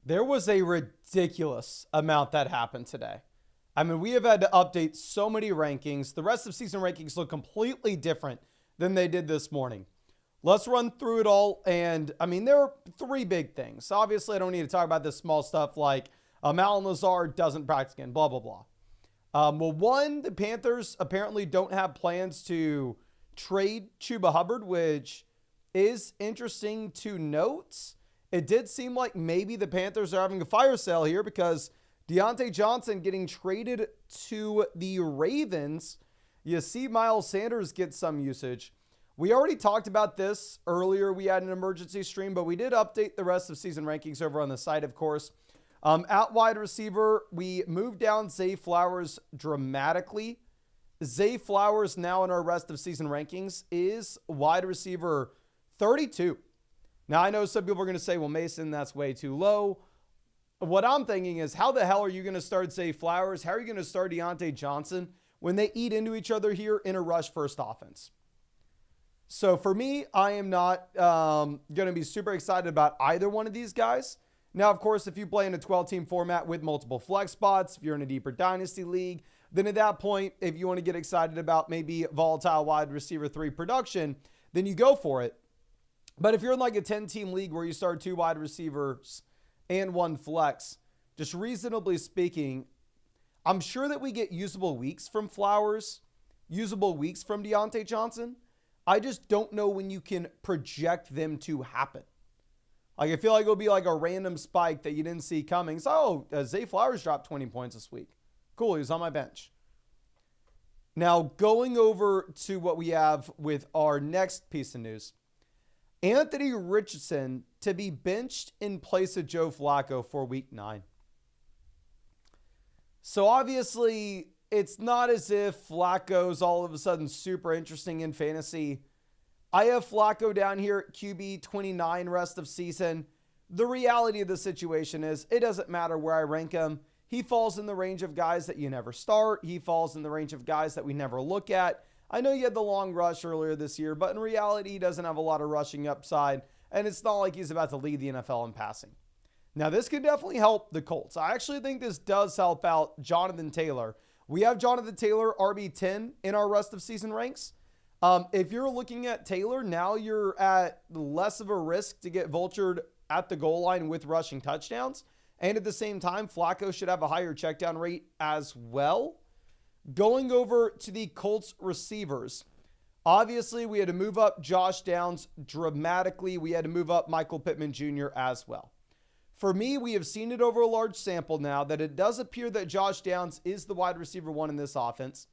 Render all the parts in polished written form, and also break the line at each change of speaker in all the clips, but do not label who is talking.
There was a ridiculous amount that happened today. I mean, we have had to update so many rankings. The rest of season rankings look completely different than they did this morning. Let's run through it all. And I mean, there are three big things. Obviously, I don't need to talk about this small stuff like Malin Lazard doesn't practice again, blah, blah, blah. Well, one, the Panthers apparently don't have plans to trade Chuba Hubbard, which is interesting to note. It did seem like maybe the Panthers are having a fire sale here because Diontae Johnson getting traded to the Ravens. You see Miles Sanders get some usage. We already talked about this earlier. We had an emergency stream, but we did update the rest of season rankings over on the site, of course. At wide receiver, we moved down Zay Flowers dramatically. Zay Flowers now in our rest of season rankings is wide receiver 32. Now, I know some people are going to say, well, Mason, that's way too low. What I'm thinking is, how the hell are you going to start Zay Flowers? How are you going to start Diontae Johnson when they eat into each other here in a rush first offense? So for me, I am not going to be super excited about either one of these guys. Now, of course, if you play in a 12-team format with multiple flex spots, if you're in a deeper dynasty league, then at that point, if you want to get excited about maybe volatile wide receiver 3 production, then you go for it. But if you're in like a 10-team league where you start 2 wide receivers and 1 flex, just reasonably speaking, I'm sure that we get usable weeks from Flowers, usable weeks from Diontae Johnson. I just don't know when you can project them to happen. Like, I feel like it'll be like a random spike that you didn't see coming. So, Zay Flowers dropped 20 points this week. Cool, he was on my bench. Now, going over to what we have with our next piece of news. Anthony Richardson to be benched in place of Joe Flacco for week 9. So, obviously, it's not as if Flacco's all of a sudden super interesting in fantasy. I have Flacco down here at QB 29 rest of season. The reality of the situation is it doesn't matter where I rank him. He falls in the range of guys that you never start. He falls in the range of guys that we never look at. I know you had the long rush earlier this year, but in reality, he doesn't have a lot of rushing upside, and it's not like he's about to lead the NFL in passing. Now, this could definitely help the Colts. I actually think this does help out Jonathan Taylor. We have Jonathan Taylor RB10 in our rest of season ranks. If you're looking at Taylor, now you're at less of a risk to get vultured at the goal line with rushing touchdowns. And at the same time, Flacco should have a higher checkdown rate as well. Going over to the Colts receivers. Obviously, we had to move up Josh Downs dramatically. We had to move up Michael Pittman Jr. as well. For me, we have seen it over a large sample now that it does appear that Josh Downs is the wide receiver 1 in this offense.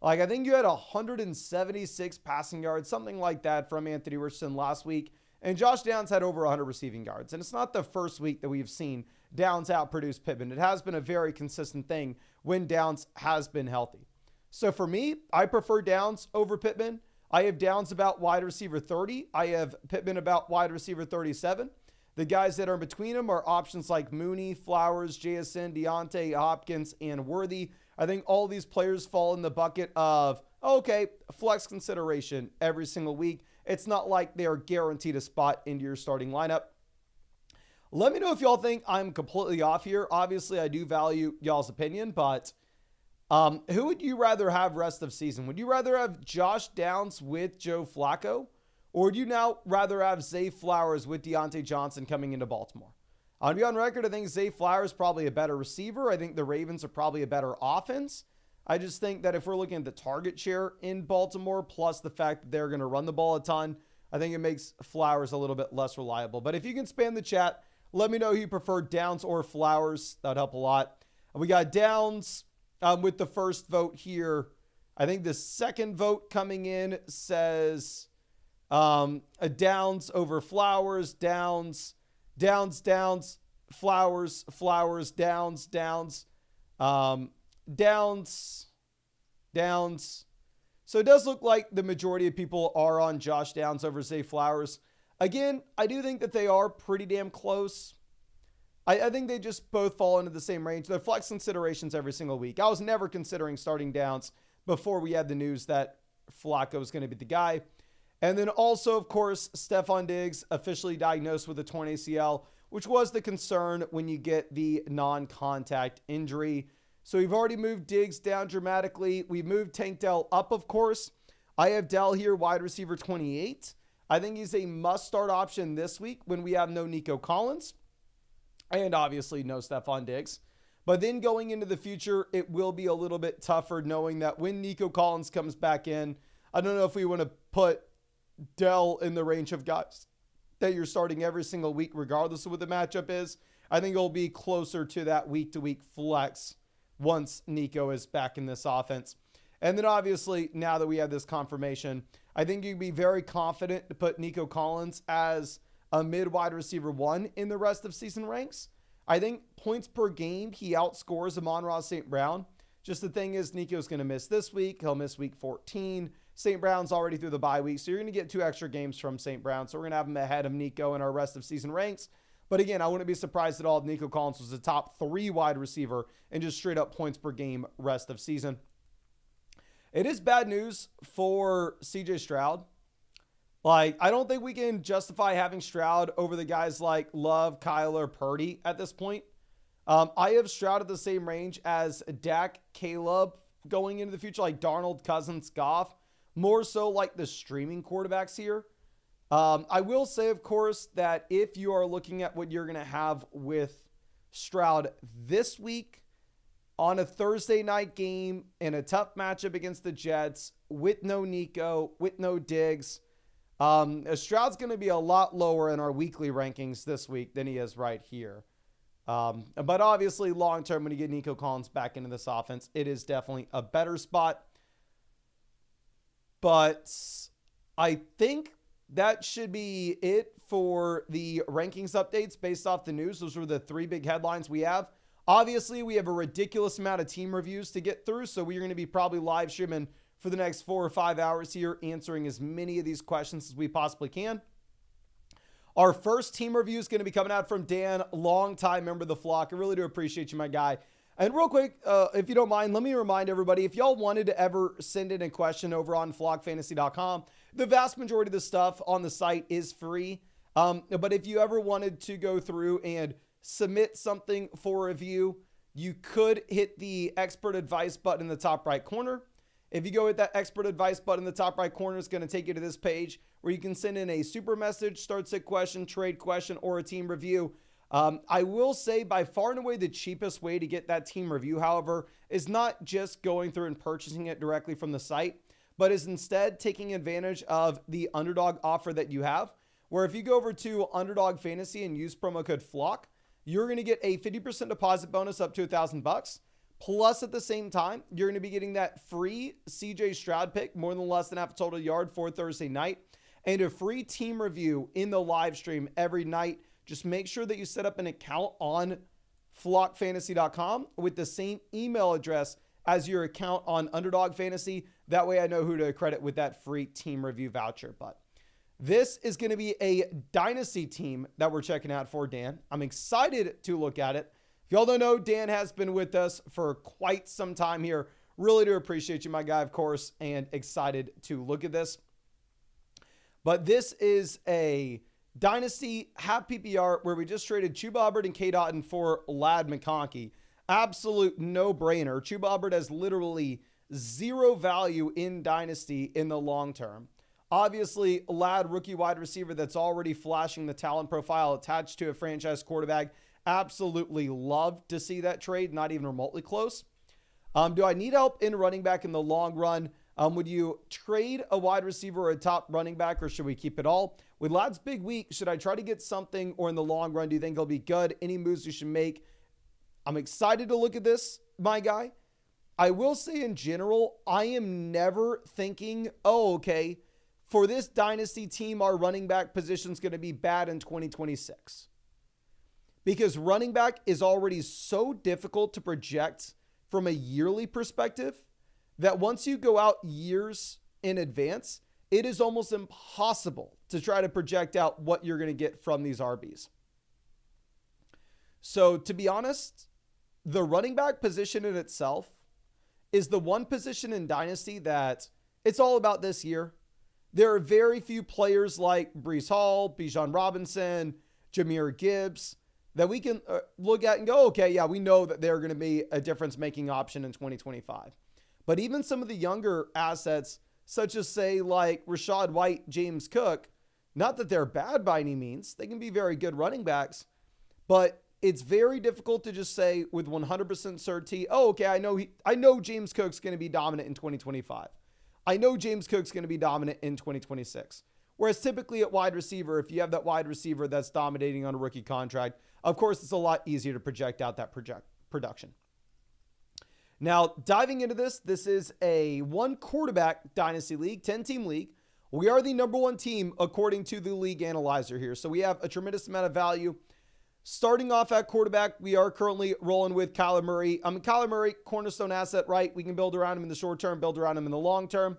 Like, I think you had 176 passing yards, something like that from Anthony Richardson last week. And Josh Downs had over 100 receiving yards. And it's not the first week that we've seen Downs outproduce Pittman. It has been a very consistent thing when Downs has been healthy. So for me, I prefer Downs over Pittman. I have Downs about wide receiver 30. I have Pittman about wide receiver 37. The guys that are in between them are options like Mooney, Flowers, JSN, Diontae, Hopkins, and Worthy. I think all these players fall in the bucket of, okay, flex consideration every single week. It's not like they're guaranteed a spot into your starting lineup. Let me know if y'all think I'm completely off here. Obviously, I do value y'all's opinion, but who would you rather have rest of season? Would you rather have Josh Downs with Joe Flacco? Or would you now rather have Zay Flowers with Diontae Johnson coming into Baltimore? I'll be on record. I think Zay Flowers is probably a better receiver. I think the Ravens are probably a better offense. I just think that if we're looking at the target share in Baltimore, plus the fact that they're going to run the ball a ton, I think it makes Flowers a little bit less reliable. But if you can spam the chat, let me know who you prefer, Downs or Flowers. That'd help a lot. We got Downs with the first vote here. I think the second vote coming in says a Downs over Flowers, Downs, Flowers, Downs, Downs. So it does look like the majority of people are on Josh Downs over Zay Flowers. Again, I do think that they are pretty damn close. I think they just both fall into the same range. They're flex considerations every single week. I was never considering starting Downs before we had the news that Flacco was going to be the guy. And then also, of course, Stephon Diggs officially diagnosed with a torn ACL. which was the concern when you get the non-contact injury. So we've already moved Diggs down dramatically. We've moved Tank Dell up, of course. I have Dell here, wide receiver 28. I think he's a must-start option this week when we have no Nico Collins and obviously no Stephon Diggs. But then going into the future, it will be a little bit tougher knowing that when Nico Collins comes back in, I don't know if we want to put Dell in the range of guys that you're starting every single week, regardless of what the matchup is. I think it'll be closer to that week-to-week flex once Nico is back in this offense. And then obviously, now that we have this confirmation, I think you'd be very confident to put Nico Collins as a mid-wide receiver 1 in the rest of season ranks. I think points per game, he outscores Amon-Ra St. Brown. Just the thing is, Nico's going to miss this week. He'll miss week 14. St. Brown's already through the bye week, so you're going to get 2 extra games from St. Brown. So we're going to have him ahead of Nico in our rest of season ranks. But again, I wouldn't be surprised at all if Nico Collins was a top 3 wide receiver and just straight up points per game rest of season. It is bad news for CJ Stroud. Like, I don't think we can justify having Stroud over the guys like Love, Kyler, Purdy at this point. I have Stroud at the same range as Dak, Caleb going into the future, like Darnold, Cousins, Goff. More so like the streaming quarterbacks here. I will say, of course, that if you are looking at what you're going to have with Stroud this week on a Thursday night game in a tough matchup against the Jets with no Nico, with no Diggs, Stroud's going to be a lot lower in our weekly rankings this week than he is right here. But obviously, long-term, when you get Nico Collins back into this offense, it is definitely a better spot. But I think that should be it for the rankings updates based off the news. Those were the 3 big headlines we have. Obviously, we have a ridiculous amount of team reviews to get through, so we're going to be probably live streaming for the next 4 or 5 hours here, answering as many of these questions as we possibly can. Our first team review is going to be coming out from Dan, longtime member of the flock. I really do appreciate you, my guy. And real quick, if you don't mind, let me remind everybody, if y'all wanted to ever send in a question over on flockfantasy.com, the vast majority of the stuff on the site is free. But if you ever wanted to go through and submit something for review, you could hit the expert advice button in the top right corner. If you go with that expert advice button in the top right corner, it's going to take you to this page where you can send in a super message, start sit question, trade question, or a team review. I will say by far and away the cheapest way to get that team review, however, is not just going through and purchasing it directly from the site, but is instead taking advantage of the Underdog offer that you have, where if you go over to Underdog Fantasy and use promo code FLOCK, you're going to get a 50% deposit bonus up to $1,000. Plus, at the same time, you're going to be getting that free CJ Stroud pick, more than less than half a total yard for Thursday night, and a free team review in the live stream every night. Just make sure that you set up an account on flockfantasy.com with the same email address as your account on Underdog Fantasy. That way I know who to credit with that free team review voucher. But this is going to be a dynasty team that we're checking out for Dan. I'm excited to look at it. If y'all don't know, Dan has been with us for quite some time here. Really do appreciate you, my guy, of course, and excited to look at this. But this is a dynasty half PPR where we just traded Chuba Hubbard and K. Dotton for Ladd McConkey. Absolute no-brainer. Chuba Hubbard has literally zero value in dynasty in the long term. Obviously, Ladd, rookie wide receiver that's already flashing the talent profile attached to a franchise quarterback. Absolutely love to see that trade, not even remotely close. Do I need help in running back in the long run? Would you trade a wide receiver or a top running back, or should we keep it all? With Ladd's big week, should I try to get something, or in the long run, do you think he'll be good? Any moves you should make? I'm excited to look at this, my guy. I will say in general, I am never thinking, oh, okay, for this dynasty team, our running back position is going to be bad in 2026. Because running back is already so difficult to project from a yearly perspective that once you go out years in advance, it is almost impossible to try to project out what you're going to get from these RBs. So to be honest, the running back position in itself is the one position in Dynasty that it's all about this year. There are very few players like Breece Hall, Bijan Robinson, Jahmyr Gibbs, that we can look at and go, okay, yeah, we know that they're going to be a difference-making option in 2025. But even some of the younger assets, such as, say, like Rachaad White, James Cook, not that they're bad by any means. They can be very good running backs. But it's very difficult to just say with 100% certainty, oh, okay, I know James Cook's going to be dominant in 2025. I know James Cook's going to be dominant in 2026. Whereas typically at wide receiver, if you have that wide receiver that's dominating on a rookie contract, of course, it's a lot easier to project out that production. Now, diving into this is a 1-quarterback dynasty league, 10-team league. We are the number 1 team according to the league analyzer here. So we have a tremendous amount of value. Starting off at quarterback, we are currently rolling with Kyler Murray. Kyler Murray, cornerstone asset, right? We can build around him in the short term, build around him in the long term.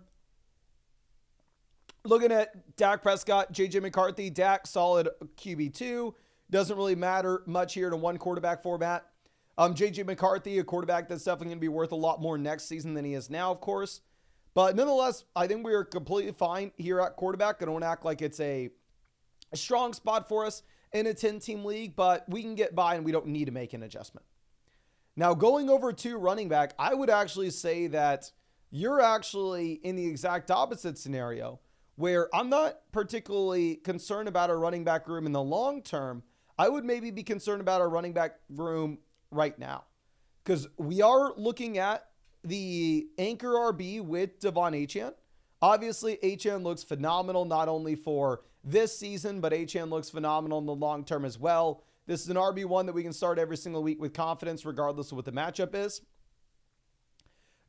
Looking at Dak Prescott, J.J. McCarthy, Dak, solid QB2. Doesn't really matter much here in a 1-quarterback format. J.J. McCarthy, a quarterback that's definitely going to be worth a lot more next season than he is now, of course. But nonetheless, I think we are completely fine here at quarterback. I don't act like it's a strong spot for us in a 10-team league, but we can get by and we don't need to make an adjustment. Now, going over to running back, I would actually say that you're actually in the exact opposite scenario where I'm not particularly concerned about our running back room in the long term. I would maybe be concerned about our running back room right now because we are looking at the anchor RB with Devon Achane. Obviously, Achane looks phenomenal not only for this season, but Achane looks phenomenal in the long term as well. This is an RB1 that we can start every single week with confidence, regardless of what the matchup is.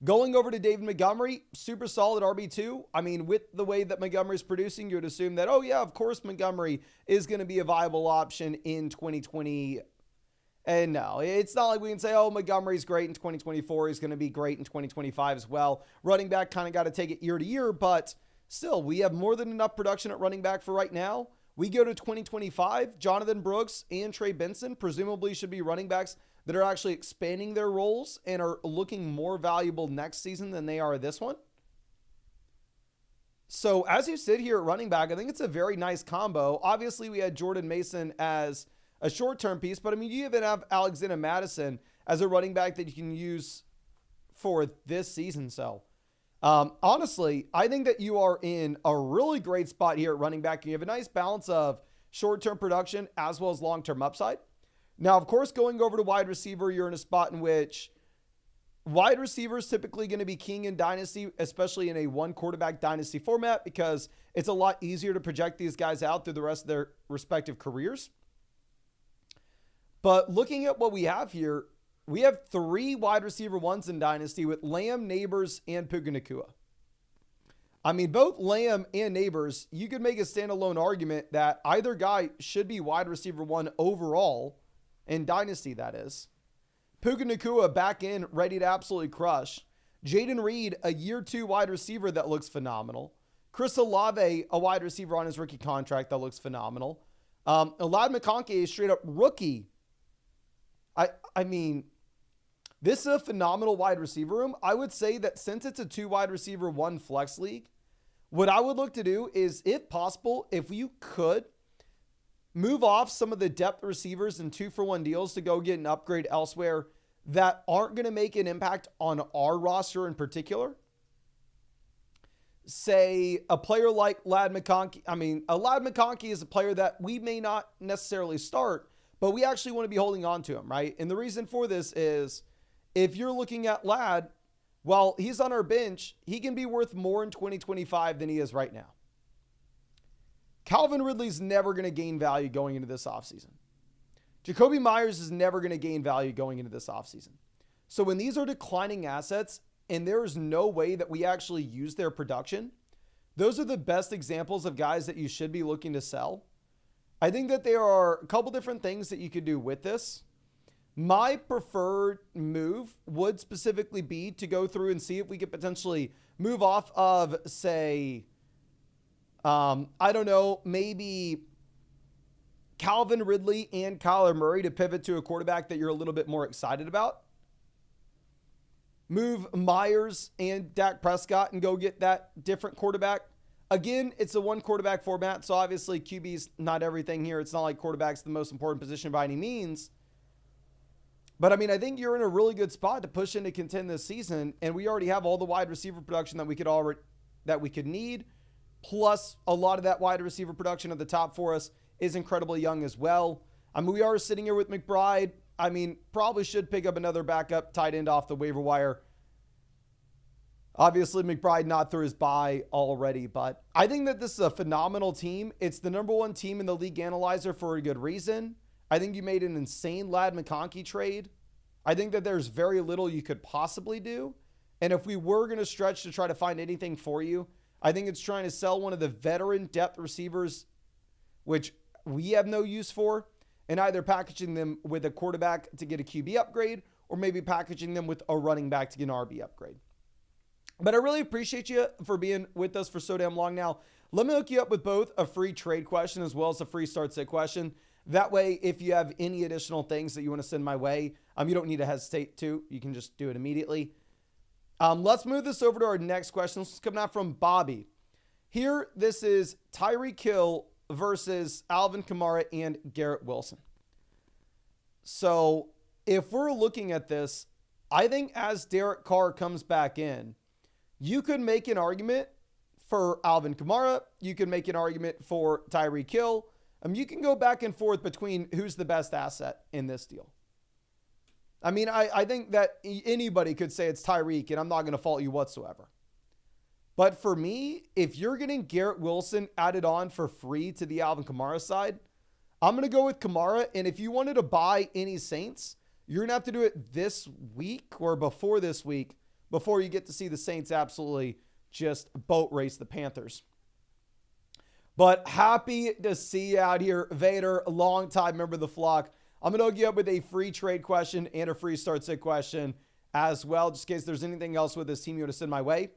Going over to David Montgomery, super solid RB2. I mean, with the way that Montgomery's producing, you would assume that, oh yeah, of course Montgomery is going to be a viable option in 2020. And no, it's not like we can say, oh, Montgomery's great in 2024. He's going to be great in 2025 as well. Running back kind of got to take it year to year, but still, we have more than enough production at running back for right now. We go to 2025, Jonathan Brooks and Trey Benson presumably should be running backs that are actually expanding their roles and are looking more valuable next season than they are this one. So as you sit here at running back, I think it's a very nice combo. Obviously, we had Jordan Mason as a short-term piece, but I mean, you even have Alexander Madison as a running back that you can use for this season. So honestly, I think that you are in a really great spot here at running back. You have a nice balance of short-term production as well as long-term upside. Now, of course, going over to wide receiver, you're in a spot in which wide receiver is typically going to be king in dynasty, especially in a 1-quarterback dynasty format, because it's a lot easier to project these guys out through the rest of their respective careers. But looking at what we have here, we have 3 wide receiver 1s in dynasty with Lamb, Neighbors, and Puka Nacua. I mean, both Lamb and Neighbors, you could make a standalone argument that either guy should be wide receiver 1 overall in dynasty, that is. Puka Nacua back in, ready to absolutely crush. Jaden Reed, a year 2 wide receiver that looks phenomenal. Chris Olave, a wide receiver on his rookie contract that looks phenomenal. Elad McConkey, a straight up rookie. I mean, this is a phenomenal wide receiver room. I would say that since it's a 2 wide receiver 1 flex league, what I would look to do is, if possible, if you could move off some of the depth receivers and 2-for-1 deals to go get an upgrade elsewhere that aren't going to make an impact on our roster in particular. Say a player like Ladd McConkey. I mean, Ladd McConkey is a player that we may not necessarily start, but we actually want to be holding on to him, right? And the reason for this is, if you're looking at Ladd, while he's on our bench, he can be worth more in 2025 than he is right now. Calvin Ridley's never going to gain value going into this offseason. Jacoby Myers is never going to gain value going into this offseason. So when these are declining assets and there is no way that we actually use their production, those are the best examples of guys that you should be looking to sell. I think that there are a couple different things that you could do with this. My preferred move would specifically be to go through and see if we could potentially move off of, say, I don't know, maybe Calvin Ridley and Kyler Murray to pivot to a quarterback that you're a little bit more excited about. Move Myers and Dak Prescott and go get that different quarterback. Again, it's a one quarterback format, so obviously QB's not everything here. It's not like quarterback's the most important position by any means. But I mean, I think you're in a really good spot to push in to contend this season, and we already have all the wide receiver production that we could need. Plus, a lot of that wide receiver production at the top for us is incredibly young as well. I mean, we are sitting here with McBride. I mean, probably should pick up another backup tight end off the waiver wire. Obviously, McBride not through his bye already, but I think that this is a phenomenal team. It's the number one team in the league analyzer for a good reason. I think you made an insane Ladd McConkey trade. I think that there's very little you could possibly do. And if we were going to stretch to try to find anything for you, I think it's trying to sell one of the veteran depth receivers, which we have no use for, and either packaging them with a quarterback to get a QB upgrade or maybe packaging them with a running back to get an RB upgrade. But I really appreciate you for being with us for so damn long now. Let me hook you up with both a free trade question as well as a free start sit question. That way, if you have any additional things that you want to send my way, you don't need to hesitate to. You can just do it immediately. Let's move this over to our next question. This is coming out from Bobby. Here, this is Tyreek Hill versus Alvin Kamara and Garrett Wilson. So, if we're looking at this, I think as Derek Carr comes back in, you could make an argument for Alvin Kamara. You can make an argument for Tyreek Hill. You can go back and forth between who's the best asset in this deal. I mean, I think that anybody could say it's Tyreek, and I'm not going to fault you whatsoever. But for me, if you're getting Garrett Wilson added on for free to the Alvin Kamara side, I'm going to go with Kamara. And if you wanted to buy any Saints, you're going to have to do it this week or before this week, before you get to see the Saints absolutely just boat race the Panthers. But happy to see you out here, Vader, a long-time member of the flock. I'm going to hook you up with a free trade question and a free start sit question as well, just in case there's anything else with this team you want to send my way.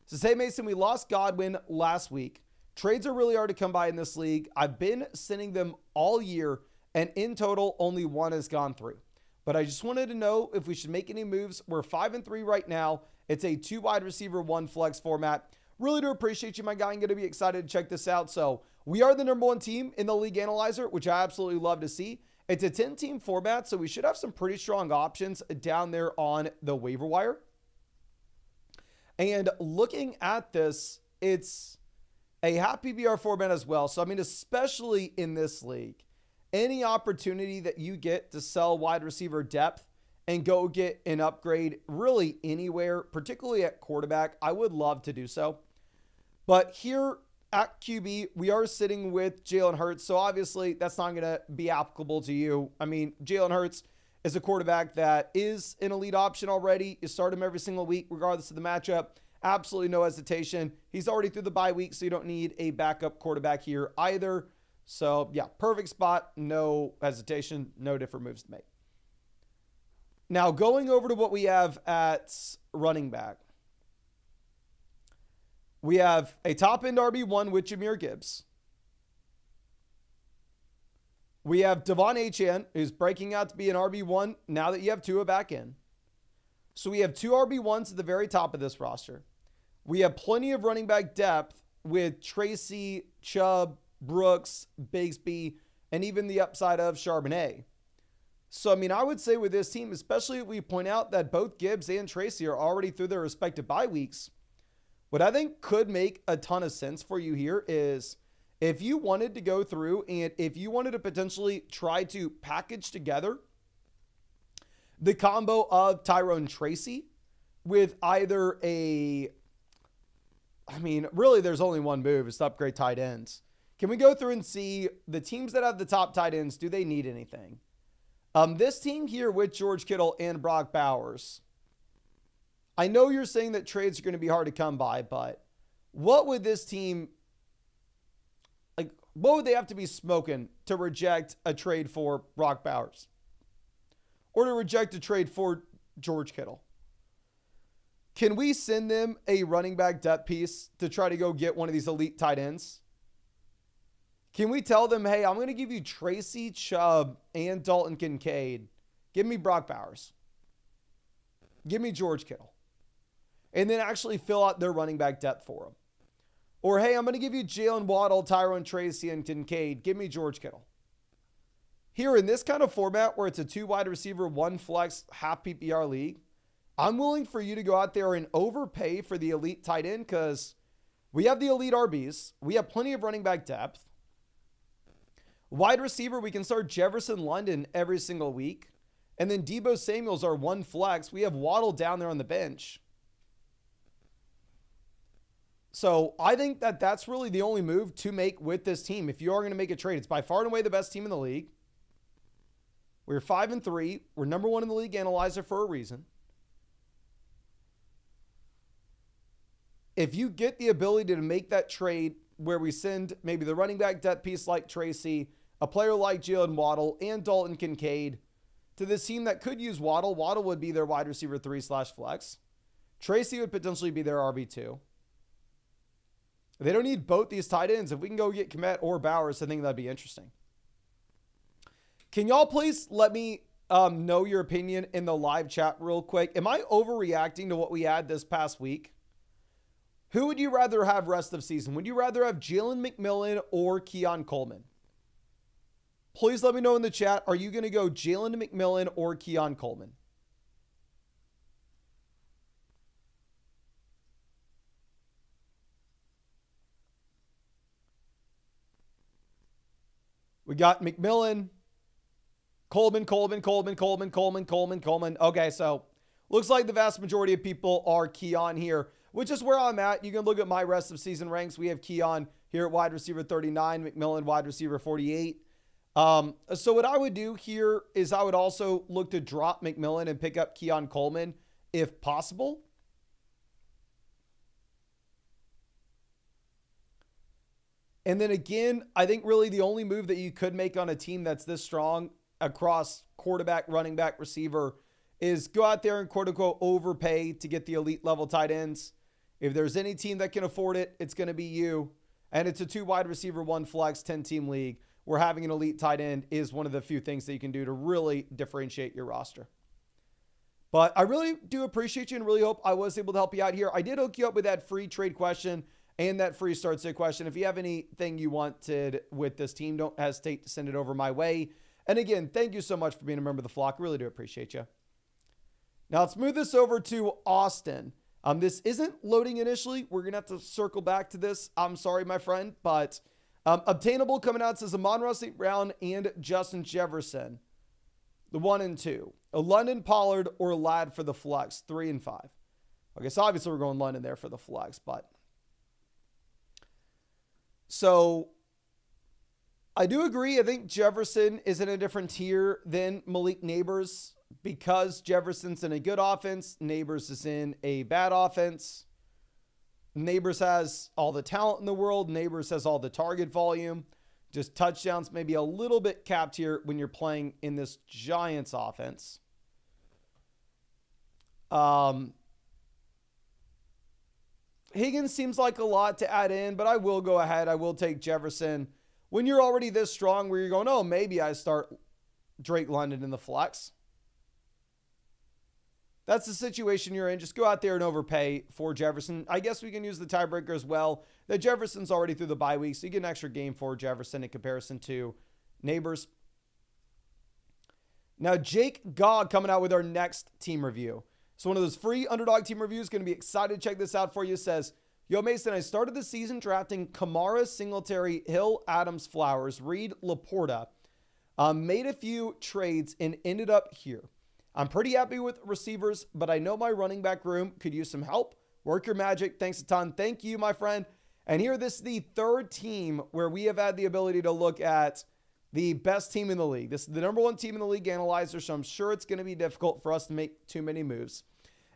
So, hey, Mason, we lost Godwin last week. Trades are really hard to come by in this league. I've been sending them all year, and in total, only one has gone through. But I just wanted to know if we should make any moves. We're 5-3 right now. It's a 2 wide receiver, 1 flex format. Really do appreciate you, my guy. I'm going to be excited to check this out. So we are the number one team in the league analyzer, which I absolutely love to see. It's a 10-team format, so we should have some pretty strong options down there on the waiver wire. And looking at this, it's a half PPR format as well. So, I mean, especially in this league, any opportunity that you get to sell wide receiver depth and go get an upgrade really anywhere, particularly at quarterback, I would love to do so. But here at QB, we are sitting with Jalen Hurts. So obviously that's not going to be applicable to you. I mean, Jalen Hurts is a quarterback that is an elite option already. You start him every single week, regardless of the matchup. Absolutely no hesitation. He's already through the bye week, so you don't need a backup quarterback here either. So yeah, perfect spot. No hesitation, no different moves to make. Now going over to what we have at running back. We have a top-end RB1 with Jahmyr Gibbs. We have Devon Achane, who's breaking out to be an RB1 now that you have Tua back in. So we have 2 RB1s at the very top of this roster. We have plenty of running back depth with Tracy, Chubb, Brooks, Bigsby, and even the upside of Charbonnet. So, I mean, I would say with this team, especially if we point out that both Gibbs and Tracy are already through their respective bye weeks, what I think could make a ton of sense for you here is if you wanted to go through and if you wanted to potentially try to package together the combo of Tyrone Tracy with either really there's only one move, it's to upgrade tight ends. Can we go through and see the teams that have the top tight ends, do they need anything? This team here with George Kittle and Brock Bowers, I know you're saying that trades are going to be hard to come by, but what would this team, what would they have to be smoking to reject a trade for Brock Bowers? Or to reject a trade for George Kittle? Can we send them a running back depth piece to try to go get one of these elite tight ends? Can we tell them, hey, I'm going to give you Tracy, Chubb, and Dalton Kincaid. Give me Brock Bowers. Give me George Kittle. And then actually fill out their running back depth for them. Or, hey, I'm going to give you Jalen Waddle, Tyrone Tracy, and Kincaid. Give me George Kittle. Here in this kind of format where it's a 2 wide receiver, 1 flex, half PPR league, I'm willing for you to go out there and overpay for the elite tight end because we have the elite RBs. We have plenty of running back depth. Wide receiver, we can start Jefferson London every single week. And then Deebo Samuel's our 1 flex. We have Waddle down there on the bench. So I think that that's really the only move to make with this team. If you are going to make a trade, it's by far and away the best team in the league. We're 5-3. We're number 1 in the league analyzer for a reason. If you get the ability to make that trade where we send maybe the running back depth piece like Tracy, a player like Jalen Waddle, and Dalton Kincaid to this team that could use Waddle, Waddle would be their wide receiver 3/flex. Tracy would potentially be their RB2. They don't need both these tight ends. If we can go get Kmet or Bowers, I think that'd be interesting. Can y'all please let me know your opinion in the live chat real quick? Am I overreacting to what we had this past week? Who would you rather have rest of season? Would you rather have Jalen McMillan or Keon Coleman? Please let me know in the chat. Are you going to go Jalen McMillan or Keon Coleman? We got McMillan, Coleman. Okay, so looks like the vast majority of people are Keon here, which is where I'm at. You can look at my rest of season ranks. We have Keon here at wide receiver 39, McMillan wide receiver 48. So what I would do here is I would also look to drop McMillan and pick up Keon Coleman if possible. And then again, I think really the only move that you could make on a team that's this strong across quarterback, running back, receiver is go out there and quote unquote overpay to get the elite level tight ends. If there's any team that can afford it, it's going to be you. And it's a 2 wide receiver, 1 flex, 10 team league where having an elite tight end is one of the few things that you can do to really differentiate your roster. But I really do appreciate you and really hope I was able to help you out here. I did hook you up with that free trade question and that free start sit question. If you have anything you wanted with this team, don't hesitate to send it over my way. And again, thank you so much for being a member of the flock. Really do appreciate you. Now let's move this over to Austin. This isn't loading initially. We're going to have to circle back to this. I'm sorry, my friend, but obtainable coming out says Amon-Ra St. Brown and Justin Jefferson, the 1 and 2. A London Pollard or Ladd for the flex, 3 and 5. Okay, so obviously we're going London there for the flex, but so I do agree. I think Jefferson is in a different tier than Malik Nabers because Jefferson's in a good offense. Nabers is in a bad offense. Nabers has all the talent in the world. Nabers has all the target volume. Just touchdowns maybe a little bit capped here when you're playing in this Giants offense. Higgins seems like a lot to add in, but I will go ahead. I will take Jefferson. When you're already this strong where you're going, oh, maybe I start Drake London in the flex. That's the situation you're in. Just go out there and overpay for Jefferson. I guess we can use the tiebreaker as well. That Jefferson's already through the bye week, so you get an extra game for Jefferson in comparison to Nabers. Now, Jake Gog coming out with our next team review. So one of those free Underdog team reviews. Going to be excited to check this out for you. Says, yo, Mason, I started the season drafting Kamara, Singletary, Hill, Adams, Flowers, Reed, Laporta. Made a few trades and ended up here. I'm pretty happy with receivers, but I know my running back room could use some help. Work your magic. Thanks a ton. Thank you, my friend. And here, this is the 3rd team where we have had the ability to look at the best team in the league. This is the number 1 team in the league analyzer, so I'm sure it's going to be difficult for us to make too many moves.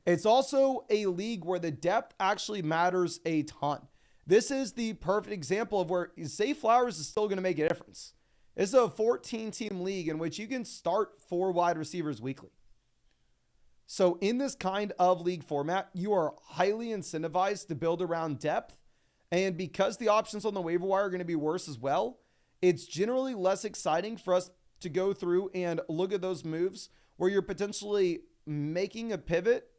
It's also a league where the depth actually matters a ton. This is the perfect example of where Zay Flowers is still going to make a difference. It's a 14-team league in which you can start 4 wide receivers weekly. So in this kind of league format, you are highly incentivized to build around depth. And because the options on the waiver wire are going to be worse as well, it's generally less exciting for us to go through and look at those moves where you're potentially making a pivot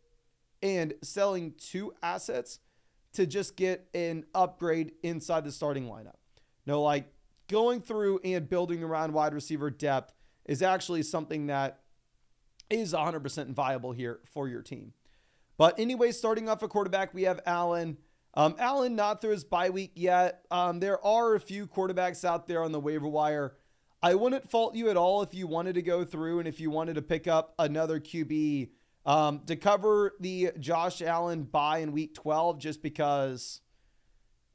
and selling 2 assets to just get an upgrade inside the starting lineup. No, like going through and building around wide receiver depth is actually something that is 100% viable here for your team. But anyway, starting off a quarterback, we have Allen. Allen not through his bye week yet. There are a few quarterbacks out there on the waiver wire. I wouldn't fault you at all if you wanted to go through and if you wanted to pick up another QB to cover the Josh Allen bye in week 12, just because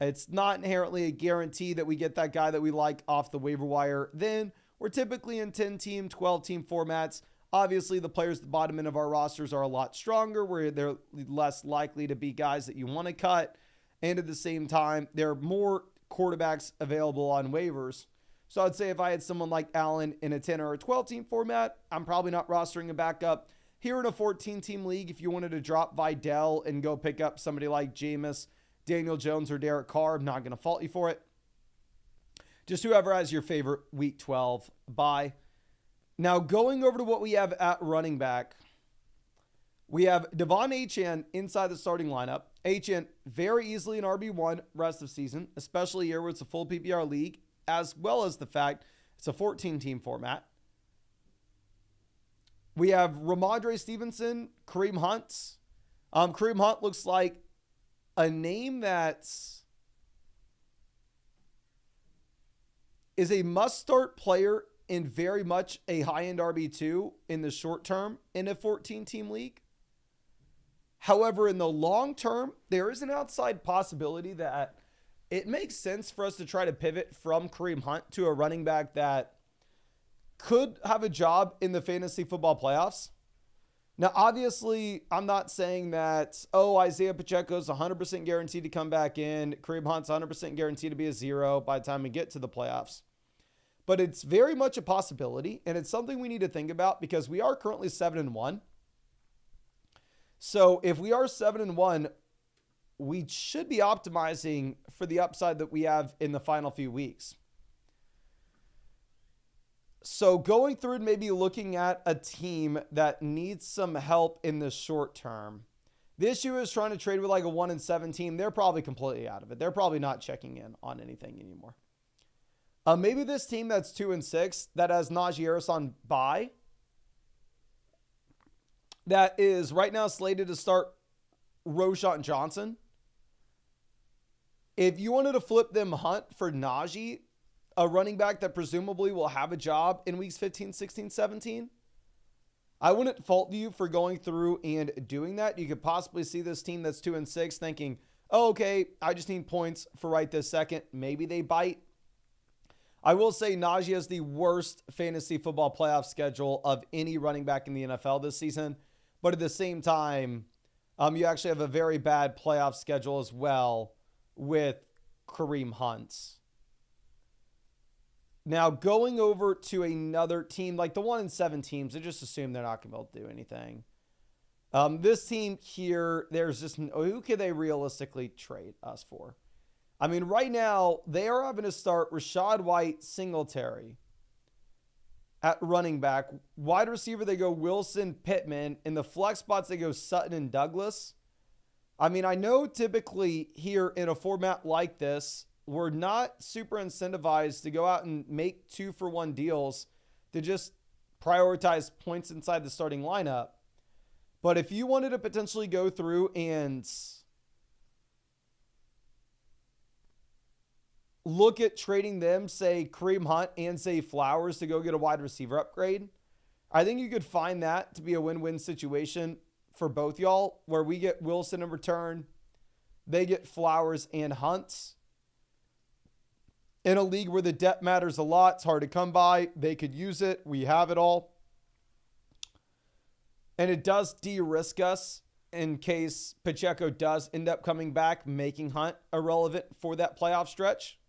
it's not inherently a guarantee that we get that guy that we like off the waiver wire. Then we're typically in 10-team, 12-team formats. Obviously, the players at the bottom end of our rosters are a lot stronger, where they're less likely to be guys that you want to cut. And at the same time, there are more quarterbacks available on waivers. So I'd say if I had someone like Allen in a 10 or a 12-team format, I'm probably not rostering a backup. Here in a 14-team league, if you wanted to drop Vidal and go pick up somebody like Jameis, Daniel Jones, or Derek Carr, I'm not going to fault you for it. Just whoever has your favorite week 12 bye. Now, going over to what we have at running back, we have Devon Achane inside the starting lineup. Achane very easily an RB1 rest of season, especially here where it's a full PPR league, as well as the fact it's a 14-team format. We have Ramondre Stevenson, Kareem Hunt. Kareem Hunt looks like a name that is a must-start player in very much a high-end RB2 in the short term in a 14-team league. However, in the long term, there is an outside possibility that it makes sense for us to try to pivot from Kareem Hunt to a running back that could have a job in the fantasy football playoffs. Now, obviously, I'm not saying that, Isaiah Pacheco's 100% guaranteed to come back in. Kareem Hunt's 100% guaranteed to be a 0 by the time we get to the playoffs. But it's very much a possibility, and it's something we need to think about because we are currently 7-1. So if we are 7-1, we should be optimizing for the upside that we have in the final few weeks. So going through and maybe looking at a team that needs some help in the short term. The issue is trying to trade with like a 1-7 team. They're probably completely out of it. They're probably not checking in on anything anymore. Maybe this team that's 2-6 that has Najee Harris on bye, that is right now slated to start Roschon Johnson. If you wanted to flip them Hunt for Najee, a running back that presumably will have a job in weeks 15, 16, 17, I wouldn't fault you for going through and doing that. You could possibly see this team that's 2-6 thinking, okay, I just need points for right this second. Maybe they bite. I will say Najee has the worst fantasy football playoff schedule of any running back in the NFL this season. But at the same time, you actually have a very bad playoff schedule as well with Kareem Hunt. Now, going over to another team, like the 1-7 teams, I just assume they're not going to be able to do anything. This team here, there's just, who could they realistically trade us for? I mean, right now, they are having to start Rachaad White, Singletary at running back. Wide receiver, they go Wilson, Pittman. In the flex spots, they go Sutton and Douglas. I mean, I know typically here in a format like this, we're not super incentivized to go out and make 2-for-1 deals to just prioritize points inside the starting lineup. But if you wanted to potentially go through and look at trading them, say Kareem Hunt and say Flowers to go get a wide receiver upgrade, I think you could find that to be a win-win situation for both y'all, where we get Wilson in return, they get Flowers and Hunt. In a league where the depth matters a lot, it's hard to come by. They could use it. We have it all. And it does de-risk us in case Pacheco does end up coming back, making Hunt irrelevant for that playoff stretch.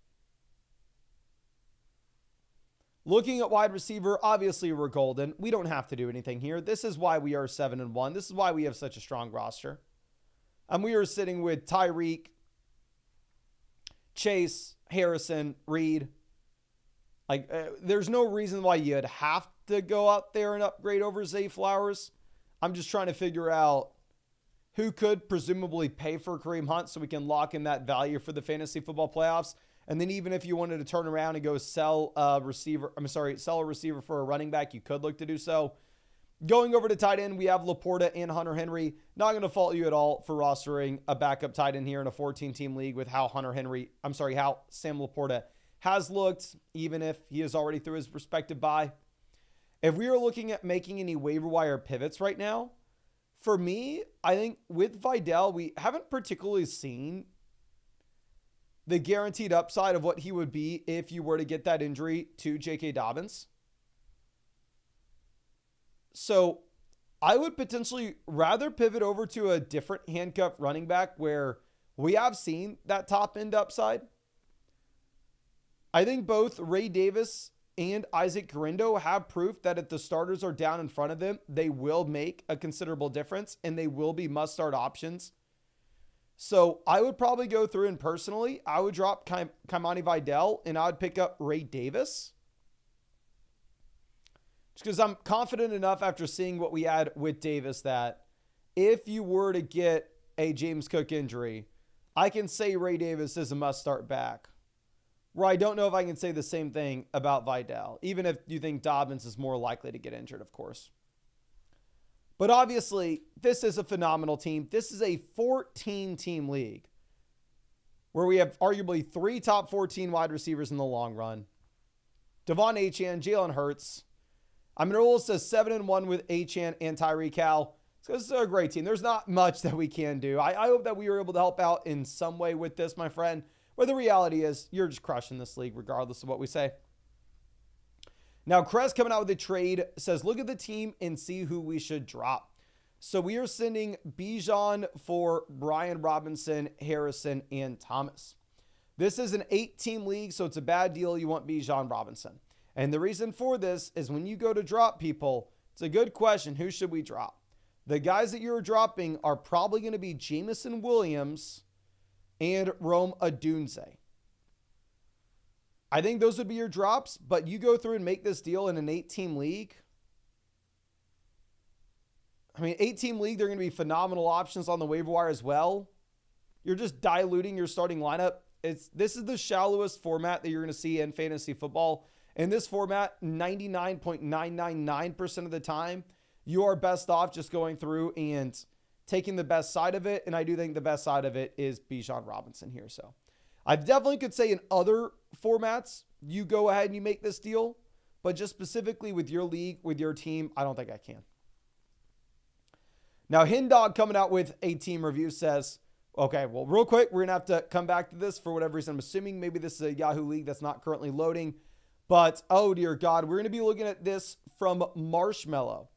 Looking at wide receiver, obviously we're golden. We don't have to do anything here. This is why we are 7-1. This is why we have such a strong roster. We are sitting with Tyreek, Chase, Harrison, Reed. There's no reason why you'd have to go out there and upgrade over Zay Flowers. I'm just trying to figure out who could presumably pay for Kareem Hunt so we can lock in that value for the fantasy football playoffs. And then even if you wanted to turn around and go sell a receiver for a running back, you could look to do so. Going over to tight end, we have Laporta and Hunter Henry. Not going to fault you at all for rostering a backup tight end here in a 14-team league with how how Sam Laporta has looked, even if he is already through his respective bye. If we are looking at making any waiver wire pivots right now, for me, I think with Vidal, we haven't particularly seen the guaranteed upside of what he would be if you were to get that injury to J.K. Dobbins. So I would potentially rather pivot over to a different handcuff running back where we have seen that top end upside. I think both Ray Davis and Isaac Garindo have proof that if the starters are down in front of them, they will make a considerable difference and they will be must-start options. So I would probably go through and personally, I would drop Kimani Vidal and I would pick up Ray Davis. Just because I'm confident enough after seeing what we had with Davis that if you were to get a James Cook injury, I can say Ray Davis is a must-start back. Where I don't know if I can say the same thing about Vidal, even if you think Dobbins is more likely to get injured, of course. But obviously, this is a phenomenal team. This is a 14-team league where we have arguably 3 top 14 wide receivers in the long run. Devon Achane, Jalen Hurts. I'm going to roll us to 7-1 with Achane and Tyreek Hill. This is a great team. There's not much that we can do. I hope that we were able to help out in some way with this, my friend. But the reality is you're just crushing this league regardless of what we say. Now, Krez coming out with a trade says, look at the team and see who we should drop. So we are sending Bijan for Brian Robinson, Harrison, and Thomas. This is an 8-team league, so it's a bad deal. You want Bijan Robinson. And the reason for this is when you go to drop people, it's a good question. Who should we drop? The guys that you're dropping are probably going to be Jamison Williams and Rome Odunze. I think those would be your drops, but you go through and make this deal in an 8-team league. I mean, 8-team league, they're going to be phenomenal options on the waiver wire as well. You're just diluting your starting lineup. This is the shallowest format that you're going to see in fantasy football. In this format, 99.999% of the time, you are best off just going through and taking the best side of it. And I do think the best side of it is Bijan Robinson here. So I definitely could say in other formats, you go ahead and you make this deal. But just specifically with your league, with your team, I don't think I can. Now, Hindog coming out with a team review says, okay, well, real quick, we're going to have to come back to this for whatever reason. I'm assuming maybe this is a Yahoo league that's not currently loading. But, oh, dear God, we're going to be looking at this from Marshmallow.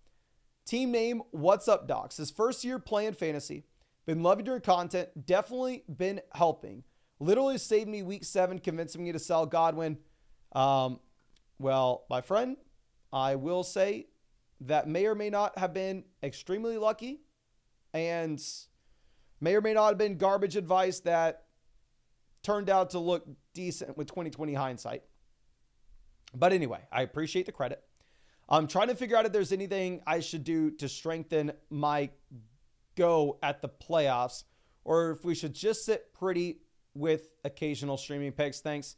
Team name, What's Up, Docs? His first year playing fantasy. Been loving your content. Definitely been helping. Literally saved me week 7, convincing me to sell Godwin. Well, my friend, I will say that may or may not have been extremely lucky and may or may not have been garbage advice that turned out to look decent with 2020 hindsight. But anyway, I appreciate the credit. I'm trying to figure out if there's anything I should do to strengthen my go at the playoffs or if we should just sit pretty with occasional streaming picks. Thanks.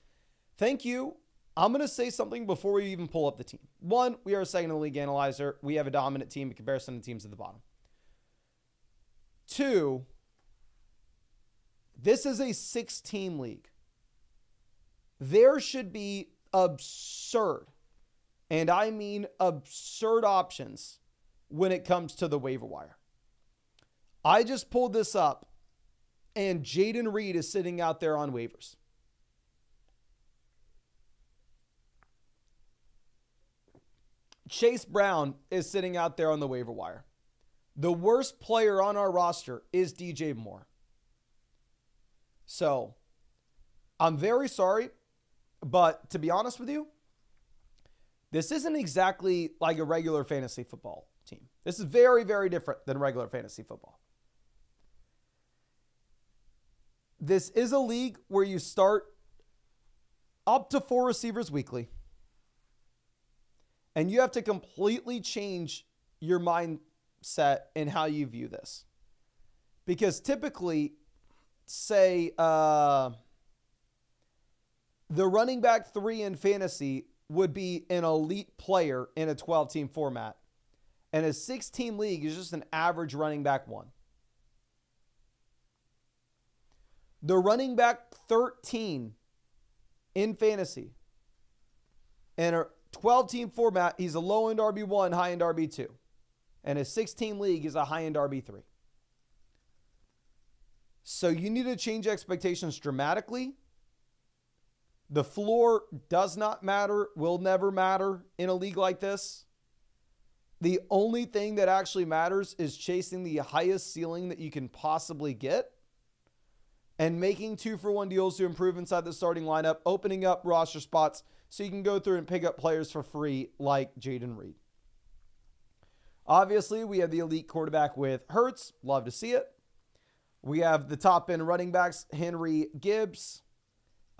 Thank you. I'm going to say something before we even pull up the team. 1, we are second in the league analyzer. We have a dominant team in comparison to teams at the bottom. 2, this is a 6-team league. There should be absurd, and I mean absurd options when it comes to the waiver wire. I just pulled this up, and Jaden Reed is sitting out there on waivers. Chase Brown is sitting out there on the waiver wire. The worst player on our roster is DJ Moore. So, I'm very sorry, but to be honest with you, this isn't exactly like a regular fantasy football team. This is very, very different than regular fantasy football. This is a league where you start up to 4 receivers weekly. And you have to completely change your mindset in how you view this. Because typically, say, the running back 3 in fantasy would be an elite player in a 12-team format. And a 6-team league is just an average running back 1. The running back 13 in fantasy in a 12-team format, he's a low-end RB1, high-end RB2. And a 6-team league is a high-end RB3. So you need to change expectations dramatically. The floor does not matter, will never matter in a league like this. The only thing that actually matters is chasing the highest ceiling that you can possibly get and making 2-for-1 deals to improve inside the starting lineup, opening up roster spots so you can go through and pick up players for free like Jayden Reed. Obviously, we have the elite quarterback with Hurts. Love to see it. We have the top-end running backs, Henry, Gibbs.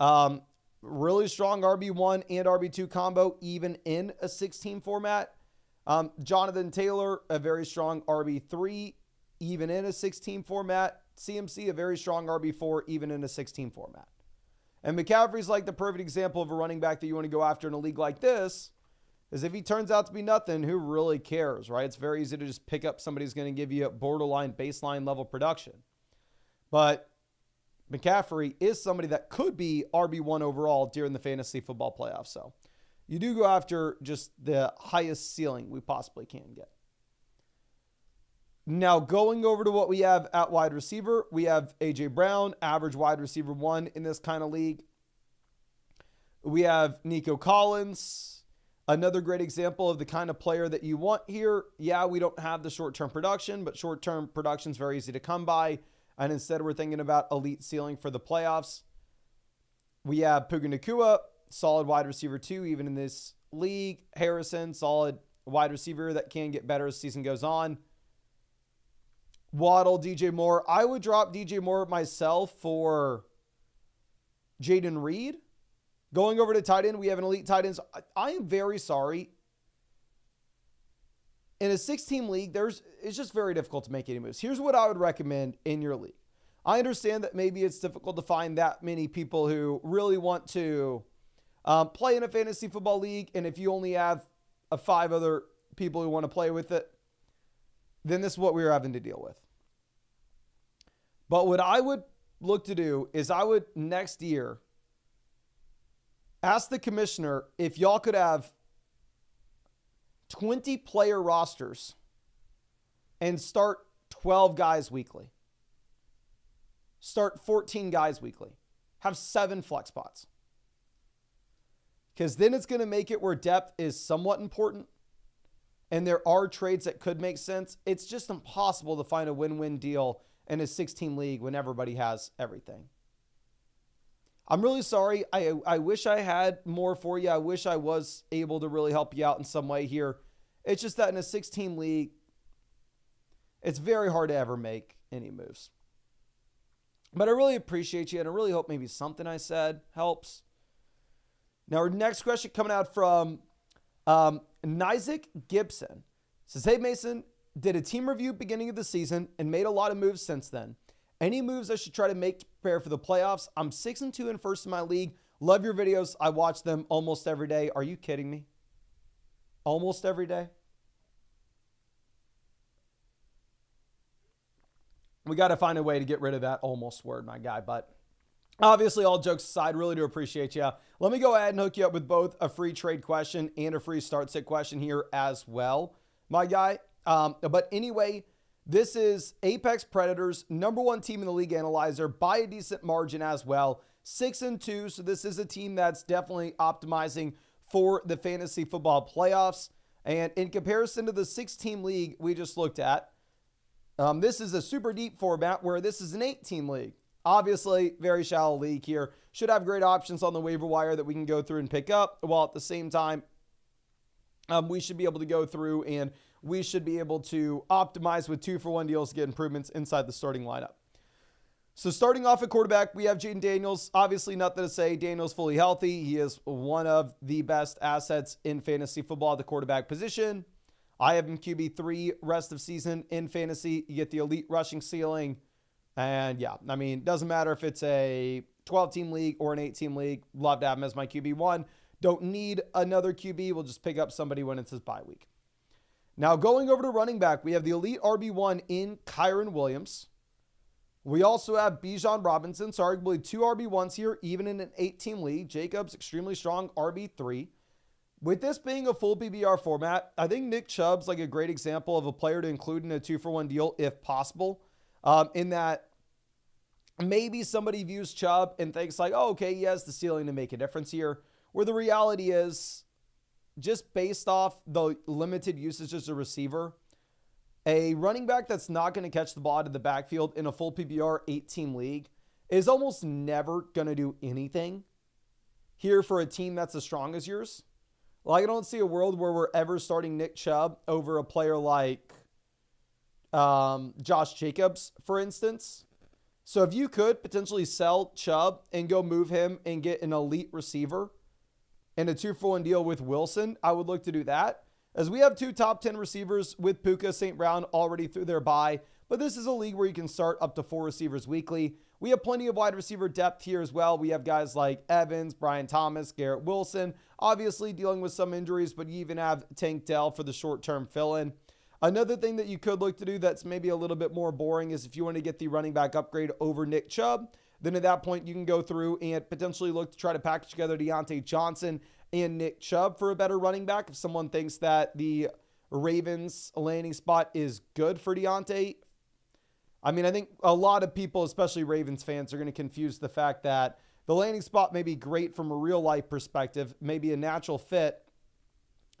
Really strong RB1 and RB2 combo, even in a 6-team format. Jonathan Taylor, a very strong RB3, even in a 6-team format. CMC, a very strong RB4, even in a 6-team format. And McCaffrey's like the perfect example of a running back that you want to go after in a league like this, is if he turns out to be nothing, who really cares, right? It's very easy to just pick up somebody who's going to give you a borderline baseline level production. But McCaffrey is somebody that could be RB1 overall during the fantasy football playoffs. So you do go after just the highest ceiling we possibly can get. Now, going over to what we have at wide receiver, we have A.J. Brown, average wide receiver 1 in this kind of league. We have Nico Collins, another great example of the kind of player that you want here. Yeah, we don't have the short-term production, but short-term production is very easy to come by. And instead, we're thinking about elite ceiling for the playoffs. We have Puka Nacua, solid wide receiver 2, even in this league. Harrison, solid wide receiver that can get better as the season goes on. Waddle, DJ Moore. I would drop DJ Moore myself for Jayden Reed. Going over to tight end, we have an elite tight end. I am very sorry. In a 6-team league, it's just very difficult to make any moves. Here's what I would recommend in your league. I understand that maybe it's difficult to find that many people who really want to play in a fantasy football league. And if you only have 5 other people who want to play with it, then this is what we're having to deal with. But what I would look to do is I would next year ask the commissioner if y'all could have 20 player rosters and start 12 guys weekly. Start 14 guys weekly. Have 7 flex spots. Because then it's going to make it where depth is somewhat important. And there are trades that could make sense. It's just impossible to find a win-win deal in a 6-team league when everybody has everything. I'm really sorry. I wish I had more for you. I wish I was able to really help you out in some way here. It's just that in a 6-team league, it's very hard to ever make any moves. But I really appreciate you, and I really hope maybe something I said helps. Now, our next question coming out from Nizik Gibson. Says, hey, Mason, did a team review beginning of the season and made a lot of moves since then. Any moves I should try to make to prepare for the playoffs? I'm 6-2 and first in my league. Love your videos. I watch them almost every day. Are you kidding me? Almost every day? We got to find a way to get rid of that almost word, my guy. But obviously, all jokes aside, really do appreciate you. Let me go ahead and hook you up with both a free trade question and a free start sit question here as well, my guy. But anyway, this is Apex Predators, #1 team in the league analyzer by a decent margin as well. 6-2, so this is a team that's definitely optimizing for the fantasy football playoffs. And in comparison to the 6-team league we just looked at, this is a super deep format where this is an 8-team league. Obviously, very shallow league here. Should have great options on the waiver wire that we can go through and pick up, while at the same time, we should be able to go through and we should be able to optimize with 2-for-1 deals to get improvements inside the starting lineup. So starting off at quarterback, we have Jayden Daniels. Obviously, nothing to say. Daniels fully healthy. He is one of the best assets in fantasy football at the quarterback position. I have him QB3 rest of season in fantasy. You get the elite rushing ceiling, And yeah, I mean, doesn't matter if it's a 12-team league or an 8-team league. Love to have him as my QB1. Don't need another QB. We'll just pick up somebody when it's his bye week. Now, going over to running back, we have the elite RB1 in Kyren Williams. We also have Bijan Robinson, so arguably 2 RB1s here, even in an 8-team league. Jacobs, extremely strong RB3. With this being a full PPR format, I think Nick Chubb's like a great example of a player to include in a 2-for-1 deal if possible. In that maybe somebody views Chubb and thinks like, oh, okay, he has the ceiling to make a difference here. Where the reality is, just based off the limited usage as a receiver, a running back that's not going to catch the ball out of the backfield in a full PPR 8-team league is almost never going to do anything here for a team that's as strong as yours. Like, I don't see a world where we're ever starting Nick Chubb over a player like Josh Jacobs, for instance. So if you could potentially sell Chubb and go move him and get an elite receiver in a 2-for-1 deal with Wilson, I would look to do that. As we have 2 top 10 receivers with Puka, St. Brown already through their bye, but this is a league where you can start up to 4 receivers weekly. We have plenty of wide receiver depth here as well. We have guys like Evans, Brian Thomas, Garrett Wilson, obviously dealing with some injuries, but you even have Tank Dell for the short-term fill-in. Another thing that you could look to do that's maybe a little bit more boring is if you want to get the running back upgrade over Nick Chubb, then at that point you can go through and potentially look to try to package together Diontae Johnson and Nick Chubb for a better running back. If someone thinks that the Ravens landing spot is good for Diontae, I mean, I think a lot of people, especially Ravens fans, are going to confuse the fact that the landing spot may be great from a real life perspective, maybe a natural fit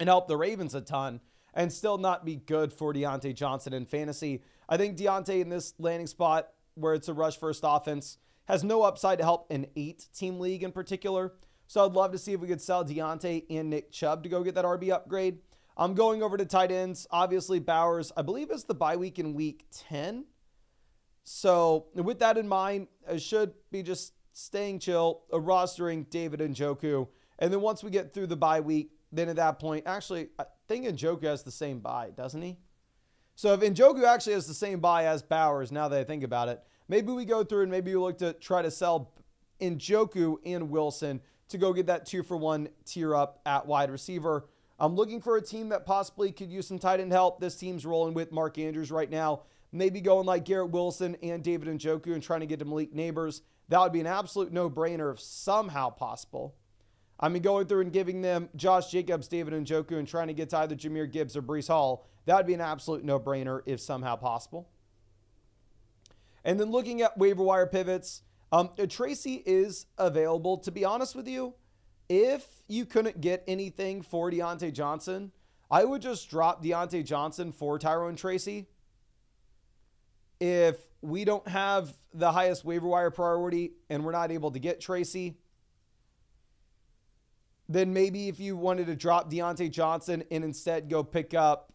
and help the Ravens a ton, and still not be good for Diontae Johnson in fantasy. I think Diontae in this landing spot where it's a rush first offense has no upside to help an 8-team league in particular. So I'd love to see if we could sell Diontae and Nick Chubb to go get that RB upgrade. I'm going over to tight ends. Obviously, Bowers, I believe, is the bye week in week 10. So with that in mind, I should be just staying chill, rostering David Njoku. And then once we get through the bye week, then at that point, actually, I think Njoku has the same bye, doesn't he? So if Njoku actually has the same bye as Bowers, now that I think about it, maybe we go through and maybe we look to try to sell Njoku and Wilson to go get that 2-for-1 tier up at wide receiver. I'm looking for a team that possibly could use some tight end help. This team's rolling with Mark Andrews right now. Maybe going like Garrett Wilson and David Njoku and trying to get to Malik Neighbors. That would be an absolute no-brainer if somehow possible. I mean, going through and giving them Josh Jacobs, David Njoku, and trying to get to either Jahmyr Gibbs or Breece Hall, that would be an absolute no-brainer if somehow possible. And then looking at waiver wire pivots, Tracy is available. To be honest with you, if you couldn't get anything for Diontae Johnson, I would just drop Diontae Johnson for Tyrone Tracy. If we don't have the highest waiver wire priority and we're not able to get Tracy, then maybe if you wanted to drop Diontae Johnson and instead go pick up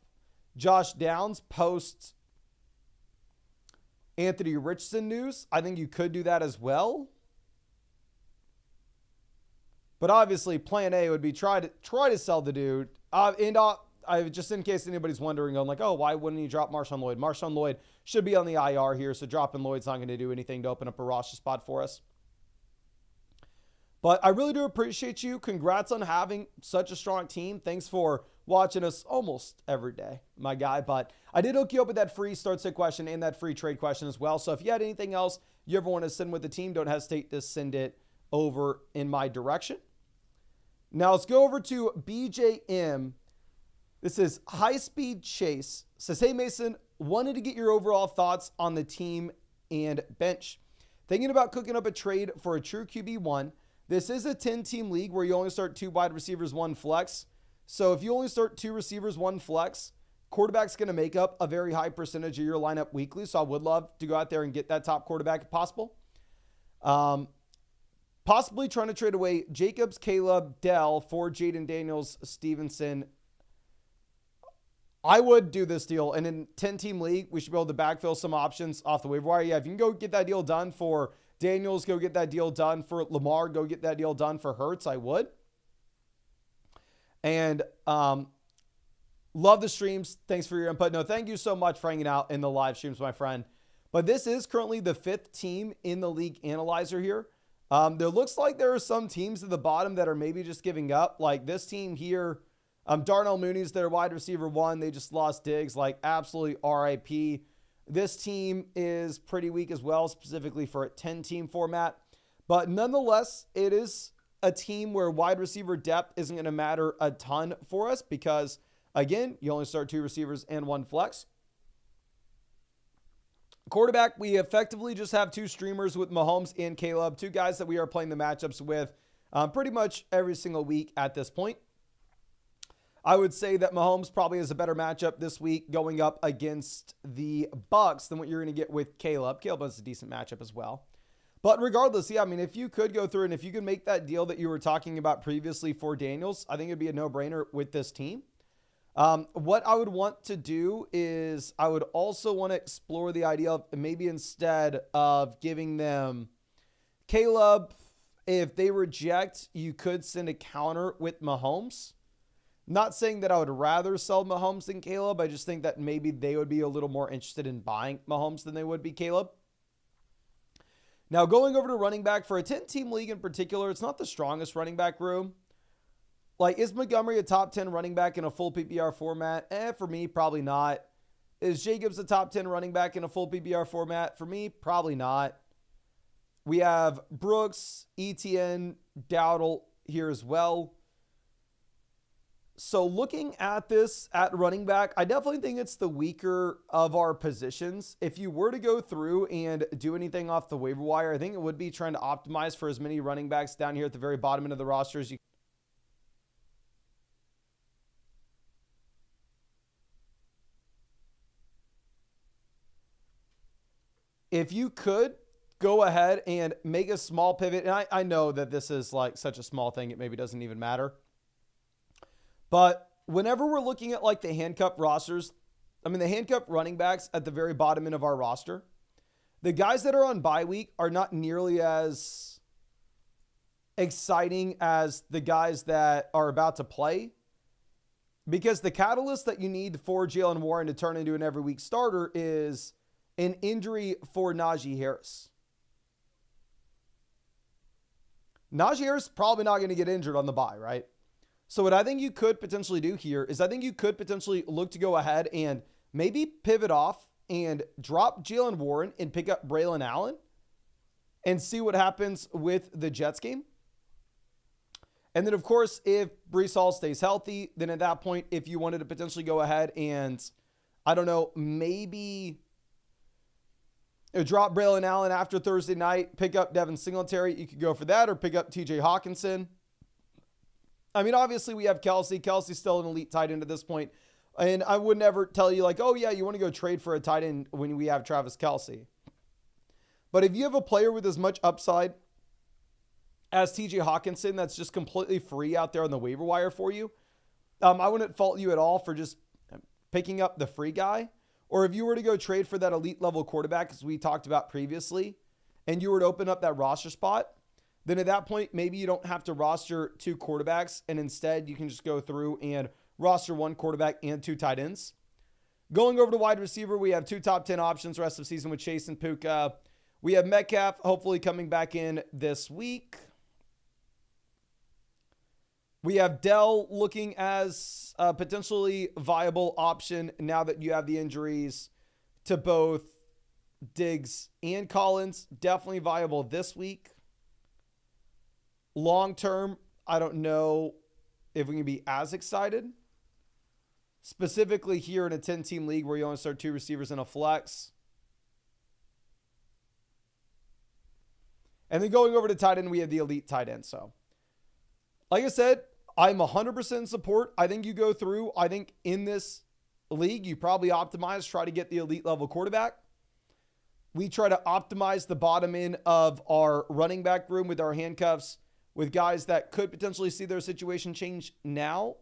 Josh Downs post Anthony Richardson news, I think you could do that as well. But obviously, plan A would be try to sell the dude. I just in case anybody's wondering, I'm like, oh, why wouldn't he drop Marshawn Lloyd? Marshawn Lloyd should be on the IR here, so dropping Lloyd's not going to do anything to open up a roster spot for us. But I really do appreciate you. Congrats on having such a strong team. Thanks for watching us almost every day, my guy. But I did hook you up with that free start sit question and that free trade question as well. So if you had anything else you ever want to send with the team, don't hesitate to send it over in my direction. Now let's go over to BJM. This is High Speed Chase. Says, hey, Mason, wanted to get your overall thoughts on the team and bench. Thinking about cooking up a trade for a true QB1. This is a 10-team league where you only start 2 wide receivers, 1 flex. So if you only start 2 receivers, 1 flex, quarterback's going to make up a very high percentage of your lineup weekly. So I would love to go out there and get that top quarterback if possible. Possibly trying to trade away Jacobs, Caleb, Dell for Jaden Daniels, Stevenson. I would do this deal. And in 10-team league, we should be able to backfill some options off the waiver wire. Yeah, if you can go get that deal done for Daniels, go get that deal done for Lamar, go get that deal done for Hurts, I would. And love the streams. Thanks for your input. No, thank you so much for hanging out in the live streams, my friend. But this is currently the 5th team in the league analyzer here. There looks like there are some teams at the bottom that are maybe just giving up. Like this team here, Darnell Mooney's their wide receiver 1. They just lost Diggs, like absolutely RIP. This team is pretty weak as well, specifically for a 10-team format. But nonetheless, it is a team where wide receiver depth isn't going to matter a ton for us because, again, you only start 2 receivers and 1 flex. Quarterback, we effectively just have 2 streamers with Mahomes and Caleb, 2 guys that we are playing the matchups with pretty much every single week at this point. I would say that Mahomes probably has a better matchup this week going up against the Bucs than what you're going to get with Caleb. Caleb has a decent matchup as well. But regardless, yeah, I mean, if you could go through and if you could make that deal that you were talking about previously for Daniels, I think it'd be a no-brainer with this team. What I would want to do is I would also want to explore the idea of maybe instead of giving them Caleb, if they reject, you could send a counter with Mahomes. Not saying that I would rather sell Mahomes than Caleb. I just think that maybe they would be a little more interested in buying Mahomes than they would be Caleb. Now, going over to running back for a 10-team league in particular, it's not the strongest running back room. Like, is Montgomery a top 10 running back in a full PPR format? For me, probably not. Is Jacobs a top 10 running back in a full PPR format? For me, probably not. We have Brooks, Etienne, Dowdle here as well. So looking at this at running back, I definitely think it's the weaker of our positions. If you were to go through and do anything off the waiver wire, I think it would be trying to optimize for as many running backs down here at the very bottom end of the roster as you. If you could go ahead and make a small pivot, and I know that this is like such a small thing, it maybe doesn't even matter. But whenever we're looking at like the handcuffed rosters, I mean, the handcuffed running backs at the very bottom end of our roster, the guys that are on bye week are not nearly as exciting as the guys that are about to play, because the catalyst that you need for Jaylen Warren to turn into an every week starter is an injury for Najee Harris. Najee Harris is probably not going to get injured on the bye, right? So what I think you could potentially do here is I think you could potentially look to go ahead and maybe pivot off and drop Jaylen Warren and pick up Braylon Allen and see what happens with the Jets game. And then, of course, if Breece Hall stays healthy, then at that point, if you wanted to potentially go ahead and, I don't know, maybe drop Braylon Allen after Thursday night, pick up Devin Singletary, you could go for that, or pick up TJ Hawkinson. I mean, obviously we have Kelsey. Kelsey's still an elite tight end at this point. And I would never tell you like, oh yeah, you want to go trade for a tight end when we have Travis Kelsey. But if you have a player with as much upside as TJ Hawkinson, that's just completely free out there on the waiver wire for you, I wouldn't fault you at all for just picking up the free guy. Or if you were to go trade for that elite level quarterback, as we talked about previously, and you were to open up that roster spot, then at that point, maybe you don't have to roster 2 quarterbacks, and instead you can just go through and roster 1 quarterback and 2 tight ends. Going over to wide receiver, we have 2 top 10 options rest of season with Chase and Puka. We have Metcalf hopefully coming back in this week. We have Dell looking as a potentially viable option now that you have the injuries to both Diggs and Collins. Definitely viable this week. Long term, I don't know if we can be as excited. Specifically here in a 10-team league where you only start 2 receivers in a flex. And then going over to tight end, we have the elite tight end. So, like I said, I'm 100% in support. I think you go through. I think in this league, you probably optimize, try to get the elite level quarterback. We try to optimize the bottom end of our running back room with our handcuffs, with guys that could potentially see their situation change now.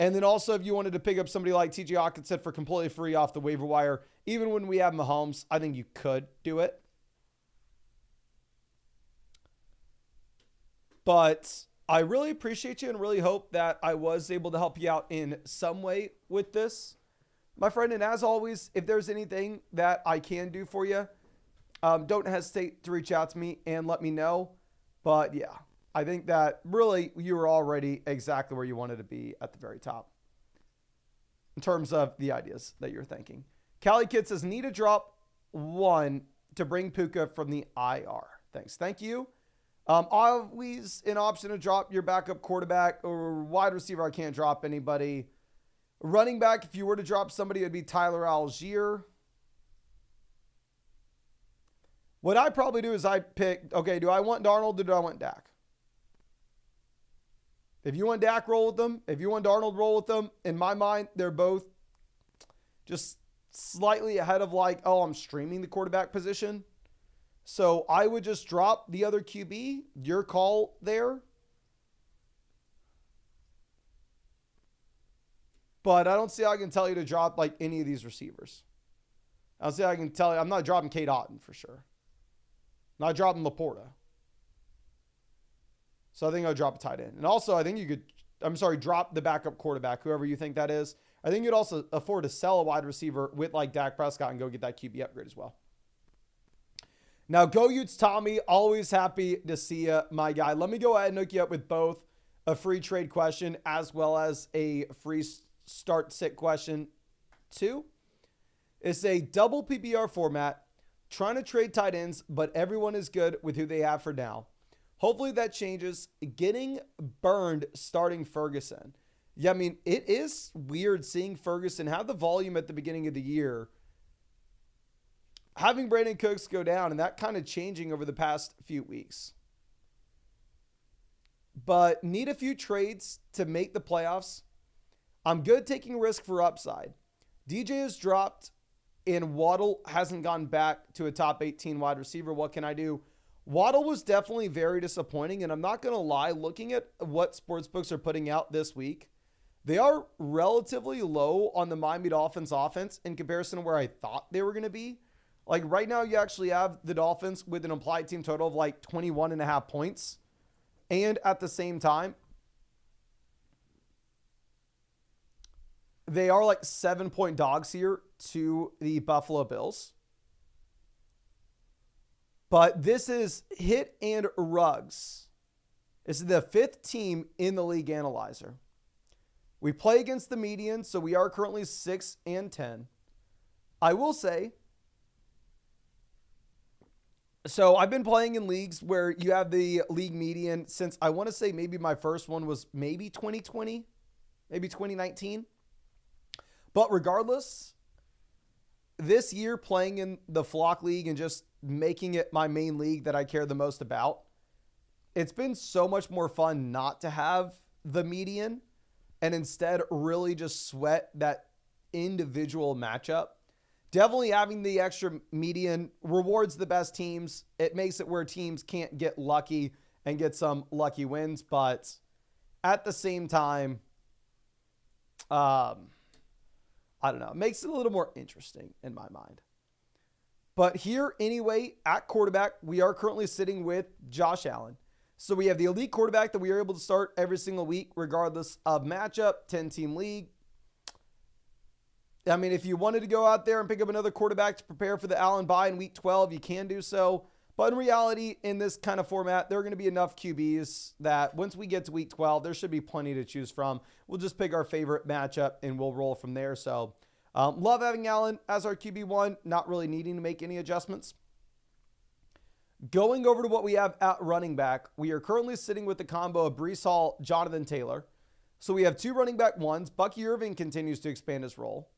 And then also, if you wanted to pick up somebody like TJ Hawkinson for completely free off the waiver wire, even when we have Mahomes, I think you could do it. But I really appreciate you and really hope that I was able to help you out in some way with this. my friend. And as always, if there's anything that I can do for you, don't hesitate to reach out to me and let me know. But yeah, I think that really you were already exactly where you wanted to be at the very top in terms of the ideas that you're thinking. Cali Kid says, need to drop one to bring Puka from the IR. Thanks. Thank you. Always an option to drop your backup quarterback or wide receiver. I can't drop anybody. Running back, if you were to drop somebody, it would be Tyler Algier. What I probably do is I pick, okay, do I want Darnold or do I want Dak? If you want Dak, roll with them. If you want Darnold, roll with them. In my mind, they're both just slightly ahead of like, oh, I'm streaming the quarterback position. So I would just drop the other QB. Your call there. But I don't see how I can tell you to drop like any of these receivers. I don't see how I can tell you. I'm not dropping Kate Otten for sure. I'm not dropping Laporta. So I think I'll drop a tight end. And also, I think you could, drop the backup quarterback, whoever you think that is. I think you'd also afford to sell a wide receiver with like Dak Prescott and go get that QB upgrade as well. Now, go Utes Tommy. Always happy to see you, my guy. Let me go ahead and hook you up with both a free trade question as well as a free start sit question too. It's a double PPR format, trying to trade tight ends, but everyone is good with who they have for now. Hopefully that changes. Getting burned starting Ferguson. Yeah, I mean, it is weird seeing Ferguson have the volume at the beginning of the year, having Brandon Cooks go down, and that kind of changing over the past few weeks. But need a few trades to make the playoffs. I'm good taking risk for upside. DJ has dropped, and Waddle hasn't gone back to a top 18 wide receiver. What can I do? Waddle was definitely very disappointing, and I'm not going to lie, looking at what sportsbooks are putting out this week, they are relatively low on the Miami Dolphins offense in comparison to where I thought they were going to be. Like right now, you actually have the Dolphins with an implied team total of like 21.5 points. And at the same time, they are like 7-point dogs here to the Buffalo Bills. But this is Hit and Ruggs. This is the 5th team in the league analyzer. We play against the median, so we are currently 6-10. I will say, so I've been playing in leagues where you have the league median since I want to say maybe my first one was maybe 2020, maybe 2019. But regardless, this year playing in the Flock League and just making it my main league that I care the most about, it's been so much more fun not to have the median and instead really just sweat that individual matchup. Definitely having the extra median rewards the best teams. It makes it where teams can't get lucky and get some lucky wins. But at the same time, I don't know. It makes it a little more interesting in my mind. But here, anyway, at quarterback, we are currently sitting with Josh Allen. So we have the elite quarterback that we are able to start every single week, regardless of matchup, 10-team league. I mean, if you wanted to go out there and pick up another quarterback to prepare for the Allen bye in week 12, you can do so. But in reality, in this kind of format, there are going to be enough QBs that once we get to week 12, there should be plenty to choose from. We'll just pick our favorite matchup and we'll roll from there. So love having Allen as our QB1, not really needing to make any adjustments. Going over to what we have at running back, we are currently sitting with the combo of Breece Hall, Jonathan Taylor. So we have 2 running back ones. Bucky Irving continues to expand his role.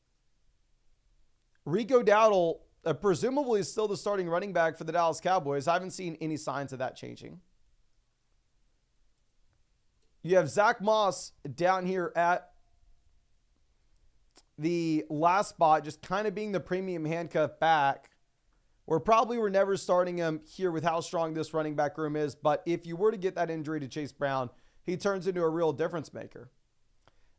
Rico Dowdle, presumably is still the starting running back for the Dallas Cowboys. I haven't seen any signs of that changing. You have Zach Moss down here at the last spot, just kind of being the premium handcuff back. We're never starting him here with how strong this running back room is. But if you were to get that injury to Chase Brown, he turns into a real difference maker.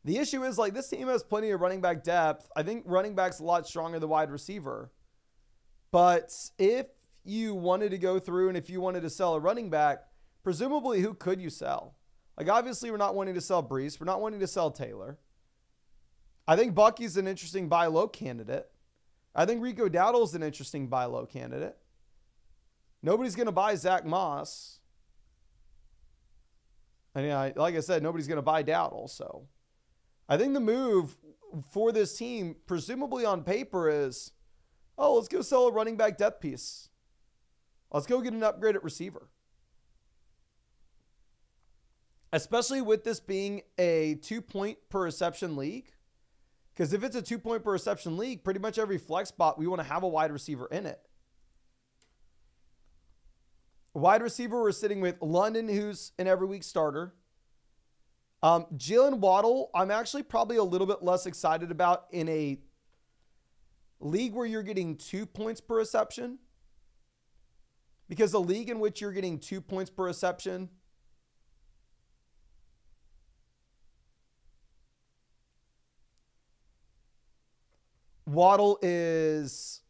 The issue is, like, this team has plenty of running back depth. I think running back's a lot stronger than wide receiver. But if you wanted to go through and if you wanted to sell a running back, presumably who could you sell? Like, obviously, we're not wanting to sell Breece. We're not wanting to sell Taylor. I think Bucky's an interesting buy low candidate. I think Rico Dowdle's an interesting buy low candidate. Nobody's going to buy Zach Moss. And yeah, like I said, nobody's going to buy Dowdle. So I think the move for this team, presumably on paper, is, oh, let's go sell a running back depth piece. Let's go get an upgrade at receiver. Especially with this being a 2-point per reception league. Because if it's a 2-point per reception league, pretty much every flex spot, we want to have a wide receiver in it. Wide receiver, we're sitting with London, who's an every week starter. Jalen Waddle, I'm actually probably a little bit less excited about in a league where you're getting 2 points per reception. Because the league in which you're getting 2 points per reception, Waddle is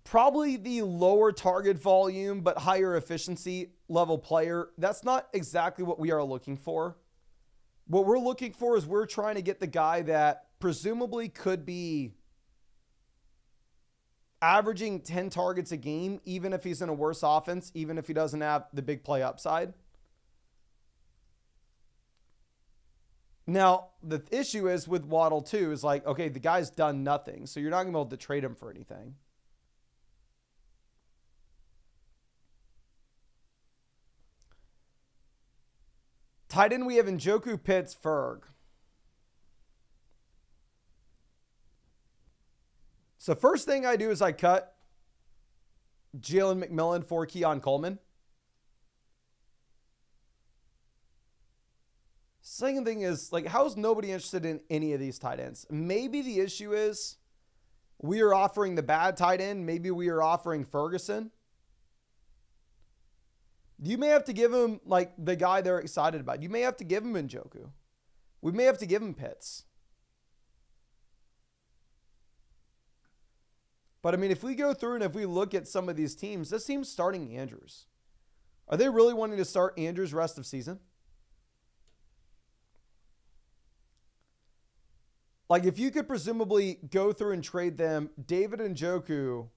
probably the lower target volume but higher efficiency level player. That's not exactly what we are looking for. What we're looking for is we're trying to get the guy that presumably could be averaging 10 targets a game, even if he's in a worse offense, even if he doesn't have the big play upside. Now, the issue is with Waddle too, is like, okay, the guy's done nothing, so you're not going to be able to trade him for anything. Tight end, we have Njoku, Pitts, Ferg. So first thing I do is I cut Jalen McMillan for Keon Coleman. Second thing is, like, how is nobody interested in any of these tight ends? Maybe the issue is we are offering the bad tight end. Maybe we are offering Ferguson. You may have to give him, like, the guy they're excited about. You may have to give him Njoku. We may have to give him Pitts. But, I mean, if we go through and if we look at some of these teams, this team's starting Andrews. Are they really wanting to start Andrews rest of season? Like, if you could presumably go through and trade them, David Njoku.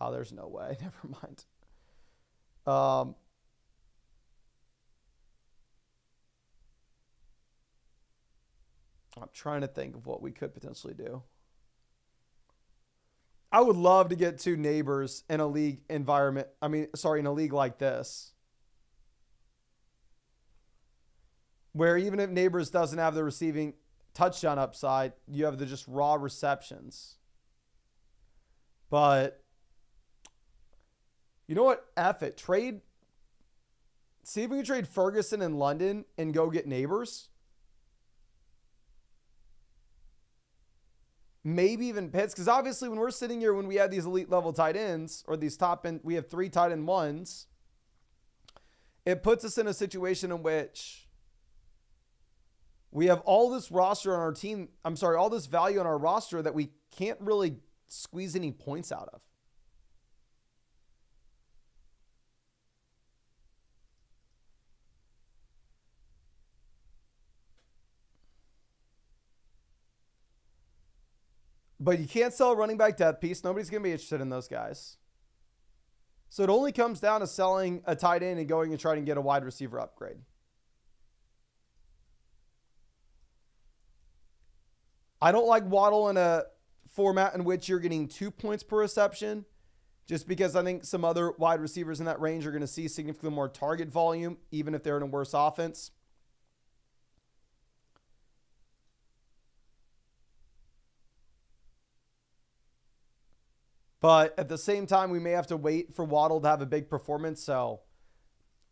Oh, there's no way. Never mind. I'm trying to think of what we could potentially do. I would love to get 2 neighbors in a league environment. In a league like this. Where even if Neighbors doesn't have the receiving touchdown upside, you have the just raw receptions. But you know what? F it. Trade. See if we can trade Ferguson in London and go get Neighbors. Maybe even Pitts. Because obviously when we're sitting here, when we have these elite level tight ends, or these top end, we have 3 tight end ones. It puts us in a situation in which we have all this roster on our team. All this value on our roster that we can't really squeeze any points out of. But you can't sell a running back depth piece. Nobody's going to be interested in those guys. So it only comes down to selling a tight end and going and trying to get a wide receiver upgrade. I don't like Waddle in a format in which you're getting 2 points per reception, just because I think some other wide receivers in that range are going to see significantly more target volume, even if they're in a worse offense. But at the same time, we may have to wait for Waddle to have a big performance. So,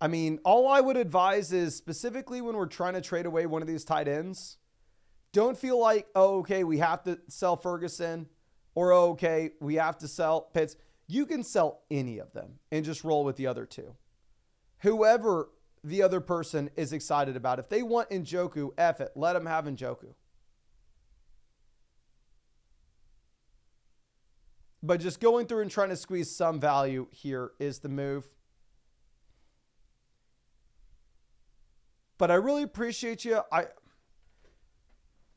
I mean, all I would advise is specifically when we're trying to trade away one of these tight ends, don't feel like, oh, okay, we have to sell Ferguson, or oh, okay, we have to sell Pitts. You can sell any of them and just roll with the other 2. Whoever the other person is excited about. If they want Njoku, F it. Let them have Njoku. But just going through and trying to squeeze some value here is the move. But I really appreciate you. I'm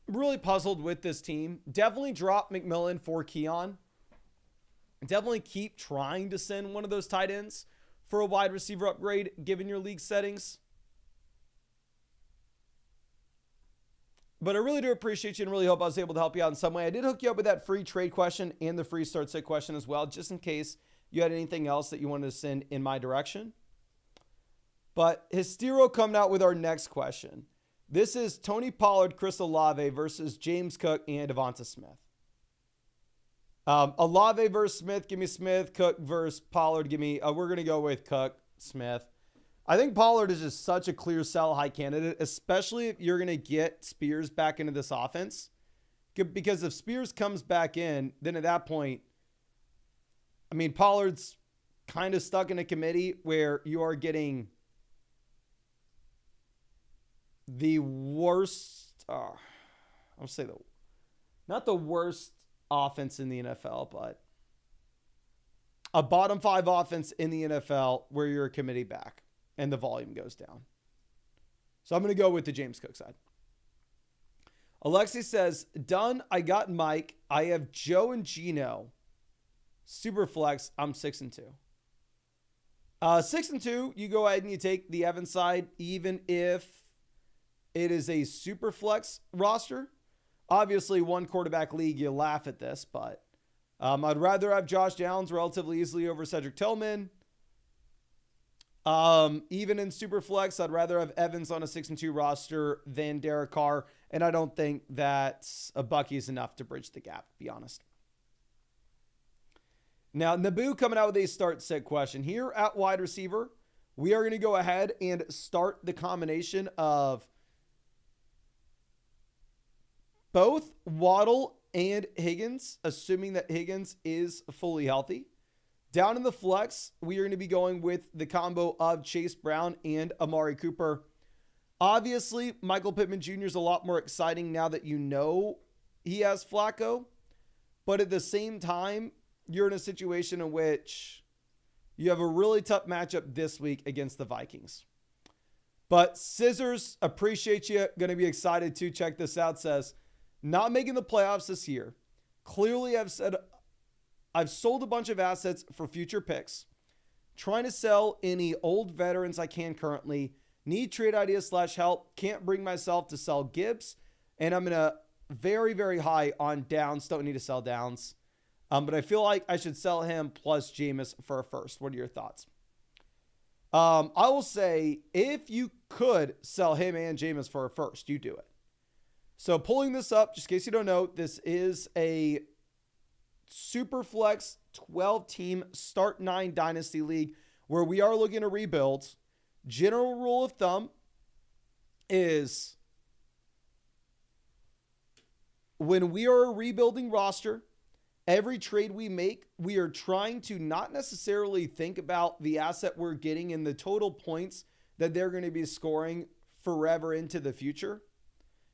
really puzzled with this team. Definitely drop McMillan for Keon. Definitely keep trying to send one of those tight ends for a wide receiver upgrade, given your league settings. But I really do appreciate you and really hope I was able to help you out in some way. I did hook you up with that free trade question and the free start sit question as well, just in case you had anything else that you wanted to send in my direction. But Hystero coming out with our next question. This is Tony Pollard, Chris Olave versus James Cook and Devonta Smith. Olave versus Smith, give me Smith. Cook versus Pollard, give me, we're going to go with Cook, Smith. I think Pollard is just such a clear sell high candidate, especially if you're going to get Spears back into this offense. Because if Spears comes back in, then at that point, I mean, Pollard's kind of stuck in a committee where you are getting the worst, I'll say not the worst offense in the NFL, but a bottom 5 offense in the NFL where you're a committee back and the volume goes down. So I'm going to go with the James Cook side. Alexi says, done. I got Mike. I have Joe and Gino. Super flex. I'm 6-2. 6-2. You go ahead and you take the Evans side, even if it is a super flex roster. Obviously, one quarterback league, you laugh at this, but I'd rather have Josh Downs relatively easily over Cedric Tillman. Even in super flex, I'd rather have Evans on a 6-2 roster than Derek Carr, and I don't think that a Bucky is enough to bridge the gap, to be honest. Now, Naboo coming out with a start sit question. Here at wide receiver, we are going to go ahead and start the combination of both Waddle and Higgins, assuming that Higgins is fully healthy. Down in the flex, we are going to be going with the combo of Chase Brown and Amari Cooper. Obviously, Michael Pittman Jr. is a lot more exciting now that you know he has Flacco. But at the same time, you're in a situation in which you have a really tough matchup this week against the Vikings. But Scissors, appreciate you. Going to be excited to check this out. Says, not making the playoffs this year. Clearly, I've sold a bunch of assets for future picks. Trying to sell any old veterans I can currently. Need trade ideas / help. Can't bring myself to sell Gibbs. And I'm going to very, very high on Downs. Don't need to sell Downs. But I feel like I should sell him plus Jameis for a first. What are your thoughts? I will say if you could sell him and Jameis for a first, you do it. So pulling this up, just in case you don't know, this is a super flex 12-team start 9 dynasty league where we are looking to rebuild. General rule of thumb is when we are a rebuilding roster, every trade we make, we are trying to not necessarily think about the asset we're getting and the total points that they're going to be scoring forever into the future.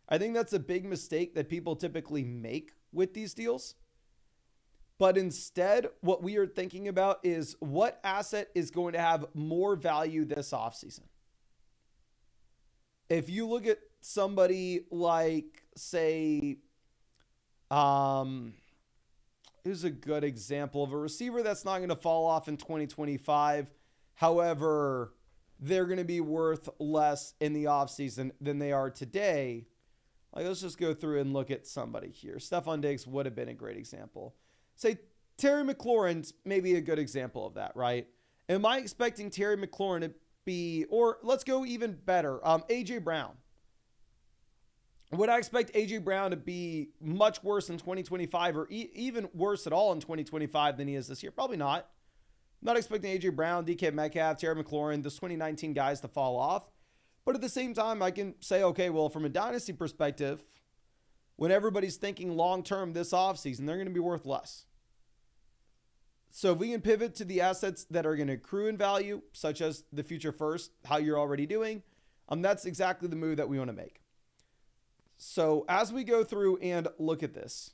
I think that's a big mistake that people typically make with these deals. But instead, what we are thinking about is what asset is going to have more value this offseason. If you look at somebody like, say, here's a good example of a receiver that's not going to fall off in 2025. However, they're going to be worth less in the offseason than they are today. Like, let's just go through and look at somebody here. Stephon Diggs would have been a great example. Say Terry McLaurin's maybe a good example of that, right? Am I expecting Terry McLaurin to be, or let's go even better, A.J. Brown. Would I expect A.J. Brown to be much worse in 2025 or even worse at all in 2025 than he is this year? Probably not. I'm not expecting A.J. Brown, DK Metcalf, Terry McLaurin, the 2019 guys to fall off. But at the same time, I can say, okay, well, from a dynasty perspective, when everybody's thinking long-term this offseason, they're going to be worth less. So if we can pivot to the assets that are going to accrue in value, such as the future first, how you're already doing, that's exactly the move that we want to make. So as we go through and look at this,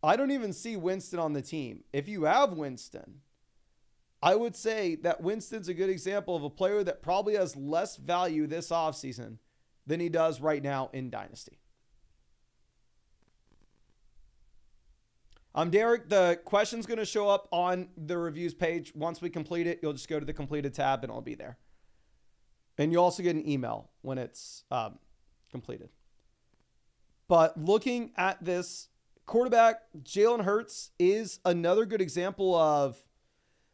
I don't even see Winston on the team. If you have Winston, I would say that Winston's a good example of a player that probably has less value this offseason than he does right now in Dynasty. Derek, the question's going to show up on the reviews page. Once we complete it, you'll just go to the completed tab and it'll be there. And you also get an email when it's completed. But looking at this, quarterback Jalen Hurts is another good example of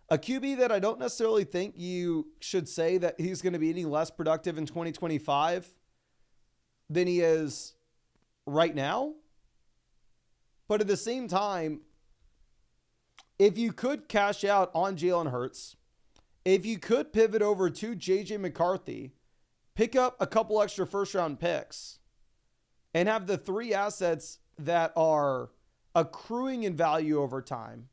a QB that I don't necessarily think you should say that he's going to be any less productive in 2025 than he is right now. But at the same time, if you could cash out on Jalen Hurts, if you could pivot over to JJ McCarthy, pick up a couple extra first-round picks, and have the three assets that are accruing in value over time,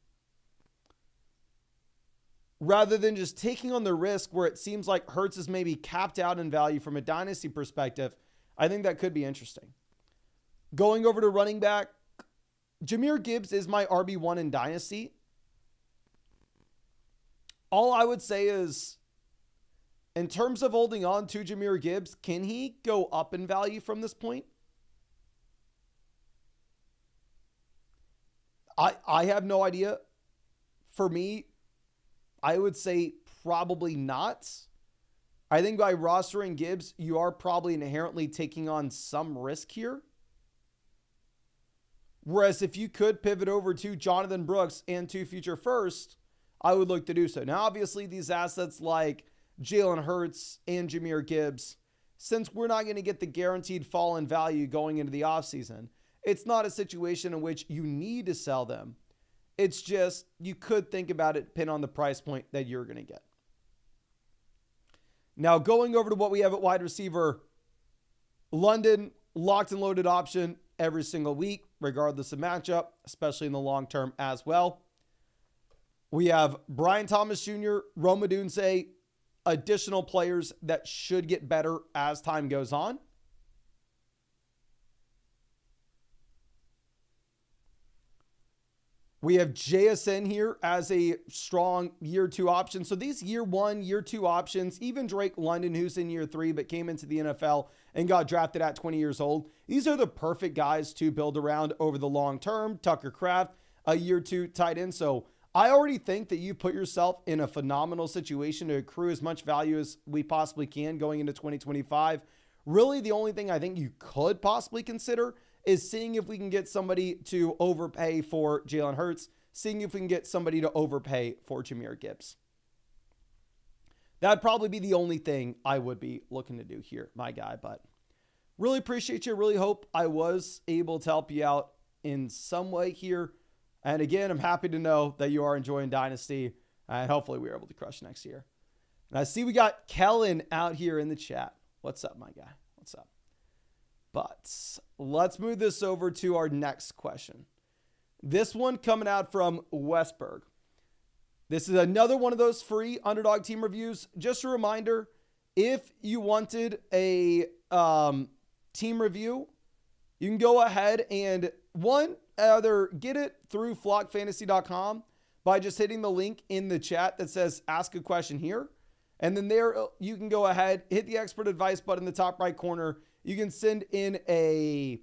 rather than just taking on the risk where it seems like Hurts is maybe capped out in value from a dynasty perspective, I think that could be interesting. Going over to running back, Jahmyr Gibbs is my RB1 in Dynasty. All I would say is, in terms of holding on to Jahmyr Gibbs, can he go up in value from this point? I have no idea. For me, I would say probably not. I think by rostering Gibbs, you are probably inherently taking on some risk here. Whereas if you could pivot over to Jonathan Brooks and to future first, I would look to do so. Now, obviously, these assets like Jalen Hurts and Jahmyr Gibbs, since we're not going to get the guaranteed fall in value going into the offseason, it's not a situation in which you need to sell them. It's just you could think about it, pin on the price point that you're going to get. Now, going over to what we have at wide receiver, London, locked and loaded option every single week, regardless of matchup, especially in the long term as well. We have Brian Thomas Jr., Rome Odunze, additional players that should get better as time goes on. We have JSN here as a strong year 2 option. So these year 1, year 2 options, even Drake London, who's in year 3, but came into the NFL and got drafted at 20 years old. These are the perfect guys to build around over the long term. Tucker Kraft, a year 2 tight end. So I already think that you put yourself in a phenomenal situation to accrue as much value as we possibly can going into 2025. Really, the only thing I think you could possibly consider is seeing if we can get somebody to overpay for Jalen Hurts, seeing if we can get somebody to overpay for Jahmyr Gibbs. That'd probably be the only thing I would be looking to do here, my guy. But really appreciate you. Really hope I was able to help you out in some way here. And again, I'm happy to know that you are enjoying Dynasty, and hopefully we are able to crush next year. And I see we got Kellen out here in the chat. What's up, my guy? What's up? But let's move this over to our next question. This one coming out from Westberg. This is another one of those free Underdog team reviews. Just a reminder, if you wanted a team review, you can go ahead and either get it through flockfantasy.com by just hitting the link in the chat that says ask a question here. And then there you can go ahead, hit the expert advice button in the top right corner. You can send in a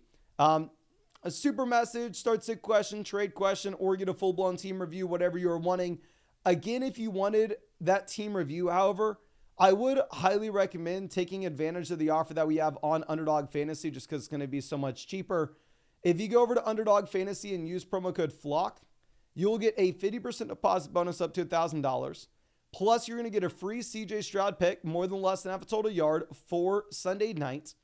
super message, start sit question, trade question, or get a full-blown team review, whatever you're wanting. Again, if you wanted that team review, however, I would highly recommend taking advantage of the offer that we have on Underdog Fantasy just because it's going to be so much cheaper. If you go over to Underdog Fantasy and use promo code FLOCK, you'll get a 50% deposit bonus up to $1,000. Plus, you're going to get a free CJ Stroud pick, more than less than half a total yard for Sunday night.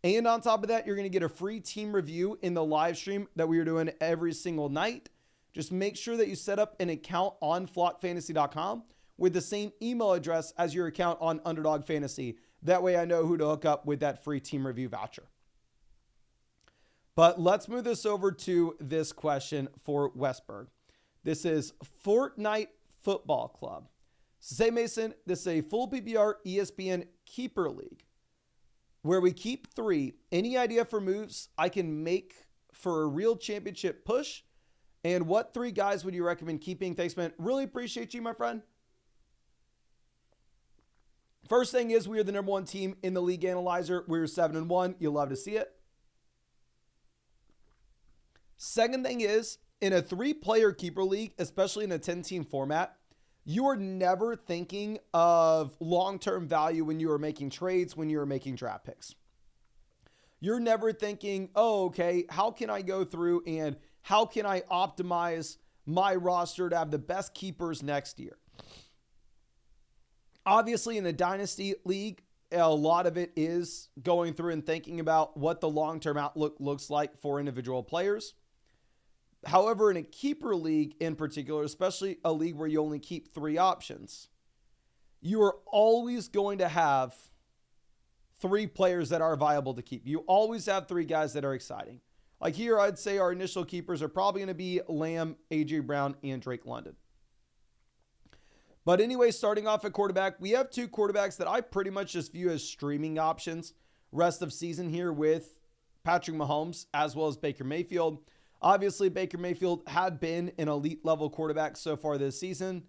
And on top of that, you're going to get a free team review in the live stream that we are doing every single night. Just make sure that you set up an account on flockfantasy.com with the same email address as your account on Underdog Fantasy. That way I know who to hook up with that free team review voucher. But let's move this over to this question for Westberg. This is Fortnite Football Club. Say, Mason, this is a full PPR ESPN keeper league where we keep 3. Any idea for moves I can make for a real championship push? And what 3 guys would you recommend keeping? Thanks, man. Really appreciate you, my friend. First thing is we are the number one team in the league analyzer. We're 7-1. You'll love to see it. Second thing is, in a 3-player keeper league, especially in a 10-team format, you are never thinking of long-term value when you are making trades, when you are making draft picks. You're never thinking, oh, okay, how can I go through and how can I optimize my roster to have the best keepers next year? Obviously, in a dynasty league, a lot of it is going through and thinking about what the long-term outlook looks like for individual players. However, in a keeper league in particular, especially a league where you only keep 3 options, you are always going to have 3 players that are viable to keep. You always have 3 guys that are exciting. Like here, I'd say our initial keepers are probably going to be Lamb, A.J. Brown, and Drake London. But anyway, starting off at quarterback, we have 2 quarterbacks that I pretty much just view as streaming options rest of season here with Patrick Mahomes as well as Baker Mayfield. Obviously, Baker Mayfield had been an elite level quarterback so far this season.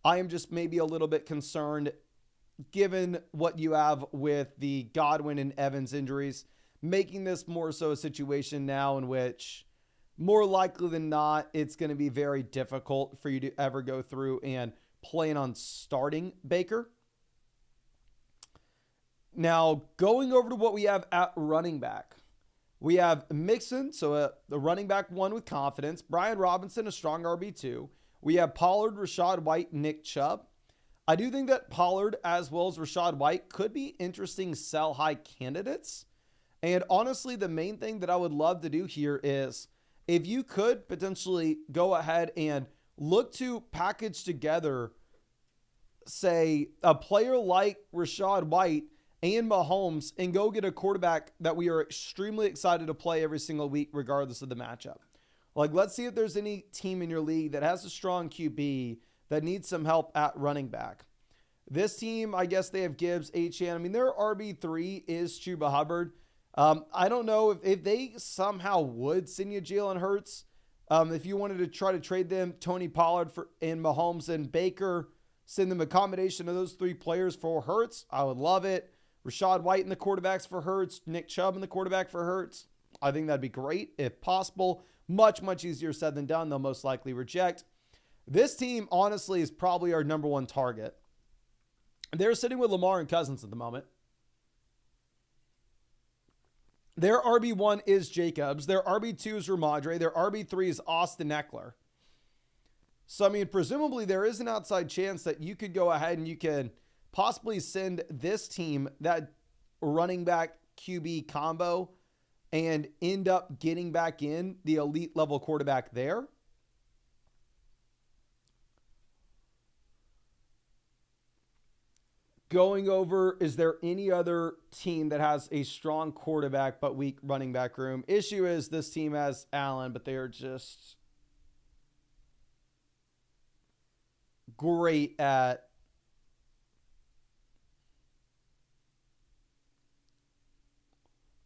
I am just maybe a little bit concerned given what you have with the Godwin and Evans injuries, making this more so a situation now in which more likely than not, it's going to be very difficult for you to ever go through and plan on starting Baker. Now, going over to what we have at running back. We have Mixon, so the running back 1 with confidence. Brian Robinson, a strong RB2. We have Pollard, Rachaad White, Nick Chubb. I do think that Pollard as well as Rachaad White could be interesting sell high candidates. And honestly, the main thing that I would love to do here is if you could potentially go ahead and look to package together, say, a player like Rachaad White and Mahomes and go get a quarterback that we are extremely excited to play every single week, regardless of the matchup. Like, let's see if there's any team in your league that has a strong QB that needs some help at running back. This team, I guess they have Gibbs, Achane. I mean, their RB3 is Chuba Hubbard. I don't know if they somehow would send you Jalen Hurts. If you wanted to try to trade them, Tony Pollard and Mahomes and Baker, send them a combination of those 3 players for Hurts, I would love it. Rachaad White in the quarterbacks for Hurts, Nick Chubb in the quarterback for Hurts. I think that'd be great if possible. Much, much easier said than done. They'll most likely reject. This team, honestly, is probably our number 1 target. They're sitting with Lamar and Cousins at the moment. Their RB1 is Jacobs. Their RB2 is Ramadre. Their RB3 is Austin Eckler. So, I mean, presumably there is an outside chance that you could go ahead and you can possibly send this team that running back QB combo and end up getting back in the elite level quarterback there. Going over, is there any other team that has a strong quarterback but weak running back room? Issue is this team has Allen, but they are just great at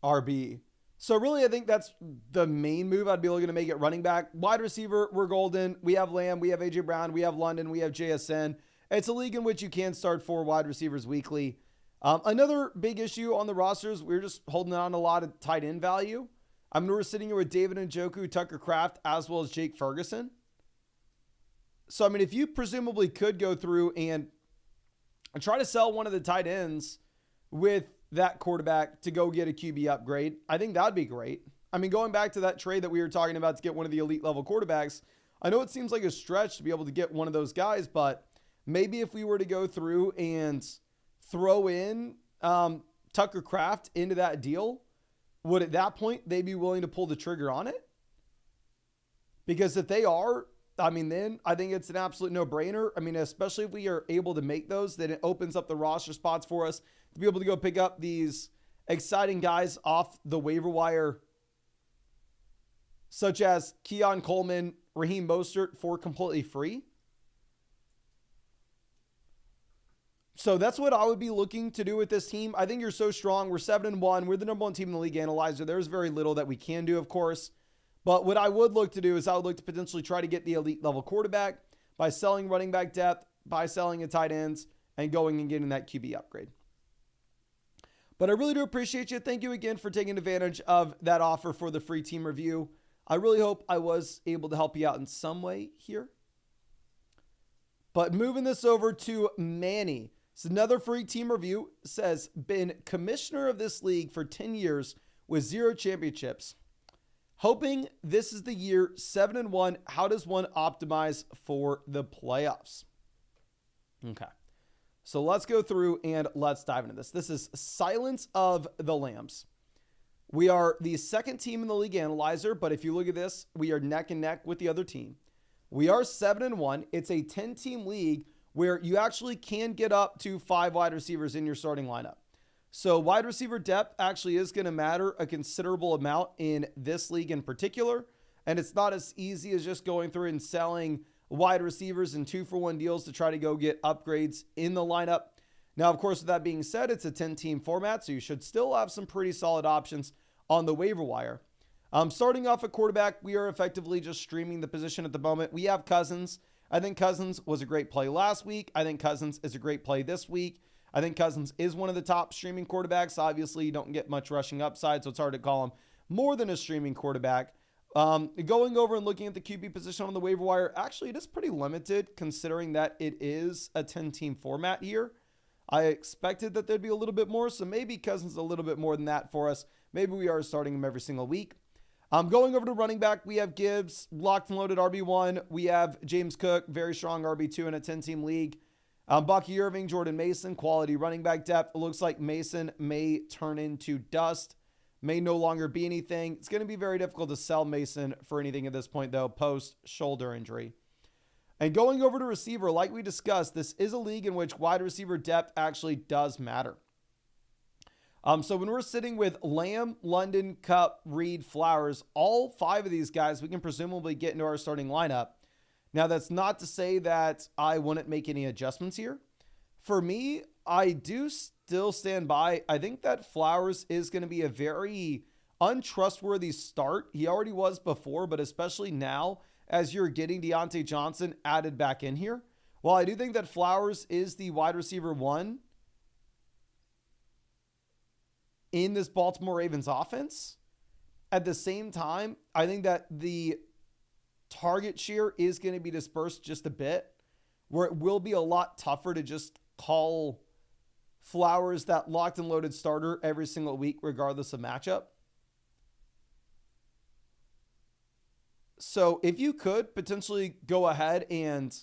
RB. So really, I think that's the main move. I'd be looking to make it running back. Wide receiver, we're golden. We have Lamb, we have A.J. Brown, we have London, we have JSN. It's a league in which you can start 4 wide receivers weekly. Another big issue on the rosters, we're just holding on a lot of tight end value. I mean, we're sitting here with David Njoku, Tucker Kraft, as well as Jake Ferguson. So, I mean, if you presumably could go through and try to sell one of the tight ends with that quarterback to go get a QB upgrade, I think that'd be great. I mean, going back to that trade that we were talking about to get one of the elite level quarterbacks, I know it seems like a stretch to be able to get one of those guys, but maybe if we were to go through and throw in Tucker Kraft into that deal, would at that point they be willing to pull the trigger on it? Because if they are, I mean, then I think it's an absolute no-brainer. I mean, especially if we are able to make those, then it opens up the roster spots for us to be able to go pick up these exciting guys off the waiver wire, such as Keon Coleman, Raheem Mostert, for completely free. So that's what I would be looking to do with this team. I think you're so strong. We're 7-1. We're the number 1 team in the league analyzer. There's very little that we can do, of course. But what I would look to do is I would look to potentially try to get the elite level quarterback by selling running back depth, by selling a tight ends, and going and getting that QB upgrade. But I really do appreciate you. Thank you again for taking advantage of that offer for the free team review. I really hope I was able to help you out in some way here. But moving this over to Manny. It's another free team review. It says, been commissioner of this league for 10 years with 0 championships. Hoping this is the year 7-1. How does one optimize for the playoffs? Okay. So let's go through and let's dive into this. This is Silence of the Lambs. We are the second team in the league analyzer, but if you look at this, we are neck and neck with the other team. We are 7-1. It's a 10-team league where you actually can get up to 5 wide receivers in your starting lineup. So wide receiver depth actually is going to matter a considerable amount in this league in particular. And it's not as easy as just going through and selling wide receivers and 2-for-1 deals to try to go get upgrades in the lineup. Now, of course, with that being said, it's a 10-team format, so you should still have some pretty solid options on the waiver wire. Starting off at quarterback, we are effectively just streaming the position at the moment. We have Cousins. I think Cousins was a great play last week. I think Cousins is a great play this week. I think Cousins is one of the top streaming quarterbacks. Obviously, you don't get much rushing upside, so it's hard to call him more than a streaming quarterback. Going over and looking at the QB position on the waiver wire, actually, it is pretty limited considering that it is a 10-team format here. I expected that there'd be a little bit more, so maybe Cousins a little bit more than that for us. Maybe we are starting him every single week. Going over to running back, we have Gibbs, locked and loaded RB1. We have James Cook, very strong RB2 in a 10-team league. Bucky Irving, Jordan Mason, quality running back depth. It looks like Mason may turn into dust, may no longer be anything. It's going to be very difficult to sell Mason for anything at this point, though, post shoulder injury. And going over to receiver, like we discussed, this is a league in which wide receiver depth actually does matter. So when we're sitting with Lamb, London, Cup, Reed, Flowers, all 5 of these guys, we can presumably get into our starting lineup. Now, that's not to say that I wouldn't make any adjustments here. For me, I do still stand by. I think that Flowers is going to be a very untrustworthy start. He already was before, but especially now as you're getting Diontae Johnson added back in here. While I do think that Flowers is the wide receiver 1 in this Baltimore Ravens offense, at the same time, I think that the target share is going to be dispersed just a bit, where it will be a lot tougher to just call Flowers that locked and loaded starter every single week, regardless of matchup. So if you could potentially go ahead and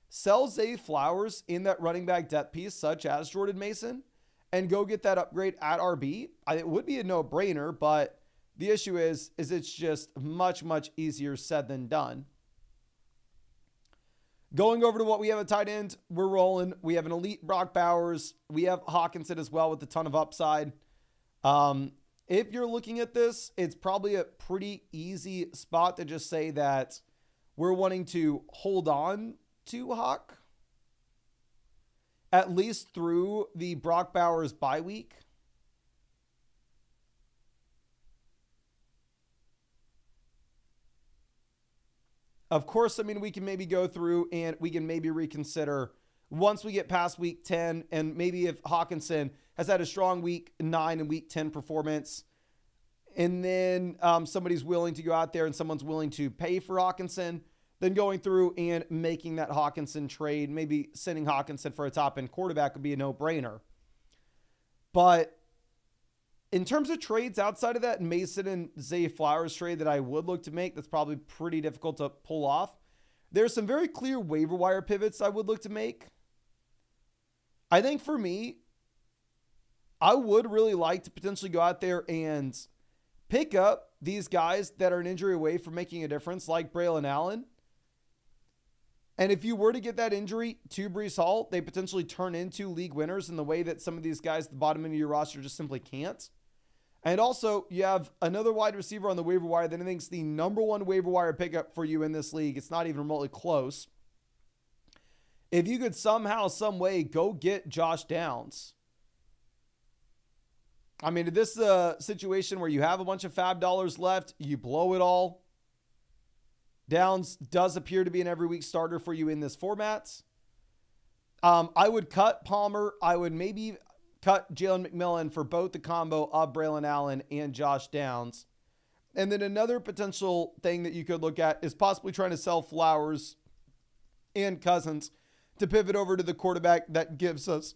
sell Zay Flowers in that running back depth piece, such as Jordan Mason, and go get that upgrade at RB, it would be a no-brainer, but the issue is it's just much, much easier said than done. Going over to what we have at tight end, we're rolling. We have an elite Brock Bowers. We have Hawkinson as well with a ton of upside. If you're looking at this, it's probably a pretty easy spot to just say that we're wanting to hold on to Hawk, at least through the Brock Bowers bye week. Of course, I mean, we can maybe go through and we can maybe reconsider once we get past week 10, and maybe if Hawkinson has had a strong week 9 and week 10 performance, and then somebody's willing to go out there and someone's willing to pay for Hawkinson, then going through and making that Hawkinson trade, maybe sending Hawkinson for a top-end quarterback would be a no-brainer. But in terms of trades outside of that Mason and Zay Flowers trade that I would look to make, that's probably pretty difficult to pull off. There's some very clear waiver wire pivots I would look to make. I think for me, I would really like to potentially go out there and pick up these guys that are an injury away from making a difference, like Braylon Allen. And if you were to get that injury to Breece Hall, they potentially turn into league winners in the way that some of these guys at the bottom end of your roster just simply can't. And also, you have another wide receiver on the waiver wire that I think is the number 1 waiver wire pickup for you in this league. It's not even remotely close. If you could somehow, some way, go get Josh Downs. I mean, if this is a situation where you have a bunch of fab dollars left, you blow it all. Downs does appear to be an every week starter for you in this format. I would cut Palmer. I would maybe cut Jalen McMillan for both the combo of Braylon Allen and Josh Downs. And then another potential thing that you could look at is possibly trying to sell Flowers and Cousins to pivot over to the quarterback that gives us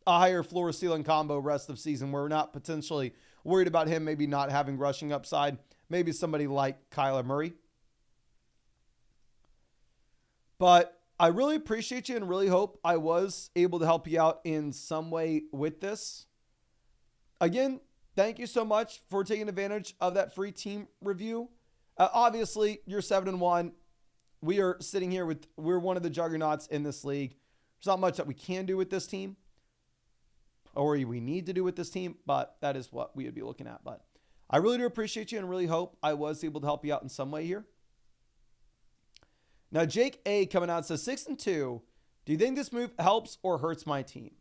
a higher floor ceiling combo rest of season where we're not potentially worried about him maybe not having rushing upside. Maybe somebody like Kyler Murray. But I really appreciate you and really hope I was able to help you out in some way with this. Again, thank you so much for taking advantage of that free team review. Obviously, you're 7-1. We are sitting here we're one of the juggernauts in this league. There's not much that we can do with this team or we need to do with this team, but that is what we would be looking at. But I really do appreciate you and really hope I was able to help you out in some way here. Now, Jake A coming out says 6-2. Do you think this move helps or hurts my team?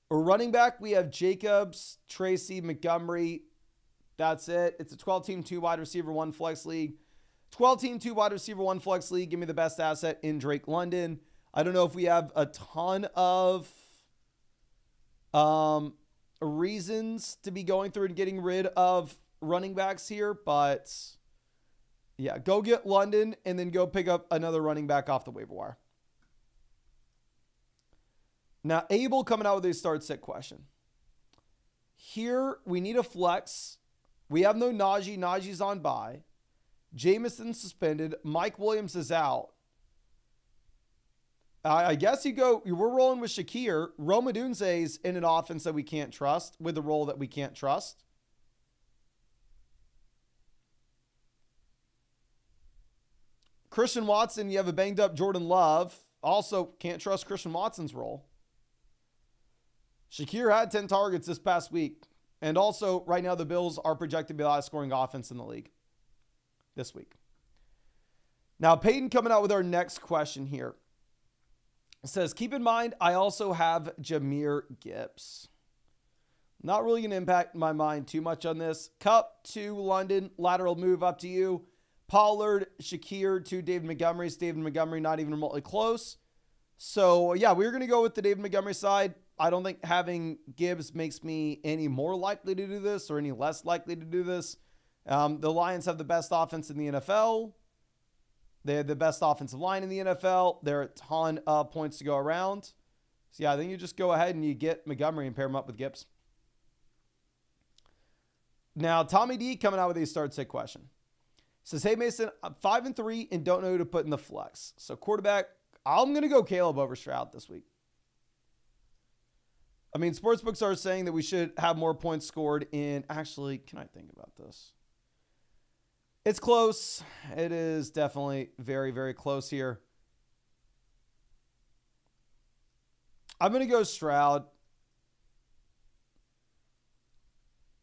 Or running back, we have Jacobs, Tracy, Montgomery. That's it. It's a 12-team, 2 wide receiver, 1 flex league. 12-team, 2 wide receiver, 1 flex league. Give me the best asset in Drake London. I don't know if we have a ton of reasons to be going through and getting rid of running backs here, but yeah, go get London and then go pick up another running back off the waiver wire. Now, Abel coming out with a start-sit question. Here, we need a flex. We have no Najee. Najee's on bye. Jameson suspended. Mike Williams is out. I guess we're rolling with Shakir. Rome Odunze's in an offense that we can't trust with a role that we can't trust. Christian Watson, you have a banged up Jordan Love. Also, can't trust Christian Watson's role. Shakir had 10 targets this past week. And also, right now, the Bills are projected to be the highest scoring offense in the league this week. Now, Peyton coming out with our next question here. It says, keep in mind, I also have Jahmyr Gibbs. Not really going to impact my mind too much on this. Cup to London, lateral move up to you. Pollard, Shakir to David Montgomery. David Montgomery not even remotely close. So, yeah, we're going to go with the David Montgomery side. I don't think having Gibbs makes me any more likely to do this or any less likely to do this. The Lions have the best offense in the NFL. They have the best offensive line in the NFL. There are a ton of points to go around. So, yeah, I think you just go ahead and you get Montgomery and pair him up with Gibbs. Now, Tommy D coming out with a start-sit question. Says, hey, Mason, I'm 5-3 and don't know who to put in the flex. So, quarterback, I'm going to go Caleb over Stroud this week. I mean, sportsbooks are saying that we should have more points scored in... Actually, can I think about this? It's close. It is definitely very, very close here. I'm going to go Stroud.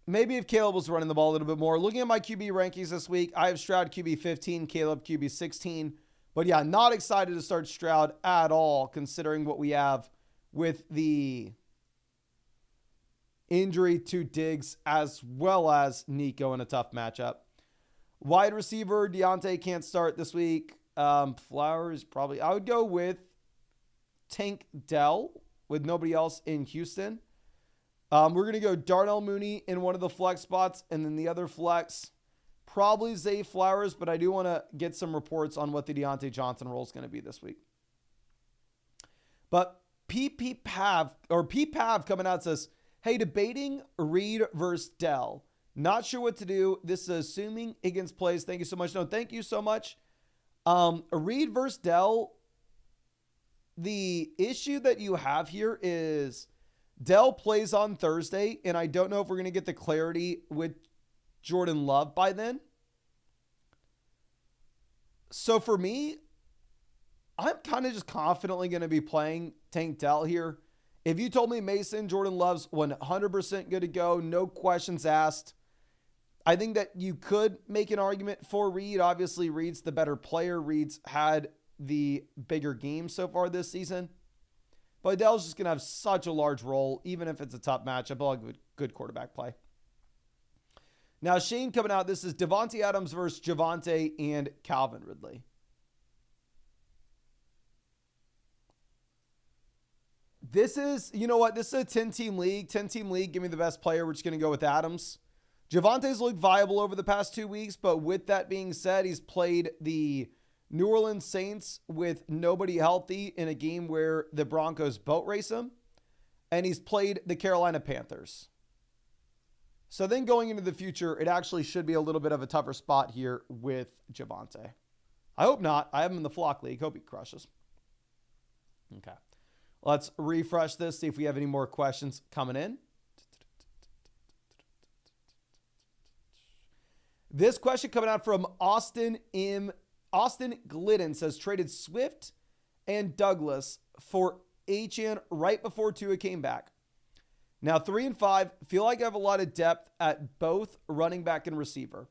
Maybe if Caleb was running the ball a little bit more. Looking at my QB rankings this week, I have Stroud QB 15, Caleb QB 16. But yeah, not excited to start Stroud at all, considering what we have with the injury to Diggs as well as Nico in a tough matchup. Wide receiver, Diontae can't start this week. Flowers, probably. I would go with Tank Dell with nobody else in Houston. We're going to go Darnell Mooney in one of the flex spots, and then the other flex, probably Zay Flowers, but I do want to get some reports on what the Deontay Johnson role is going to be this week. But PPAV coming out says, hey, debating Reed versus Dell. Not sure what to do. This is assuming Higgins plays. Thank you so much. No, thank you so much. Reed versus Dell. The issue that you have here is Dell plays on Thursday, and I don't know if we're going to get the clarity with Jordan Love by then. So for me, I'm kind of just confidently going to be playing Tank Dell here. If you told me Mason, Jordan Love's 100% good to go, no questions asked, I think that you could make an argument for Reed. Obviously, Reed's the better player. Reed's had the bigger game so far this season. But Dell's just going to have such a large role, even if it's a tough matchup. I'll give good quarterback play. Now, Shane coming out. This is Devontae Adams versus Javonte and Calvin Ridley. This is, you know what? This is a 10-team league. 10-team league. Give me the best player. We're just going to go with Adams. Javonte's looked viable over the past 2 weeks, but with that being said, he's played the New Orleans Saints with nobody healthy in a game where the Broncos boat race him, and he's played the Carolina Panthers. So then going into the future, it actually should be a little bit of a tougher spot here with Javonte. I hope not. I have him in the flock league. Hope he crushes. Okay. Let's refresh this, see if we have any more questions coming in. This question coming out from Austin Glidden says, traded Swift and Douglas for Achane right before Tua came back. Now 3 and 5, feel like I have a lot of depth at both running back and receiver.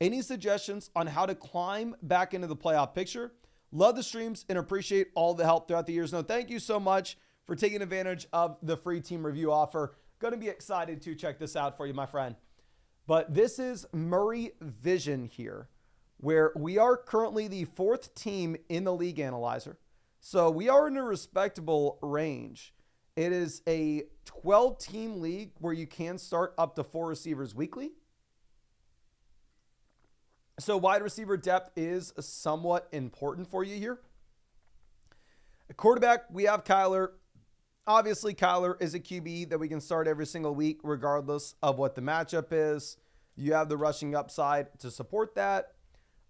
Any suggestions on how to climb back into the playoff picture? Love the streams and appreciate all the help throughout the years. No, thank you so much for taking advantage of the free team review offer. Going to be excited to check this out for you, my friend. But this is Murray Vision here, where we are currently the 4th team in the league analyzer. So we are in a respectable range. It is a 12-team league where you can start up to 4 receivers weekly. So wide receiver depth is somewhat important for you here. At quarterback, we have Kyler. Obviously, Kyler is a QB that we can start every single week, regardless of what the matchup is. You have the rushing upside to support that.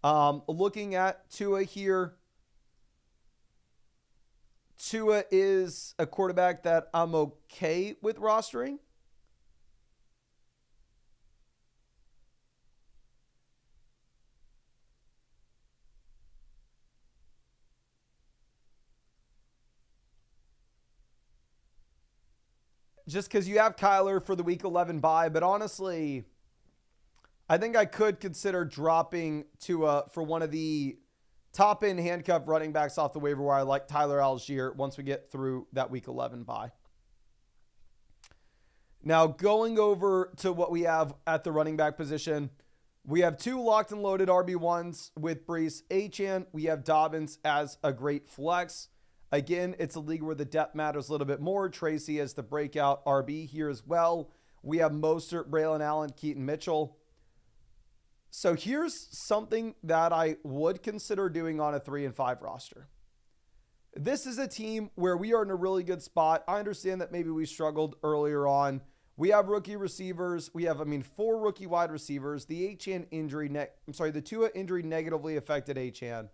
Looking at Tua here, Tua is a quarterback that I'm okay with rostering. Just because you have Kyler for the week 11 bye, but honestly, I think I could consider dropping Tua for one of the top-end handcuff running backs off the waiver wire like Tyler Algier once we get through that week 11 bye. Now, going over to what we have at the running back position, we have 2 locked and loaded RB1s with Breece Achane. We have Dobbins as a great flex. Again, it's a league where the depth matters a little bit more. Tracy as the breakout RB here as well. We have Mostert, Braylon Allen, Keaton Mitchell. So here's something that I would consider doing on a 3 and 5 roster. This is a team where we are in a really good spot. I understand that maybe we struggled earlier on. We have rookie receivers. We have, 4 rookie wide receivers. The Tua injury negatively affected Achane.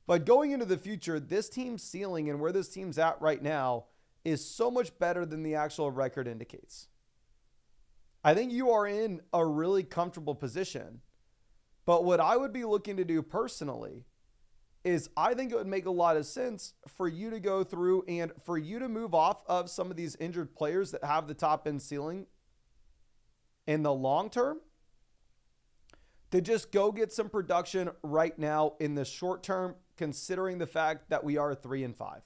But going into the future, this team's ceiling and where this team's at right now is so much better than the actual record indicates. I think you are in a really comfortable position. But what I would be looking to do personally is I think it would make a lot of sense for you to go through and for you to move off of some of these injured players that have the top end ceiling in the long term to just go get some production right now in the short term, considering the fact that we are 3 and 5.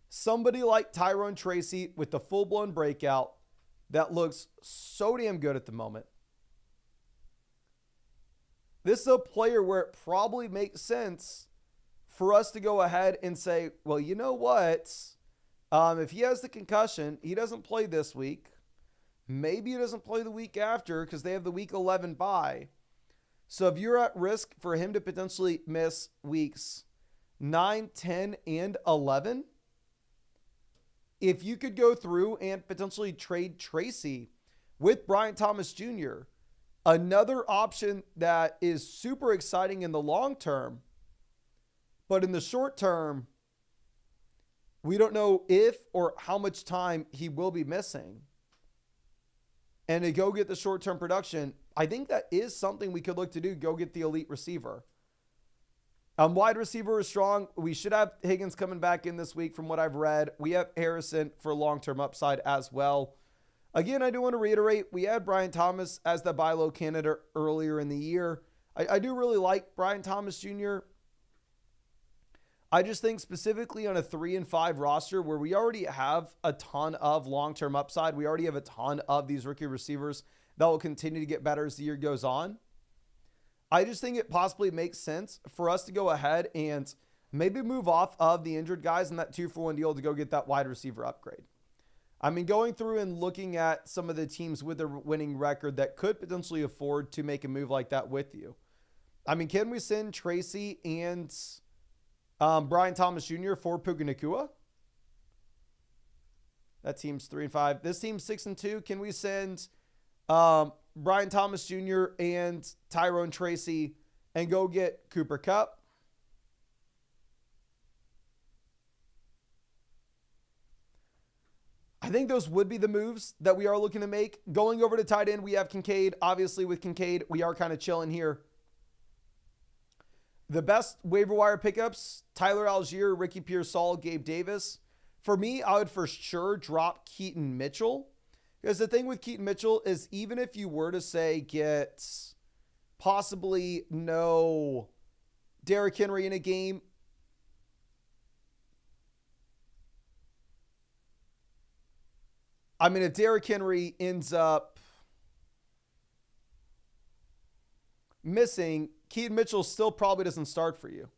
Somebody like Tyrone Tracy with the full-blown breakout that looks so damn good at the moment. This is a player where it probably makes sense for us to go ahead and say, well, you know what? If he has the concussion, he doesn't play this week. Maybe he doesn't play the week after because they have the week 11 bye. So if you're at risk for him to potentially miss weeks 9, 10, and 11, if you could go through and potentially trade Tracy with Brian Thomas Jr., another option that is super exciting in the long term, but in the short term, we don't know if or how much time he will be missing. And to go get the short-term production, I think that is something we could look to do, go get the elite receiver. Wide receiver is strong. We should have Higgins coming back in this week from what I've read. We have Harrison for long-term upside as well. Again, I do want to reiterate, we had Brian Thomas as the buy low candidate earlier in the year. I do really like Brian Thomas Jr. I just think specifically on a 3 and 5 roster where we already have a ton of long-term upside, we already have a ton of these rookie receivers that will continue to get better as the year goes on. I just think it possibly makes sense for us to go ahead and maybe move off of the injured guys in that 2-for-1 deal to go get that wide receiver upgrade. I mean, going through and looking at some of the teams with a winning record that could potentially afford to make a move like that with you. I mean, can we send Tracy and Brian Thomas Jr. for Puka Nacua? That team's 3-5. This team's 6-2. Can we send Brian Thomas Jr. and Tyrone Tracy and go get Cooper Kupp? I think those would be the moves that we are looking to make. Going over to tight end, we have Kincaid. Obviously, with Kincaid, we are kind of chilling here. The best waiver wire pickups, Tyler Algier, Ricky Pearsall, Gabe Davis. For me, I would for sure drop Keaton Mitchell. Because the thing with Keaton Mitchell is even if you were to say get possibly no Derrick Henry in a game, I mean, if Derrick Henry ends up missing, Keaton Mitchell still probably doesn't start for you.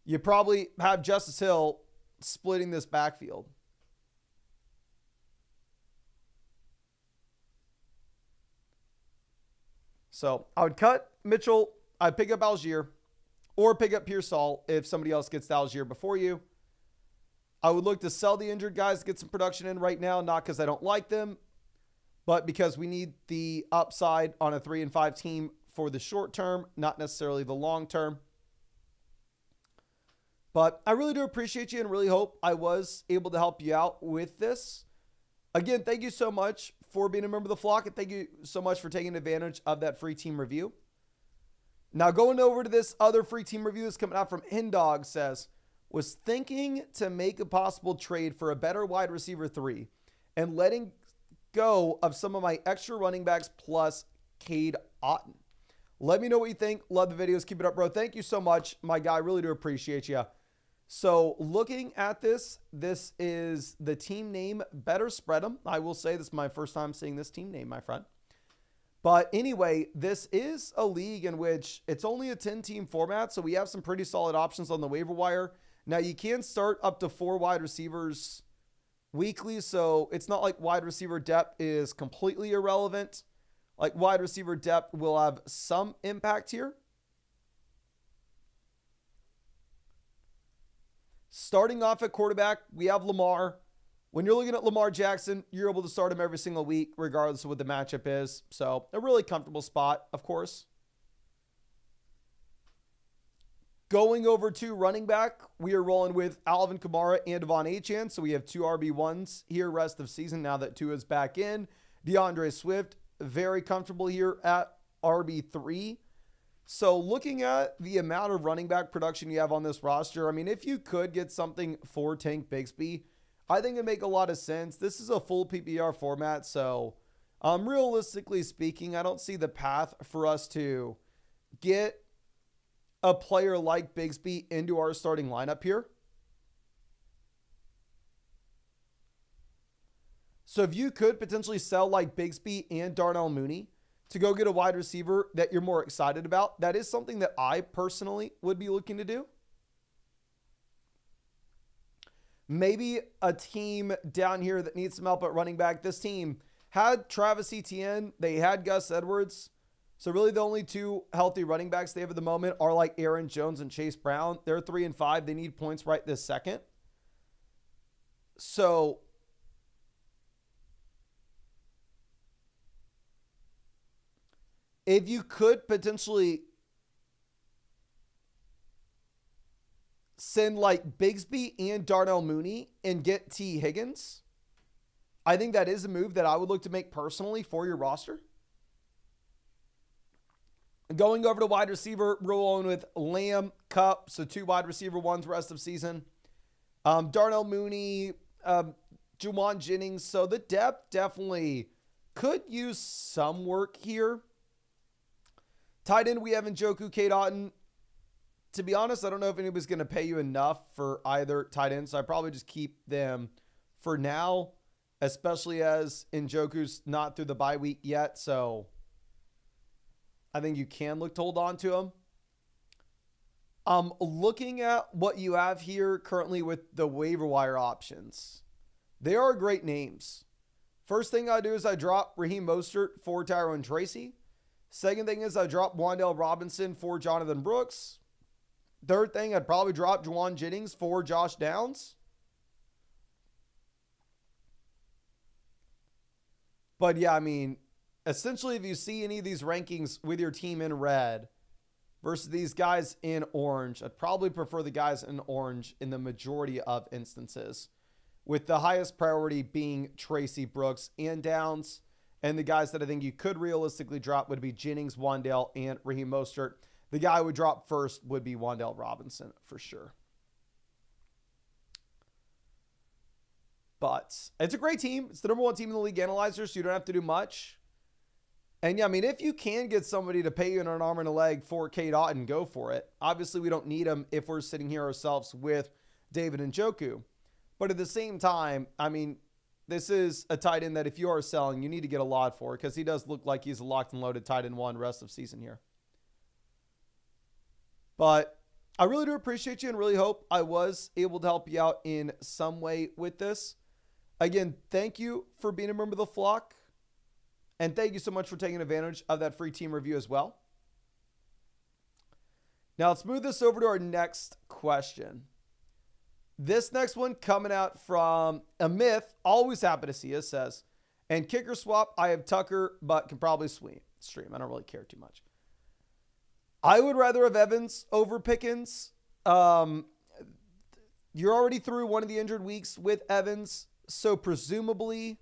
You probably have Justice Hill splitting this backfield. So I would cut Mitchell. I'd pick up Algier or pick up Pearsall if somebody else gets the Algier before you. I would look to sell the injured guys to get some production in right now, not because I don't like them, but because we need the upside on a 3-5 team for the short term, not necessarily the long term. But I really do appreciate you and really hope I was able to help you out with this. Again, thank you so much for being a member of the flock, and thank you so much for taking advantage of that free team review. Now, going over to this other free team review that's coming out from Indog says, was thinking to make a possible trade for a better wide receiver 3 and letting go of some of my extra running backs plus Cade Otton. Let me know what you think. Love the videos. Keep it up, bro. Thank you so much, my guy. Really do appreciate you. So looking at this is the team name Better Spread 'em. I will say this is my first time seeing this team name, my friend. But anyway, this is a league in which it's only a 10-team format, so we have some pretty solid options on the waiver wire. Now, you can start up to 4 wide receivers weekly, so it's not like wide receiver depth is completely irrelevant. Like, wide receiver depth will have some impact here. Starting off at quarterback, we have Lamar. When you're looking at Lamar Jackson, you're able to start him every single week, regardless of what the matchup is. So, a really comfortable spot, of course. Going over to running back, we are rolling with Alvin Kamara and Devon Achane. So we have 2 RB1s here rest of season now that Tua is back in. DeAndre Swift, very comfortable here at RB3. So looking at the amount of running back production you have on this roster, I mean, if you could get something for Tank Bigsby, I think it'd make a lot of sense. This is a full PPR format, so realistically speaking, I don't see the path for us to get a player like Bigsby into our starting lineup here. So if you could potentially sell like Bigsby and Darnell Mooney to go get a wide receiver that you're more excited about, that is something that I personally would be looking to do. Maybe a team down here that needs some help at running back. This team had Travis Etienne. They had Gus Edwards. So really the only 2 healthy running backs they have at the moment are like Aaron Jones and Chase Brown. They're 3-5. They need points right this second. So if you could potentially send like Bigsby and Darnell Mooney and get T. Higgins, I think that is a move that I would look to make personally for your roster. Going over to wide receiver, rolling with Lamb, Kupp, so 2 wide receiver 1s rest of season. Darnell Mooney, Juwan Jennings. So the depth definitely could use some work here. Tight end, we have Njoku, Cade Otton. To be honest, I don't know if anybody's going to pay you enough for either tight end, so I probably just keep them for now, especially as Njoku's not through the bye week yet. So I think you can look to hold on to him. Looking at what you have here currently with the waiver wire options, they are great names. First thing I do is I drop Raheem Mostert for Tyrone Tracy. Second thing is I drop Wan'Dale Robinson for Jonathan Brooks. Third thing, I'd probably drop Juwan Jennings for Josh Downs. But yeah, I mean, essentially, if you see any of these rankings with your team in red versus these guys in orange, I'd probably prefer the guys in orange in the majority of instances, with the highest priority being Tracy, Brooks, and Downs. And the guys that I think you could realistically drop would be Jennings, Wan'Dale, and Raheem Mostert. The guy I would drop first would be Wan'Dale Robinson for sure. But it's a great team. It's the number one team in the league analyzer, so you don't have to do much. And yeah, I mean, if you can get somebody to pay you in an arm and a leg for Cade Otton, go for it. Obviously, we don't need him if we're sitting here ourselves with David Njoku. But at the same time, I mean, this is a tight end that if you are selling, you need to get a lot for, because he does look like he's a locked and loaded tight end one rest of season here. But I really do appreciate you and really hope I was able to help you out in some way with this. Again, thank you for being a member of the flock. And thank you so much for taking advantage of that free team review as well. Now let's move this over to our next question. This next one coming out from a myth, always happy to see us, says, and kicker swap, I have Tucker, but can probably stream. I don't really care too much. I would rather have Evans over Pickens. You're already through one of the injured weeks with Evans, so presumably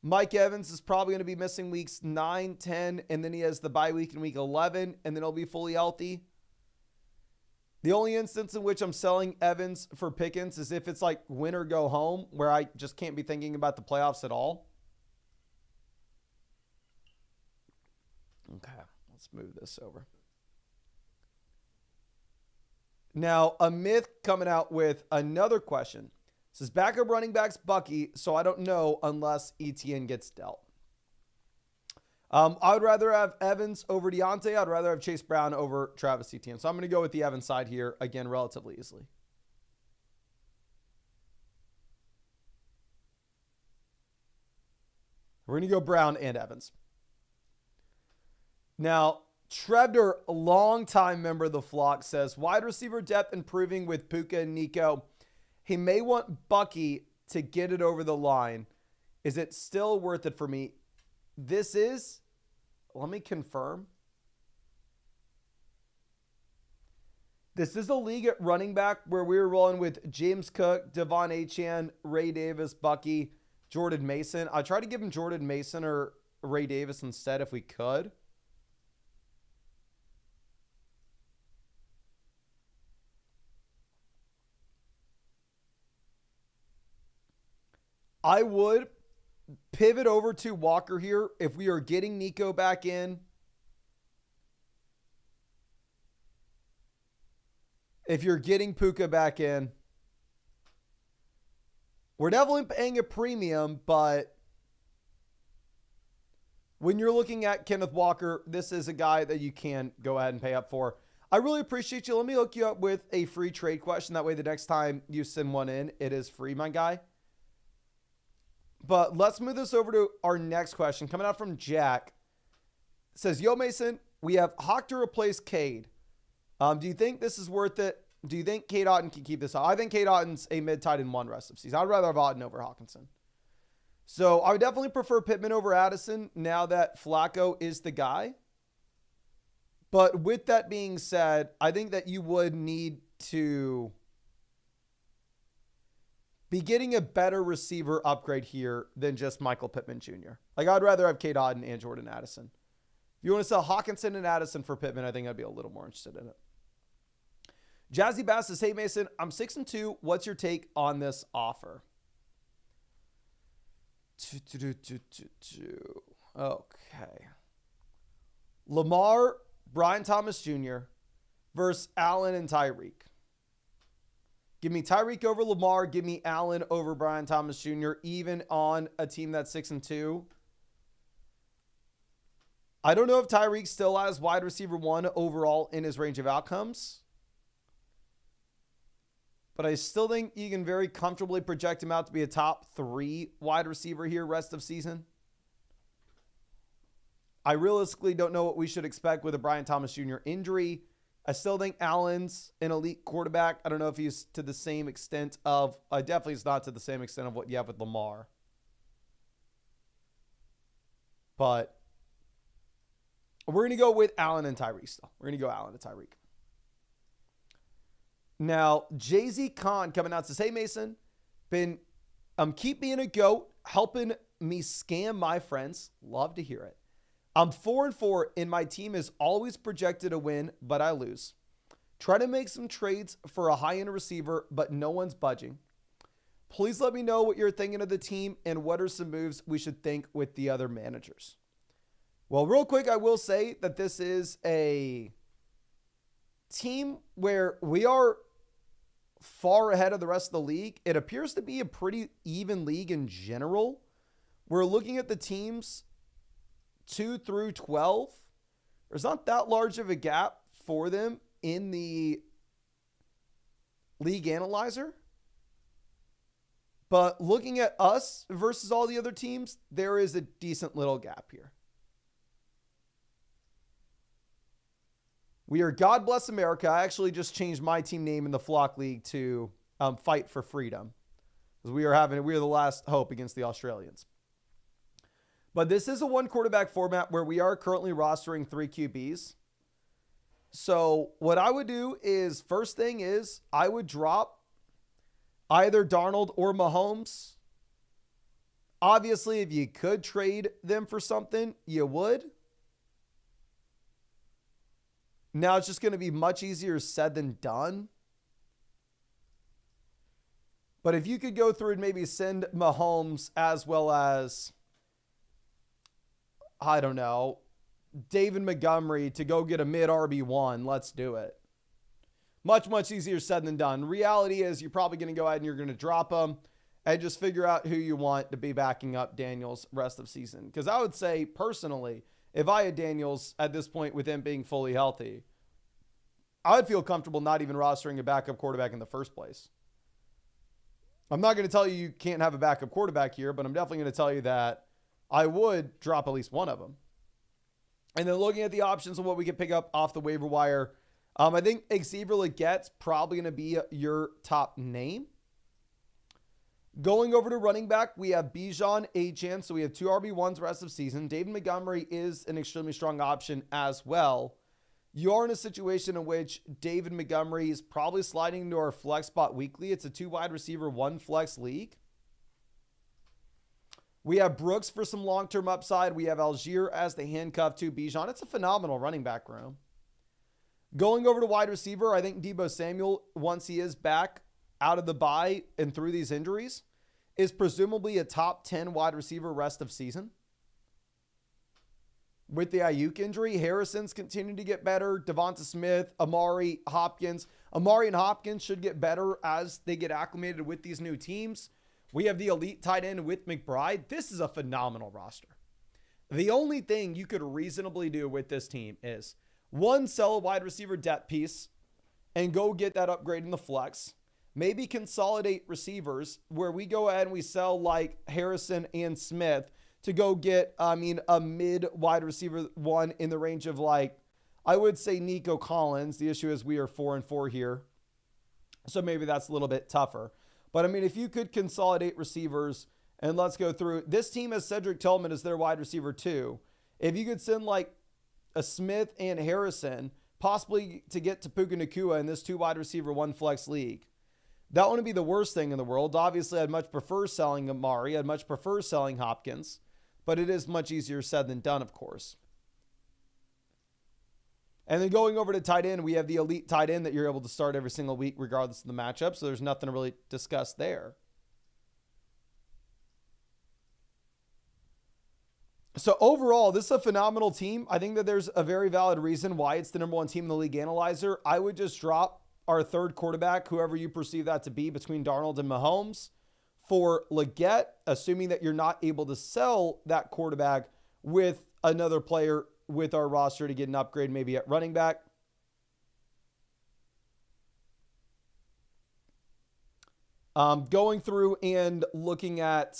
Mike Evans is probably going to be missing weeks 9, 10, and then he has the bye week in week 11, and then he'll be fully healthy. The only instance in which I'm selling Evans for Pickens is if it's like win or go home, where I just can't be thinking about the playoffs at all. Okay, let's move this over. Now, a myth coming out with another question. It says, backup running backs Bucky, so I don't know unless ETN gets dealt. I would rather have Evans over Diontae. I'd rather have Chase Brown over Travis Etienne. So I'm going to go with the Evans side here, again, relatively easily. We're going to go Brown and Evans. Now, Trebner, a longtime member of the flock, says, wide receiver depth improving with Puka and Nico. He may want Bucky to get it over the line. Is it still worth it for me? This is, let me confirm. This is a league at running back where we were rolling with James Cook, Devon Achane, Ray Davis, Bucky, Jordan Mason. I tried to give him Jordan Mason or Ray Davis instead if we could. I would pivot over to Walker here if we are getting Nico back in. If you're getting Puka back in. We're definitely paying a premium, but when you're looking at Kenneth Walker, this is a guy that you can go ahead and pay up for. I really appreciate you. Let me hook you up with a free trade question. That way the next time you send one in, it is free, my guy. But let's move this over to our next question. Coming out from Jack. It says, yo, Mason, we have Hawk to replace Cade. Do you think this is worth it? Do you think Cade Otton can keep this up? I think Cade Otton's a mid-tight in one rest of season. I'd rather have Otton over Hawkinson. So I would definitely prefer Pittman over Addison now that Flacco is the guy. But with that being said, I think that you would need to be getting a better receiver upgrade here than just Michael Pittman Jr. Like, I'd rather have Cade Otton and Jordan Addison. If you want to sell Hawkinson and Addison for Pittman, I think I'd be a little more interested in it. Jazzy Bass says, hey, Mason, I'm 6-2. What's your take on this offer? Okay. Lamar, Brian Thomas Jr. versus Allen and Tyreek. Give me Tyreek over Lamar. Give me Allen over Brian Thomas Jr. Even on a team that's 6-2. I don't know if Tyreek still has wide receiver 1 overall in his range of outcomes, but I still think you can very comfortably project him out to be a top 3 wide receiver here rest of season. I realistically don't know what we should expect with a Brian Thomas Jr. injury. I still think Allen's an elite quarterback. I don't know if he's to the same extent of, definitely is not to the same extent of what you have with Lamar. But we're going to go with Allen and Tyreek still. We're going to go Allen and Tyreek. Now, Jay-Z Khan coming out says, hey, Mason, keep being a GOAT, helping me scam my friends. Love to hear it. I'm 4-4 and my team is always projected to win, but I lose. Try to make some trades for a high-end receiver, but no one's budging. Please let me know what you're thinking of the team and what are some moves we should think with the other managers. Well, real quick, I will say that this is a team where we are far ahead of the rest of the league. It appears to be a pretty even league in general. We're looking at the teams 2 through 12. There's not that large of a gap for them in the league analyzer. But looking at us versus all the other teams, there is a decent little gap here. We are God Bless America. I actually just changed my team name in the Flock League to Fight for Freedom, because we are the last hope against the Australians. But this is a 1 quarterback format where we are currently rostering 3 QBs. So what I would do is, first thing is, I would drop either Darnold or Mahomes. Obviously, if you could trade them for something, you would. Now it's just going to be much easier said than done. But if you could go through and maybe send Mahomes as well as, I don't know, David Montgomery to go get a mid RB1, let's do it. Much, much easier said than done. Reality is you're probably going to go ahead and you're going to drop them and just figure out who you want to be backing up Daniels rest of season. Because I would say, personally, if I had Daniels at this point with him being fully healthy, I would feel comfortable not even rostering a backup quarterback in the first place. I'm not going to tell you can't have a backup quarterback here, but I'm definitely going to tell you that I would drop at least one of them. And then looking at the options of what we can pick up off the waiver wire, I think Xavier Legette's probably going to be your top name. Going over to running back, we have Bijan, Achane. So we have 2 RB1s rest of season. David Montgomery is an extremely strong option as well. You are in a situation in which David Montgomery is probably sliding into our flex spot weekly. It's a 2 wide receiver, 1 flex league. We have Brooks for some long-term upside. We have Algier as the handcuff to Bijan. It's a phenomenal running back room. Going over to wide receiver, I think Deebo Samuel, once he is back out of the bye and through these injuries, is presumably a top 10 wide receiver rest of season. With the Ayuk injury, Harrison's continuing to get better. Devonta Smith, Amari, Hopkins. Amari and Hopkins should get better as they get acclimated with these new teams. We have the elite tight end with McBride. This is a phenomenal roster. The only thing you could reasonably do with this team is, 1, sell a wide receiver depth piece and go get that upgrade in the flex. Maybe consolidate receivers where we go ahead and we sell like Harrison and Smith to go get, a mid wide receiver 1 in the range of like, I would say Nico Collins. The issue is we are 4-4 here. So maybe that's a little bit tougher. But if you could consolidate receivers and let's go through, this team has Cedric Tillman as their wide receiver 2. If you could send like a Smith and Harrison, possibly to get to Puka Nacua in this 2 wide receiver 1 flex league, that wouldn't be the worst thing in the world. Obviously, I'd much prefer selling Amari. I'd much prefer selling Hopkins. But it is much easier said than done, of course. And then going over to tight end, we have the elite tight end that you're able to start every single week regardless of the matchup. So there's nothing to really discuss there. So overall, this is a phenomenal team. I think that there's a very valid reason why it's the number 1 team in the league analyzer. I would just drop our 3rd quarterback, whoever you perceive that to be, between Darnold and Mahomes, for Legette, assuming that you're not able to sell that quarterback with another player with our roster to get an upgrade maybe at running back. Going through and looking at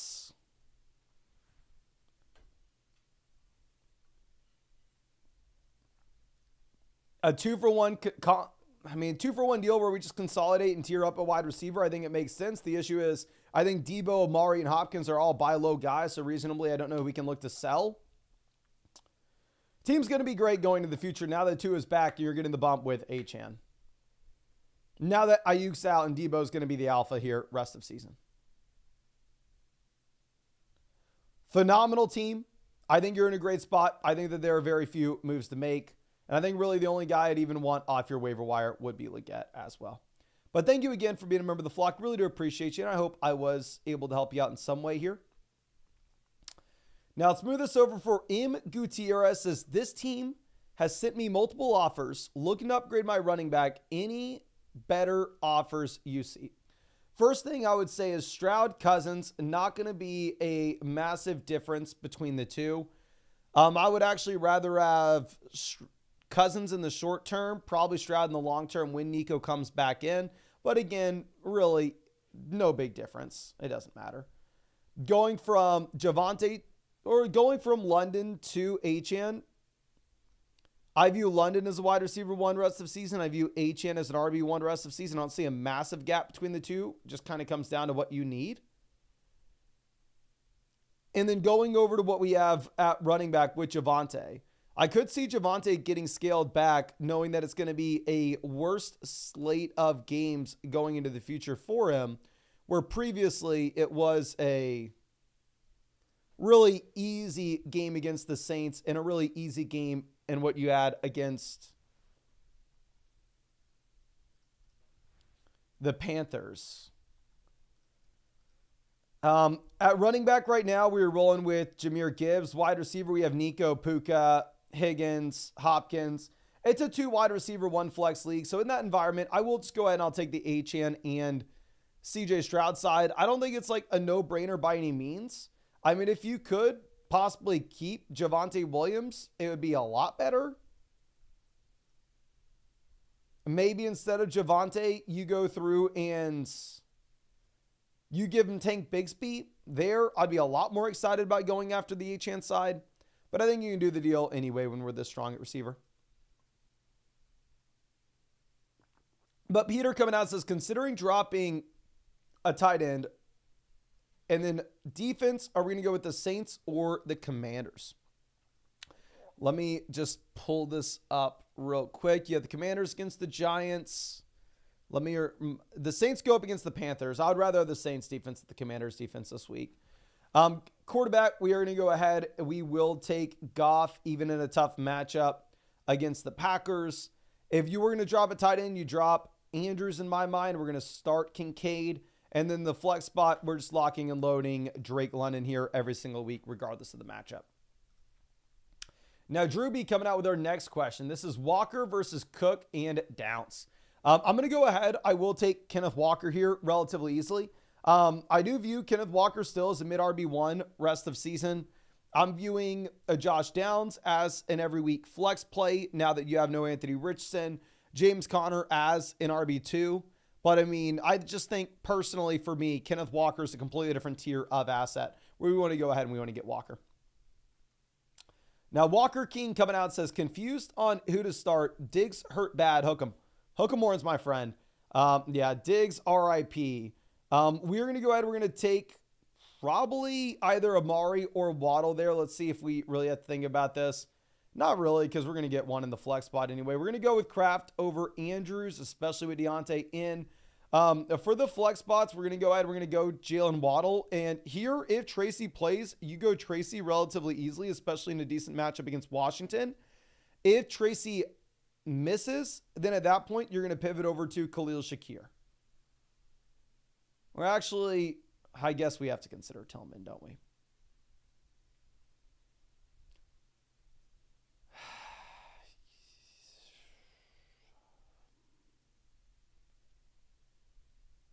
a 2-for-1 deal where we just consolidate and tier up a wide receiver. I think it makes sense. The issue is I think Debo, Amari, and Hopkins are all buy low guys, so reasonably I don't know if we can look to sell. Team's going to be great going into the future. Now that 2 is back, you're getting the bump with Achane. Now that Ayuk's out and Debo's going to be the alpha here rest of season. Phenomenal team. I think you're in a great spot. I think that there are very few moves to make. And I think really the only guy I'd even want off your waiver wire would be Leggett as well. But thank you again for being a member of the flock. Really do appreciate you. And I hope I was able to help you out in some way here. Now let's move this over for M. Gutierrez. Says this team has sent me multiple offers looking to upgrade my running back. Any better offers you see? First thing I would say is Stroud, Cousins, not going to be a massive difference between the two. I would actually rather have Cousins in the short term, probably Stroud in the long term when Nico comes back in. But again, really no big difference. It doesn't matter. Going from Javonte or going from London to Achane, I view London as a wide receiver 1 rest of season. I view Achane as an RB1 rest of season. I don't see a massive gap between the two. It just kind of comes down to what you need. And then going over to what we have at running back with Javonte. I could see Javonte getting scaled back, knowing that it's going to be a worst slate of games going into the future for him, where previously it was a really easy game against the Saints and a really easy game in what you had against the Panthers. At running back right now, we're rolling with Jahmyr Gibbs. Wide receiver, we have Nico, Puka, Higgins, Hopkins. It's a 2 wide receiver, 1 flex league. So in that environment, I will just go ahead and I'll take the Achane and CJ Stroud side. I don't think it's like a no-brainer by any means. I mean, if you could possibly keep Javonte Williams, it would be a lot better. Maybe instead of Javonte, you go through and you give him Tank Bigsby. There, I'd be a lot more excited about going after the Achane side. But I think you can do the deal anyway when we're this strong at receiver. But Peter coming out says, considering dropping a tight end, and then defense, are we going to go with the Saints or the Commanders? Let me just pull this up real quick. You have the Commanders against the Giants. The Saints go up against the Panthers. I would rather have the Saints defense than the Commanders defense this week. Quarterback, we are going to go ahead. We will take Goff even in a tough matchup against the Packers. If you were going to drop a tight end, you drop Andrews in my mind. We're going to start Kincaid. And then the flex spot, we're just locking and loading Drake London here every single week, regardless of the matchup. Now, Drew B coming out with our next question. This is Walker versus Cook and Downs. I'm going to go ahead. I will take Kenneth Walker here relatively easily. I do view Kenneth Walker still as a mid RB1 rest of season. I'm viewing Josh Downs as an every week flex play now that you have no Anthony Richardson, James Conner as an RB2. But I mean, I just think personally for me, Kenneth Walker is a completely different tier of asset where we want to go ahead and we want to get Walker. Now, Walker King coming out says, confused on who to start. Diggs hurt bad. Hook him. Hook him Warren's my friend. Yeah, Diggs RIP. We're going to go ahead. We're going to take probably either Amari or Waddle there. Let's see if we really have to think about this. Not really, because we're going to get one in the flex spot anyway. We're going to go with Kraft over Andrews, especially with Diontae in. For the flex spots, we're going to go ahead. We're going to go Jalen Waddle. And here, if Tracy plays, you go Tracy relatively easily, especially in a decent matchup against Washington. If Tracy misses, then at that point, you're going to pivot over to Khalil Shakir. Or actually, I guess we have to consider Tillman, don't we?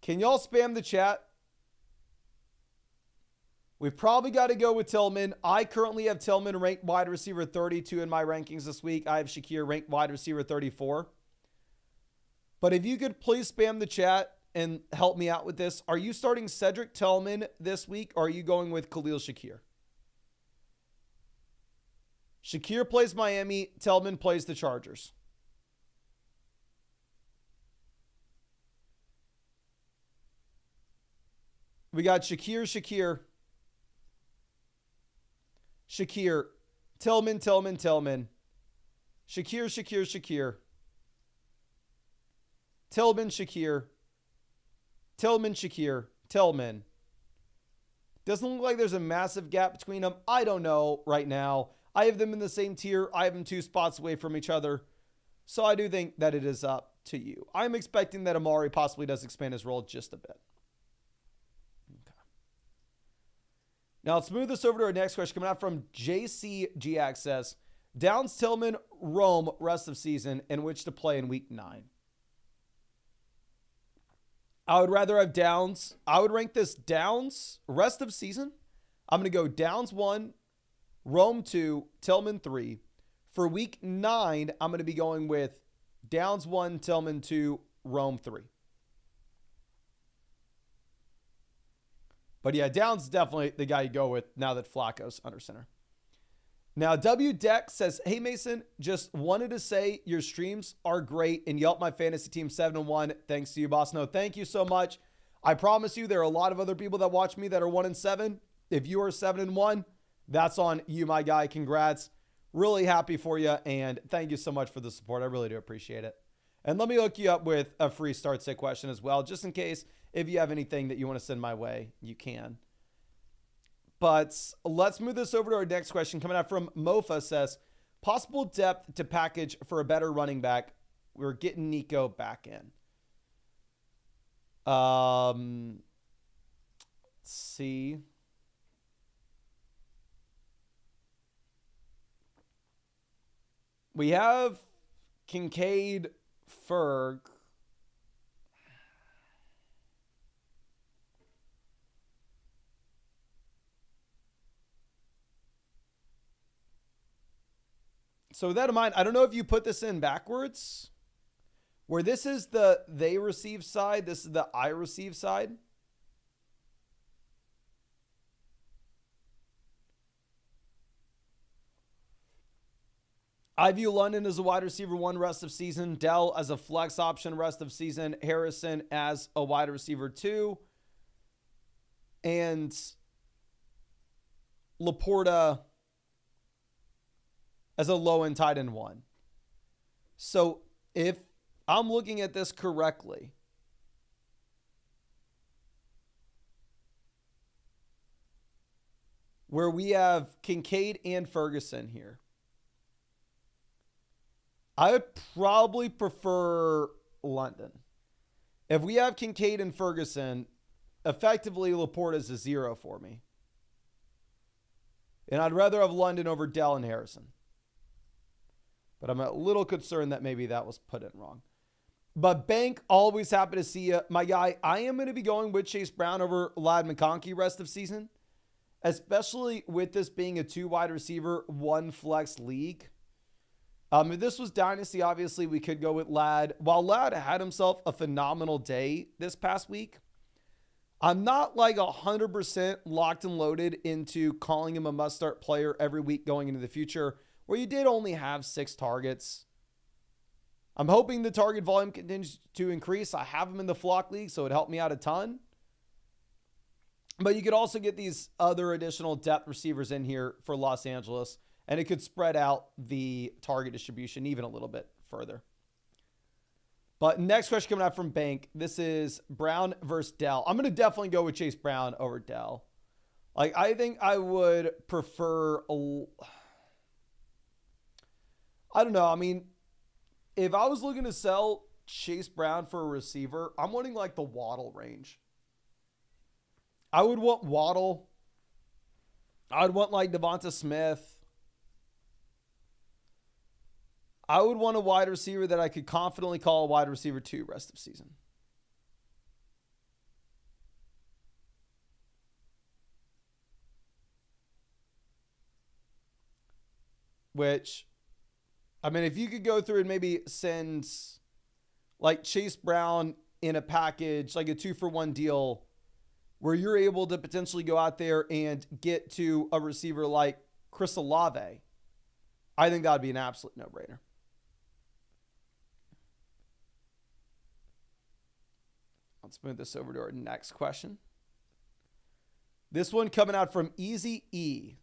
Can y'all spam the chat? We've probably got to go with Tillman. I currently have Tillman ranked wide receiver 32 in my rankings this week. I have Shakir ranked wide receiver 34. But if you could please spam the chat and help me out with this. Are you starting Cedric Tillman this week, or are you going with Khalil Shakir? Shakir plays Miami. Tillman plays the Chargers. We got Shakir. Shakir. Tillman. Shakir. Tillman, Shakir. Tillman. Doesn't look like there's a massive gap between them. I don't know right now. I have them in the same tier. I have them 2 spots away from each other. So I do think that it is up to you. I'm expecting that Amari possibly does expand his role just a bit. Okay. Now let's move this over to our next question coming out from JCG Access. Downs, Tillman, Rome, rest of season, in which to play in week 9. I would rather have Downs. I would rank this Downs rest of season. I'm going to go Downs 1, Rome 2, Tillman 3. For week 9, I'm going to be going with Downs 1, Tillman 2, Rome 3. But yeah, Downs is definitely the guy you go with now that Flacco's under center. Now, W Deck says, hey, Mason, just wanted to say your streams are great and you helped my fantasy team 7-1. Thanks to you, boss. No, thank you so much. I promise you there are a lot of other people that watch me that are 1-7. If you are 7-1, that's on you, my guy. Congrats. Really happy for you, and thank you so much for the support. I really do appreciate it. And let me hook you up with a free start sit question as well, just in case if you have anything that you want to send my way, you can. But let's move this over to our next question coming out from Mofa says, possible depth to package for a better running back. We're getting Nico back in. Let's see. We have Kincaid, Ferg. So with that in mind, I don't know if you put this in backwards, where this is the they receive side, this is the I receive side. I view London as a wide receiver 1 rest of season, Dell as a flex option rest of season, Harrison as a wide receiver 2, and Laporta as a low-end tight end 1. So if I'm looking at this correctly, where we have Kincaid and Ferguson here, I would probably prefer London. If we have Kincaid and Ferguson, effectively Laporta is a 0 for me. And I'd rather have London over Dell and Harrison. But I'm a little concerned that maybe that was put in wrong. But Bank, always happy to see you. My guy, I am going to be going with Chase Brown over Ladd McConkey rest of season, especially with this being a 2 wide receiver, 1 flex league. If this was Dynasty, obviously we could go with Ladd. While Ladd had himself a phenomenal day this past week, I'm not like 100% locked and loaded into calling him a must-start player every week going into the future, where you did only have 6 targets. I'm hoping the target volume continues to increase. I have him in the flock league, so it helped me out a ton. But you could also get these other additional depth receivers in here for Los Angeles, and it could spread out the target distribution even a little bit further. But next question coming out from Bank. This is Brown versus Dell. I'm going to definitely go with Chase Brown over Dell. Like, I think I would prefer I don't know. I mean, if I was looking to sell Chase Brown for a receiver, I'm wanting like the Waddle range. I would want Waddle. I would want like Devonta Smith. I would want a wide receiver that I could confidently call a wide receiver 2 rest of season. which, I mean, if you could go through and maybe send like Chase Brown in a package, like a 2-for-1 deal, where you're able to potentially go out there and get to a receiver like Chris Olave, I think that would be an absolute no-brainer. Let's move this over to our next question. This one coming out from Easy E.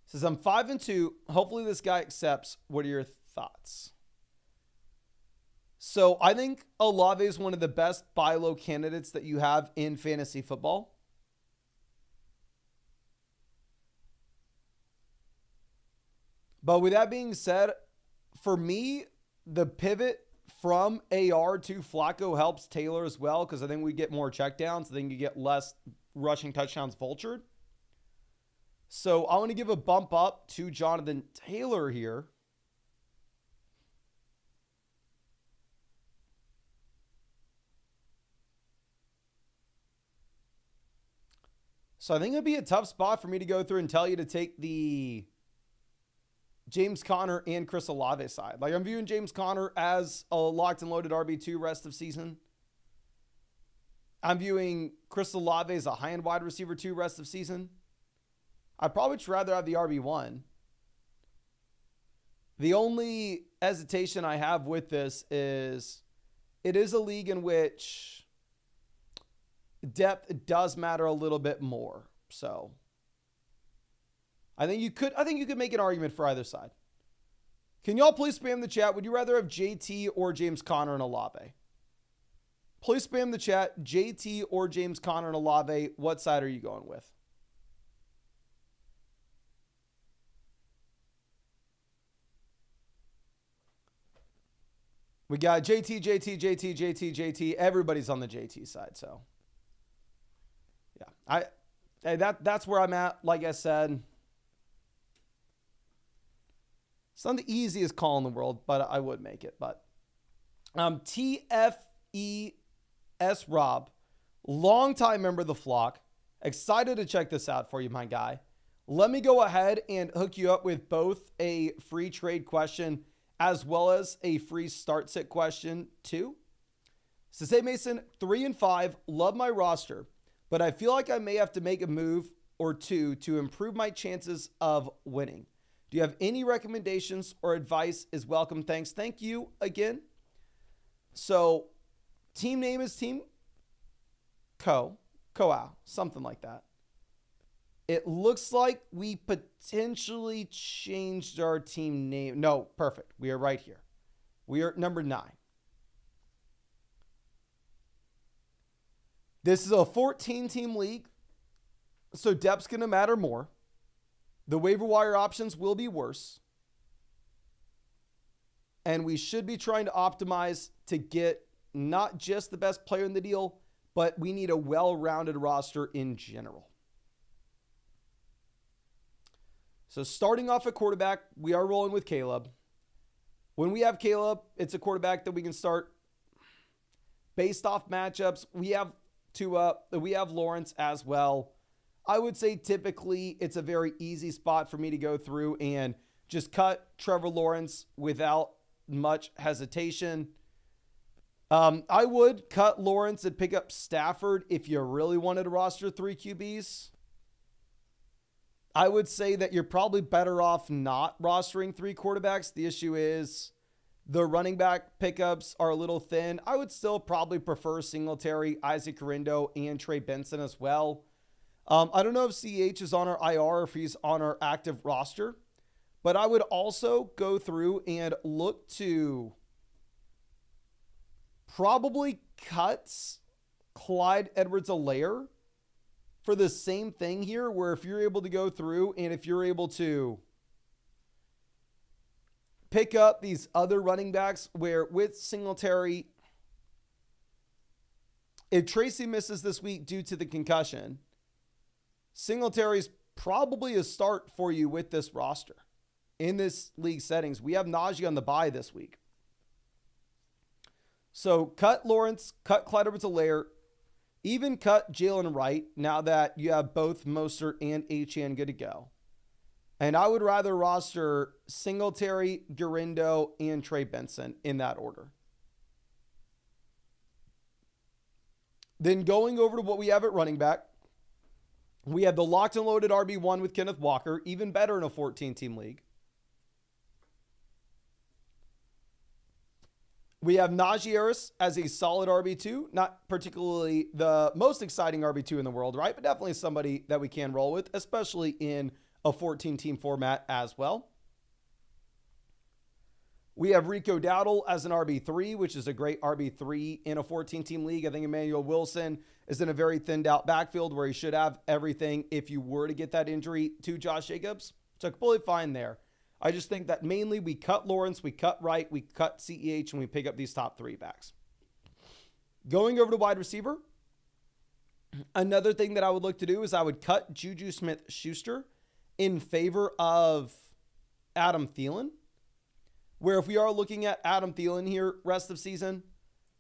Says, I'm 5-2. Hopefully this guy accepts. What are your thoughts? So I think Olave is one of the best buy low candidates that you have in fantasy football. But with that being said, for me, the pivot from AR to Flacco helps Taylor as well, because I think we get more checkdowns. I think you get less rushing touchdowns vultured. So I want to give a bump up to Jonathan Taylor here. So I think it'd be a tough spot for me to go through and tell you to take the James Conner and Chris Olave side. Like, I'm viewing James Conner as a locked and loaded RB2 rest of season. I'm viewing Chris Olave as a high-end wide receiver 2 rest of season. I'd probably just rather have the RB1. The only hesitation I have with this is it is a league in which depth does matter a little bit more. So I think you could make an argument for either side. Can y'all please spam the chat? Would you rather have JT or James Conner and Olave? Please spam the chat. JT or James Conner and Olave. What side are you going with? We got JT. Everybody's on the JT side, so yeah. That's where I'm at. Like I said, it's not the easiest call in the world, but I would make it. But TFES Rob, longtime member of the flock, excited to check this out for you, my guy. Let me go ahead and hook you up with both a free trade question as well as a free start sit question too. So say Mason, 3-5, love my roster, but I feel like I may have to make a move or two to improve my chances of winning. Do you have any recommendations or advice is welcome? Thanks. Thank you again. So team name is Team Coa, something like that. It looks like we potentially changed our team name. No, perfect. We are right here. We are at number 9. This is a 14-team league, so depth's going to matter more. The waiver wire options will be worse. And we should be trying to optimize to get not just the best player in the deal, but we need a well-rounded roster in general. So starting off at quarterback, we are rolling with Caleb. When we have Caleb, it's a quarterback that we can start based off matchups. We have Tua, we have Lawrence as well. I would say typically it's a very easy spot for me to go through and just cut Trevor Lawrence without much hesitation. I would cut Lawrence and pick up Stafford if you really wanted to roster 3 QBs. I would say that you're probably better off not rostering 3 quarterbacks. The issue is the running back pickups are a little thin. I would still probably prefer Singletary, Isaac Carindo, and Trey Benson as well. I don't know if CH is on our IR or if he's on our active roster, but I would also go through and look to probably cut Clyde Edwards-Helaire for the same thing here, where if you're able to go through and if you're able to pick up these other running backs, where with Singletary, if Tracy misses this week due to the concussion, Singletary's probably a start for you with this roster. In this league settings, we have Najee on the bye this week. So cut Lawrence, cut Clyde Edwards-Helaire, even cut Jalen Wright now that you have both Mostert and Achane good to go. And I would rather roster Singletary, Gurindo, and Trey Benson in that order. Then going over to what we have at running back, we have the locked and loaded RB1 with Kenneth Walker, even better in a 14-team league. We have Najee Harris as a solid RB2, not particularly the most exciting RB2 in the world, right? But definitely somebody that we can roll with, especially in a 14-team format as well. We have Rico Dowdle as an RB3, which is a great RB3 in a 14-team league. I think Emmanuel Wilson is in a very thinned out backfield where he should have everything if you were to get that injury to Josh Jacobs. So completely fine there. I just think that mainly we cut Lawrence, we cut Wright, we cut CEH, and we pick up these top three backs. Going over to wide receiver, another thing that I would look to do is I would cut Juju Smith-Schuster in favor of Adam Thielen, where if we are looking at Adam Thielen here rest of season,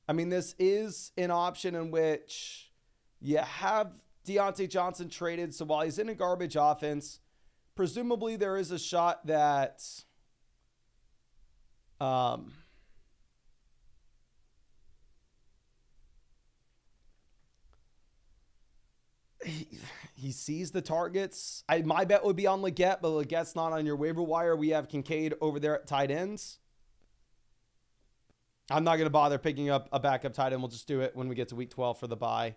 I mean, this is an option in which you have Diontae Johnson traded, so while he's in a garbage offense, presumably there is a shot that he sees the targets. My bet would be on Leggett, but Leggett's not on your waiver wire. We have Kincaid over there at tight ends. I'm not going to bother picking up a backup tight end. We'll just do it when we get to week 12 for the bye.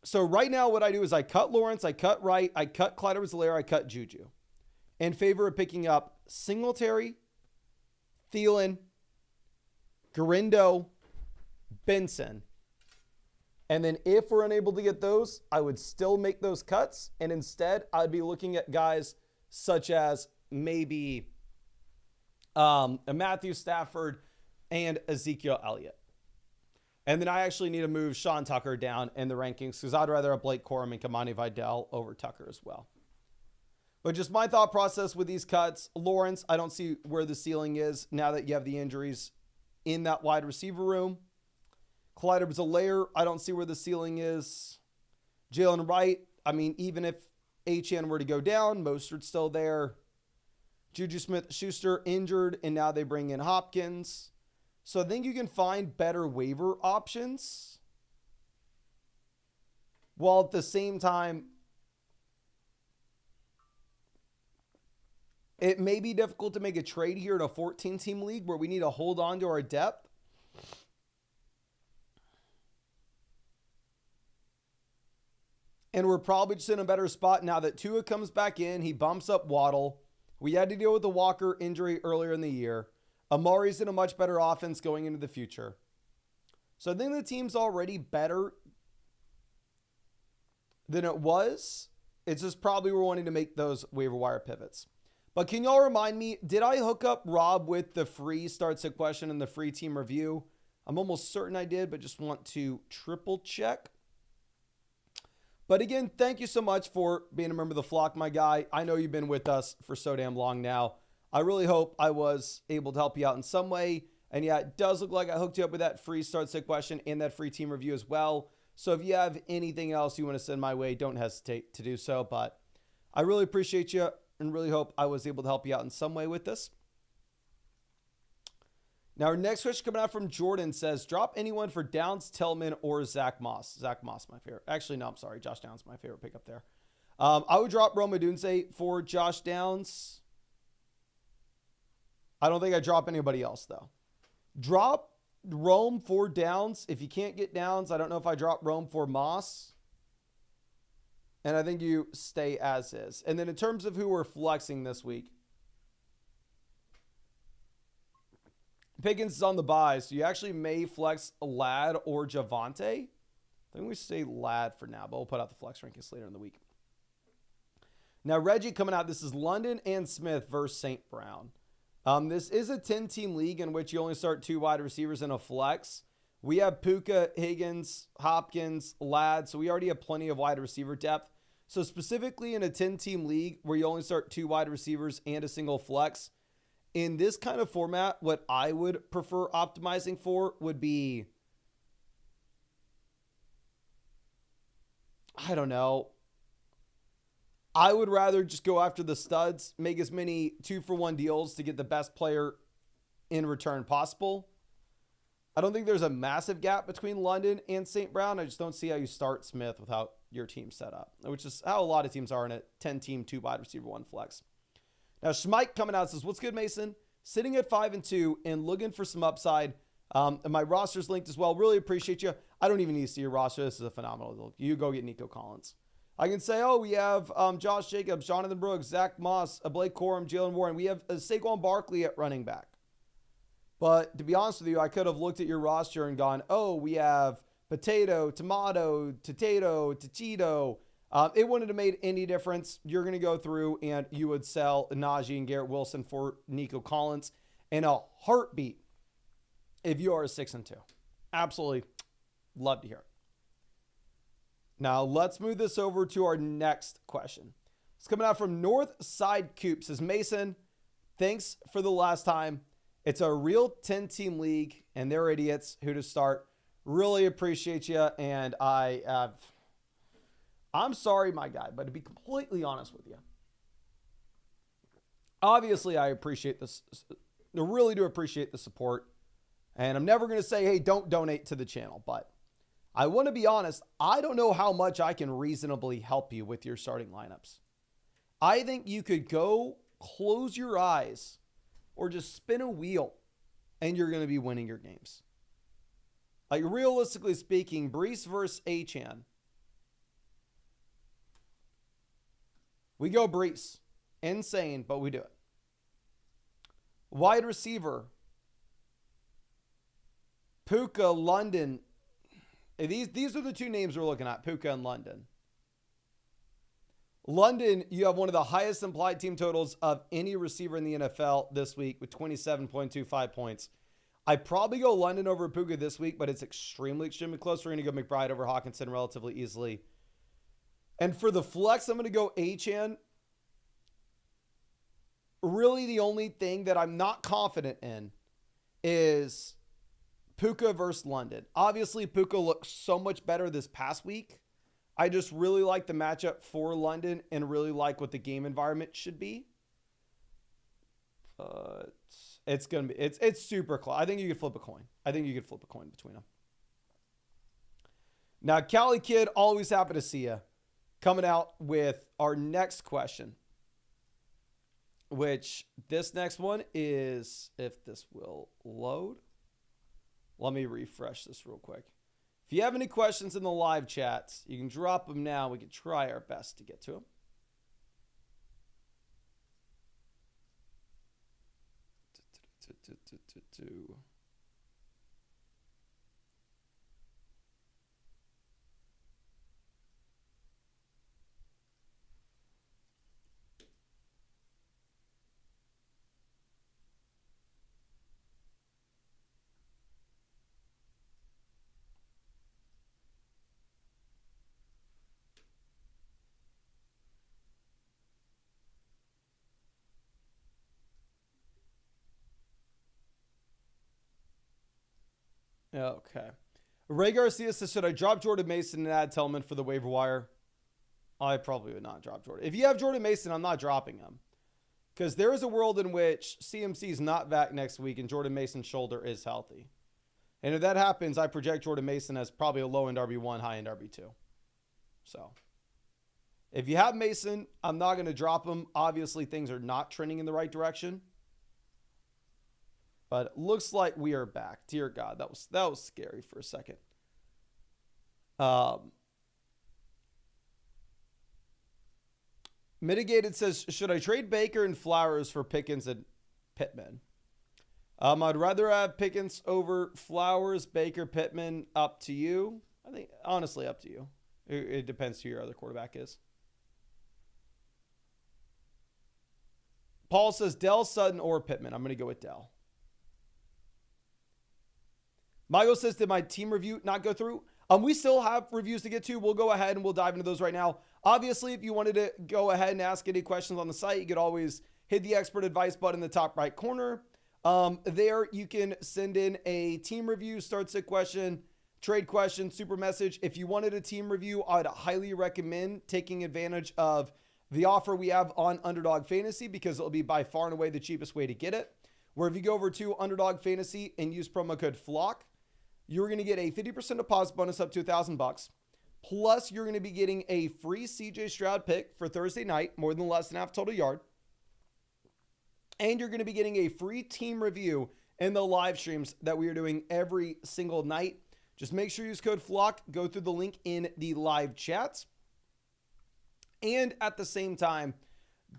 So right now what I do is I cut Lawrence, I cut Wright, I cut Clyde Edwards-Helaire, I cut Juju in favor of picking up Singletary, Thielen, Gurindo, Benson. And then if we're unable to get those, I would still make those cuts. And instead, I'd be looking at guys such as maybe a Matthew Stafford and Ezekiel Elliott. And then I actually need to move Sean Tucker down in the rankings because I'd rather have Blake Corum and Kamani Vidal over Tucker as well. But just my thought process with these cuts, Lawrence, I don't see where the ceiling is now that you have the injuries in that wide receiver room. Clyde Edwards-Helaire, I don't see where the ceiling is. Jalen Wright, I mean, even if Achane were to go down, Mostert's still there. Juju Smith-Schuster injured, and now they bring in Hopkins. So I think you can find better waiver options while at the same time it may be difficult to make a trade here in a 14-team league where we need to hold on to our depth. And we're probably just in a better spot now that Tua comes back in. He bumps up Waddle. We had to deal with the Walker injury earlier in the year. Amari's in a much better offense going into the future. So I think the team's already better than it was. It's just probably we're wanting to make those waiver wire pivots. But can y'all remind me, did I hook up Rob with the free start sit question and the free team review? I'm almost certain I did, but just want to triple check. But again, thank you so much for being a member of the flock, my guy. I know you've been with us for so damn long now. I really hope I was able to help you out in some way. And yeah, it does look like I hooked you up with that free start sit question and that free team review as well. So if you have anything else you want to send my way, don't hesitate to do so. But I really appreciate you and really hope I was able to help you out in some way with this. Now, our next question coming out from Jordan says, drop anyone for Downs, Tillman, or Zach Moss. Zach Moss, my favorite. Actually, no, I'm sorry. Josh Downs, my favorite pickup there. I would drop Rome Odunze for Josh Downs. I don't think I drop anybody else, though. Drop Rome for Downs. If you can't get Downs, I don't know if I drop Rome for Moss. And I think you stay as is. And then in terms of who we're flexing this week, Pickens is on the bye, so you actually may flex Ladd or Javonte. I think we stay Ladd for now, but we'll put out the flex rankings later in the week. Now, Reggie coming out. This is London and Smith versus St. Brown. This is a 10-team league in which you only start 2 wide receivers in a flex. We have Puka, Higgins, Hopkins, Ladd, so we already have plenty of wide receiver depth. So specifically in a 10-team league where you only start 2 wide receivers and a single flex, in this kind of format, what I would prefer optimizing for would be, I don't know. I would rather just go after the studs, make as many 2-for-1 deals to get the best player in return possible. I don't think there's a massive gap between London and St. Brown. I just don't see how you start Smith without your team set up, which is how a lot of teams are in a 10-team, 2-wide receiver, 1 flex. Now, Schmike coming out says, what's good, Mason? Sitting at 5-2 and looking for some upside. And my roster's linked as well. Really appreciate you. I don't even need to see your roster. This is a phenomenal deal. You go get Nico Collins. I can say, oh, we have Josh Jacobs, Jonathan Brooks, Zach Moss, Blake Corum, Jalen Warren. We have Saquon Barkley at running back. But to be honest with you, I could have looked at your roster and gone, oh, we have potato, tomato, Cheeto. It wouldn't have made any difference. You're going to go through and you would sell Najee and Garrett Wilson for Nico Collins in a heartbeat if you are a 6-2. Absolutely love to hear it. Now, let's move this over to our next question. It's coming out from Northside Coop. Says, Mason, thanks for the last time. It's a real 10-team league, and they're idiots who to start. Really appreciate you, and I'm sorry, my guy, but to be completely honest with you, obviously I appreciate this. I really do appreciate the support, and I'm never going to say, hey, don't donate to the channel, but I want to be honest. I don't know how much I can reasonably help you with your starting lineups. I think you could go close your eyes or just spin a wheel and you're going to be winning your games. Like, realistically speaking, Brees versus Achane. We go Brees. Insane, but we do it. Wide receiver. Puka, London. These are the two names we're looking at, Puka and London. London, you have one of the highest implied team totals of any receiver in the NFL this week with 27.25 points. I'd probably go London over Puka this week, but it's extremely close. We're going to go McBride over Hawkinson relatively easily. And for the flex, I'm going to go Achane. Really, the only thing that I'm not confident in is Puka versus London. Obviously, Puka looked so much better this past week. I just really like the matchup for London and really like what the game environment should be. It's going to be, it's super close. I think you could flip a coin. Between them. Now, Cali Kid, always happy to see you. Coming out with our next question, which this next one is, if this will load. Let me refresh this real quick. If you have any questions in the live chats, you can drop them now. We can try our best to get to them. Okay. Ray Garcia says, should I drop Jordan Mason and add Tillman for the waiver wire? I probably would not drop Jordan. If you have Jordan Mason, I'm not dropping him. Because there is a world in which CMC is not back next week and Jordan Mason's shoulder is healthy. And if that happens, I project Jordan Mason as probably a low-end RB1, high-end RB2. So, if you have Mason, I'm not going to drop him. Obviously, things are not trending in the right direction. But it looks like we are back. Dear God, that was scary for a second. Mitigated says, should I trade Baker and Flowers for Pickens and Pittman? I'd rather have Pickens over Flowers, Baker, Pittman. Up to you. I think, honestly, up to you. It depends who your other quarterback is. Paul says, Dell, Sutton, or Pittman. I'm going to go with Dell. Michael says, did my team review not go through? We still have reviews to get to. We'll go ahead and we'll dive into those right now. Obviously, if you wanted to go ahead and ask any questions on the site, you could always hit the expert advice button in the top right corner. There you can send in a team review, start sit question, trade question, super message. If you wanted a team review, I'd highly recommend taking advantage of the offer we have on Underdog Fantasy because it'll be by far and away the cheapest way to get it. Where if you go over to Underdog Fantasy and use promo code FLOCK, you're going to get a 50% deposit bonus up to $1,000. Plus, you're going to be getting a free CJ Stroud pick for Thursday night, more than less than half total yard. And you're going to be getting a free team review in the live streams that we are doing every single night. Just make sure you use code FLOCK. Go through the link in the live chats. And at the same time,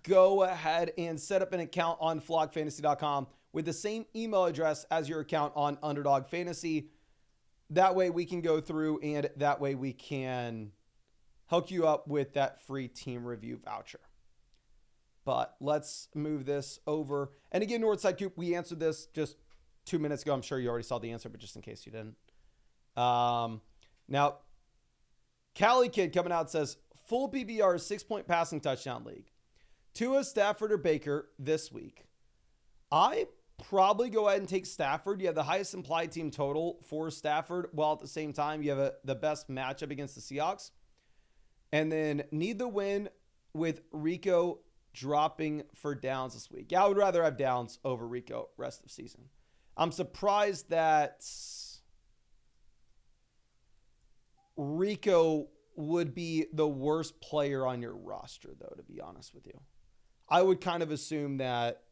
go ahead and set up an account on flockfantasy.com with the same email address as your account on Underdog Fantasy. That way we can go through and that way we can hook you up with that free team review voucher. But let's move this over. And again, Northside Coop, we answered this just 2 minutes ago. I'm sure you already saw the answer, but just in case you didn't. Now, Cali Kid coming out says, full PBR 6-point passing touchdown league. Tua, Stafford, or Baker this week. I probably go ahead and take Stafford. You have the highest implied team total for Stafford, while at the same time you have the best matchup against the Seahawks. And then need the win with Rico dropping for Downs this week. Yeah, I would rather have Downs over Rico rest of season. I'm surprised that Rico would be the worst player on your roster, though, to be honest with you. I would kind of assume that.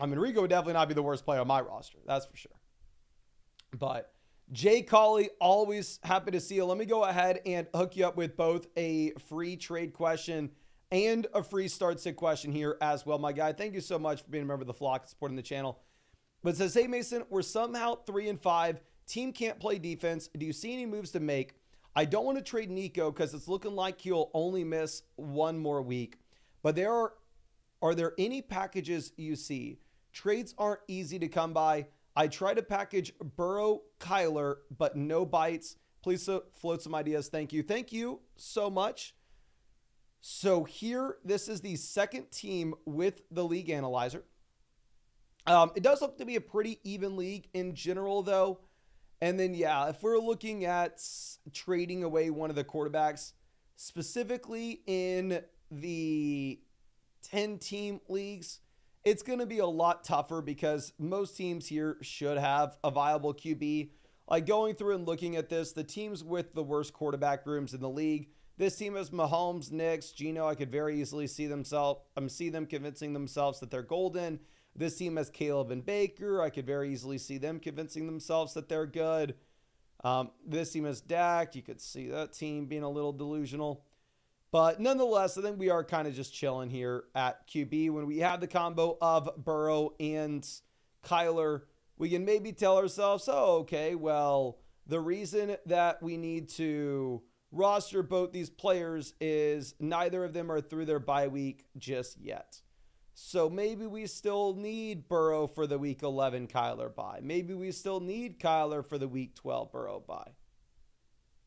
I mean, Rico would definitely not be the worst player on my roster. That's for sure. But Jay Colley, always happy to see you. Let me go ahead and hook you up with both a free trade question and a free start sit question here as well, my guy. Thank you so much for being a member of the flock and supporting the channel. But it says, hey, Mason, we're somehow 3-5. Team can't play defense. Do you see any moves to make? I don't want to trade Nico because it's looking like he'll only miss one more week. But are there any packages you see? Trades aren't easy to come by. I try to package Burrow, Kyler, but no bites. Please float some ideas. Thank you. Thank you so much. So here, this is the second team with the league analyzer. It does look to be a pretty even league in general, though. And then, yeah, if we're looking at trading away one of the quarterbacks, specifically in the 10-team leagues, it's going to be a lot tougher because most teams here should have a viable QB. Like going through and looking at this, the teams with the worst quarterback rooms in the league, this team has Mahomes, Knicks, Geno. I could very easily see them convincing themselves that they're golden. This team has Caleb and Baker. I could very easily see them convincing themselves that they're good. This team has Dak. You could see that team being a little delusional. But nonetheless, I think we are kind of just chilling here at QB. When we have the combo of Burrow and Kyler, we can maybe tell ourselves, oh, okay, well, the reason that we need to roster both these players is neither of them are through their bye week just yet. So maybe we still need Burrow for the week 11 Kyler bye. Maybe we still need Kyler for the week 12 Burrow bye.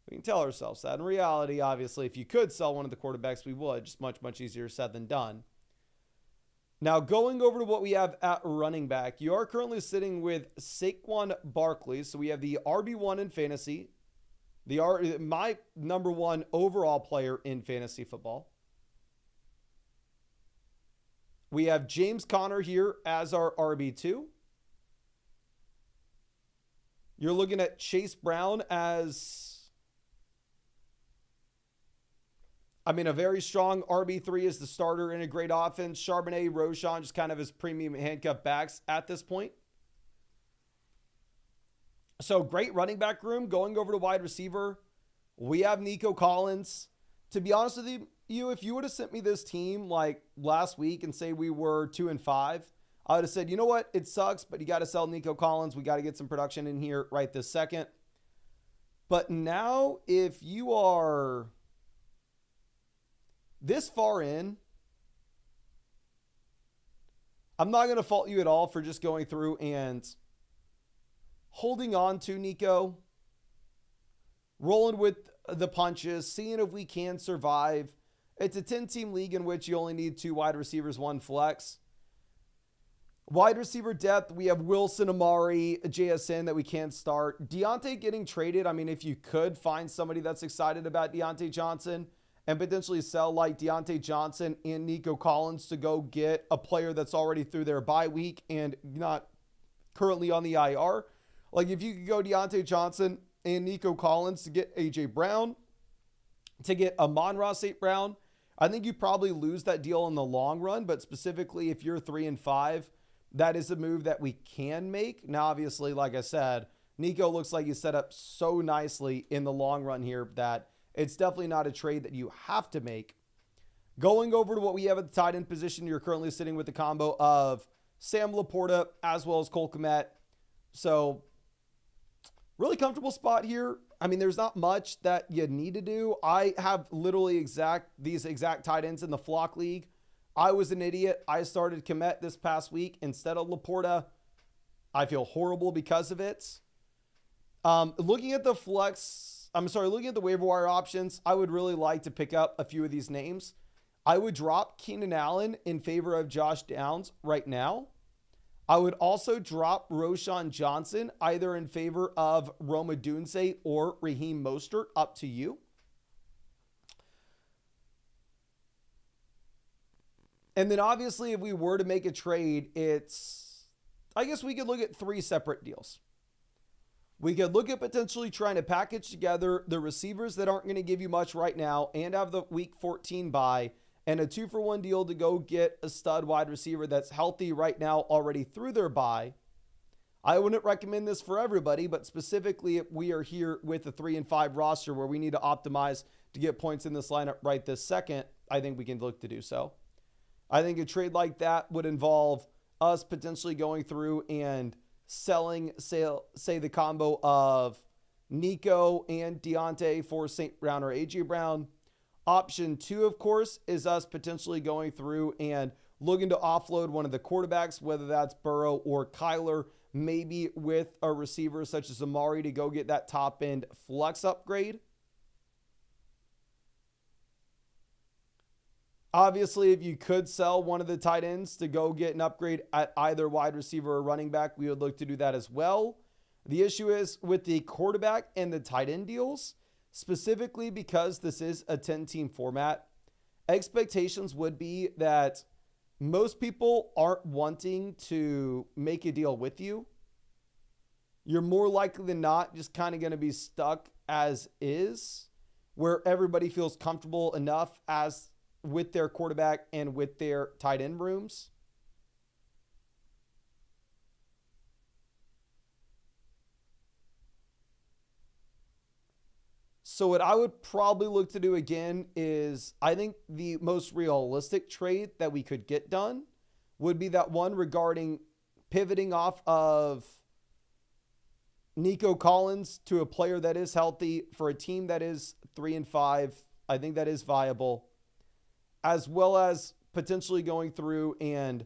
We can tell ourselves that. In reality, obviously, if you could sell one of the quarterbacks, we would. Just much, much easier said than done. Now, going over to what we have at running back, you are currently sitting with Saquon Barkley. So we have the RB1 in fantasy, my number one overall player in fantasy football. We have James Conner here as our RB2. You're looking at Chase Brown as, a very strong RB3 as the starter in a great offense. Charbonnet, Roschon, just kind of his premium handcuff backs at this point. So great running back room. Going over to wide receiver, we have Nico Collins. To be honest with you, if you would have sent me this team like last week and say we were 2-5, I would have said, you know what? It sucks, but you got to sell Nico Collins. We got to get some production in here right this second. But now if you are this far in, I'm not going to fault you at all for just going through and holding on to Nico, rolling with the punches, seeing if we can survive It's a 10-team league in which you only need 2 wide receivers, 1 flex. Wide receiver depth, we have Wilson, Amari, JSN that we can't start. Diontae getting traded. I mean, if you could find somebody that's excited about Diontae Johnson and potentially sell like Diontae Johnson and Nico Collins to go get a player that's already through their bye week and not currently on the IR. Like if you could go Diontae Johnson and Nico Collins to get A.J. Brown, to get Amon-Ra St. Brown, I think you probably lose that deal in the long run, but specifically if you're 3-5, that is a move that we can make. Now, obviously, like I said, Nico looks like he's set up so nicely in the long run here that it's definitely not a trade that you have to make. Going over to what we have at the tight end position, you're currently sitting with the combo of Sam Laporta as well as Cole Kmet. So, really comfortable spot here. I mean, there's not much that you need to do. I have literally these exact tight ends in the Flock League. I was an idiot. I started Kmet this past week instead of Laporta. I feel horrible because of it. Looking at the waiver wire options, I would really like to pick up a few of these names. I would drop Keenan Allen in favor of Josh Downs right now. I would also drop Roschon Johnson either in favor of Rome Odunze or Raheem Mostert, up to you. And then obviously if we were to make a trade, I guess we could look at 3 separate deals. We could look at potentially trying to package together the receivers that aren't going to give you much right now and have the week 14 bye and a 2-for-1 deal to go get a stud wide receiver that's healthy right now already through their bye. I wouldn't recommend this for everybody, but specifically if we are here with a 3-5 roster where we need to optimize to get points in this lineup right this second, I think we can look to do so. I think a trade like that would involve us potentially going through and selling, say the combo of Nico and Diontae for St. Brown or A.J. Brown. Option 2, of course, is us potentially going through and looking to offload one of the quarterbacks, whether that's Burrow or Kyler, maybe with a receiver such as Amari to go get that top-end flex upgrade. Obviously, if you could sell one of the tight ends to go get an upgrade at either wide receiver or running back, we would look to do that as well. The issue is with the quarterback and the tight end deals, specifically because this is a 10-team format, expectations would be that most people aren't wanting to make a deal with you. You're more likely than not just kind of going to be stuck as is, where everybody feels comfortable enough as with their quarterback and with their tight end rooms. So what I would probably look to do again is, I think the most realistic trade that we could get done would be that one regarding pivoting off of Nico Collins to a player that is healthy for a team that is 3-5. I think that is viable, as well as potentially going through and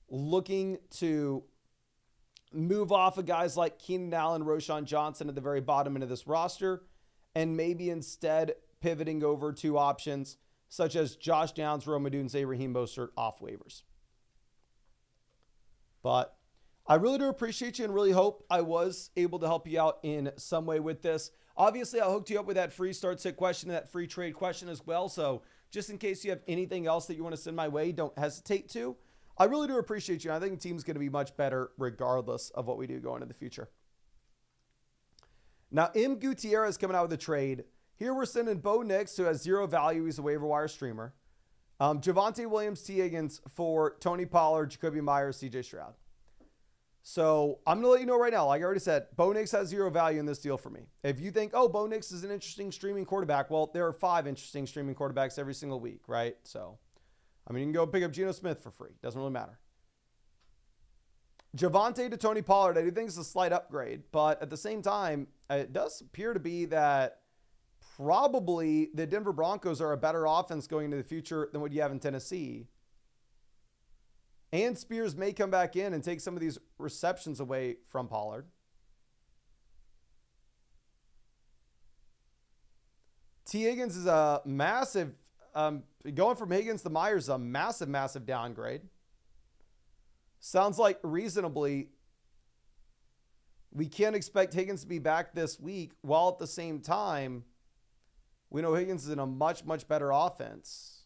looking to move off of guys like Keenan Allen, Roschon Johnson at the very bottom end of this roster, and maybe instead pivoting over to options such as Josh Downs, Rome Odunze, Raheem Mostert off waivers. But I really do appreciate you and really hope I was able to help you out in some way with this. Obviously, I hooked you up with that free start sit question and that free trade question as well. So just in case you have anything else that you want to send my way, don't hesitate to. I really do appreciate you. I think the team's going to be much better regardless of what we do going into the future. Now, M. Gutierrez coming out with a trade. Here we're sending Bo Nix, who has 0 value. He's a waiver wire streamer. Javonte Williams, T. Higgins for Tony Pollard, Jacoby Myers, C.J. Stroud. So I'm going to let you know right now, like I already said, Bo Nix has 0 value in this deal for me. If you think, oh, Bo Nix is an interesting streaming quarterback, well, there are 5 interesting streaming quarterbacks every single week, right? So, I mean, you can go pick up Geno Smith for free. Doesn't really matter. Javonte to Tony Pollard, I do think it's a slight upgrade, but at the same time, it does appear to be that probably the Denver Broncos are a better offense going into the future than what you have in Tennessee. And Spears may come back in and take some of these receptions away from Pollard. T. Higgins is a massive Going from Higgins to Myers is a massive, massive downgrade. Sounds like reasonably we can't expect Higgins to be back this week, while at the same time, we know Higgins is in a much, much better offense.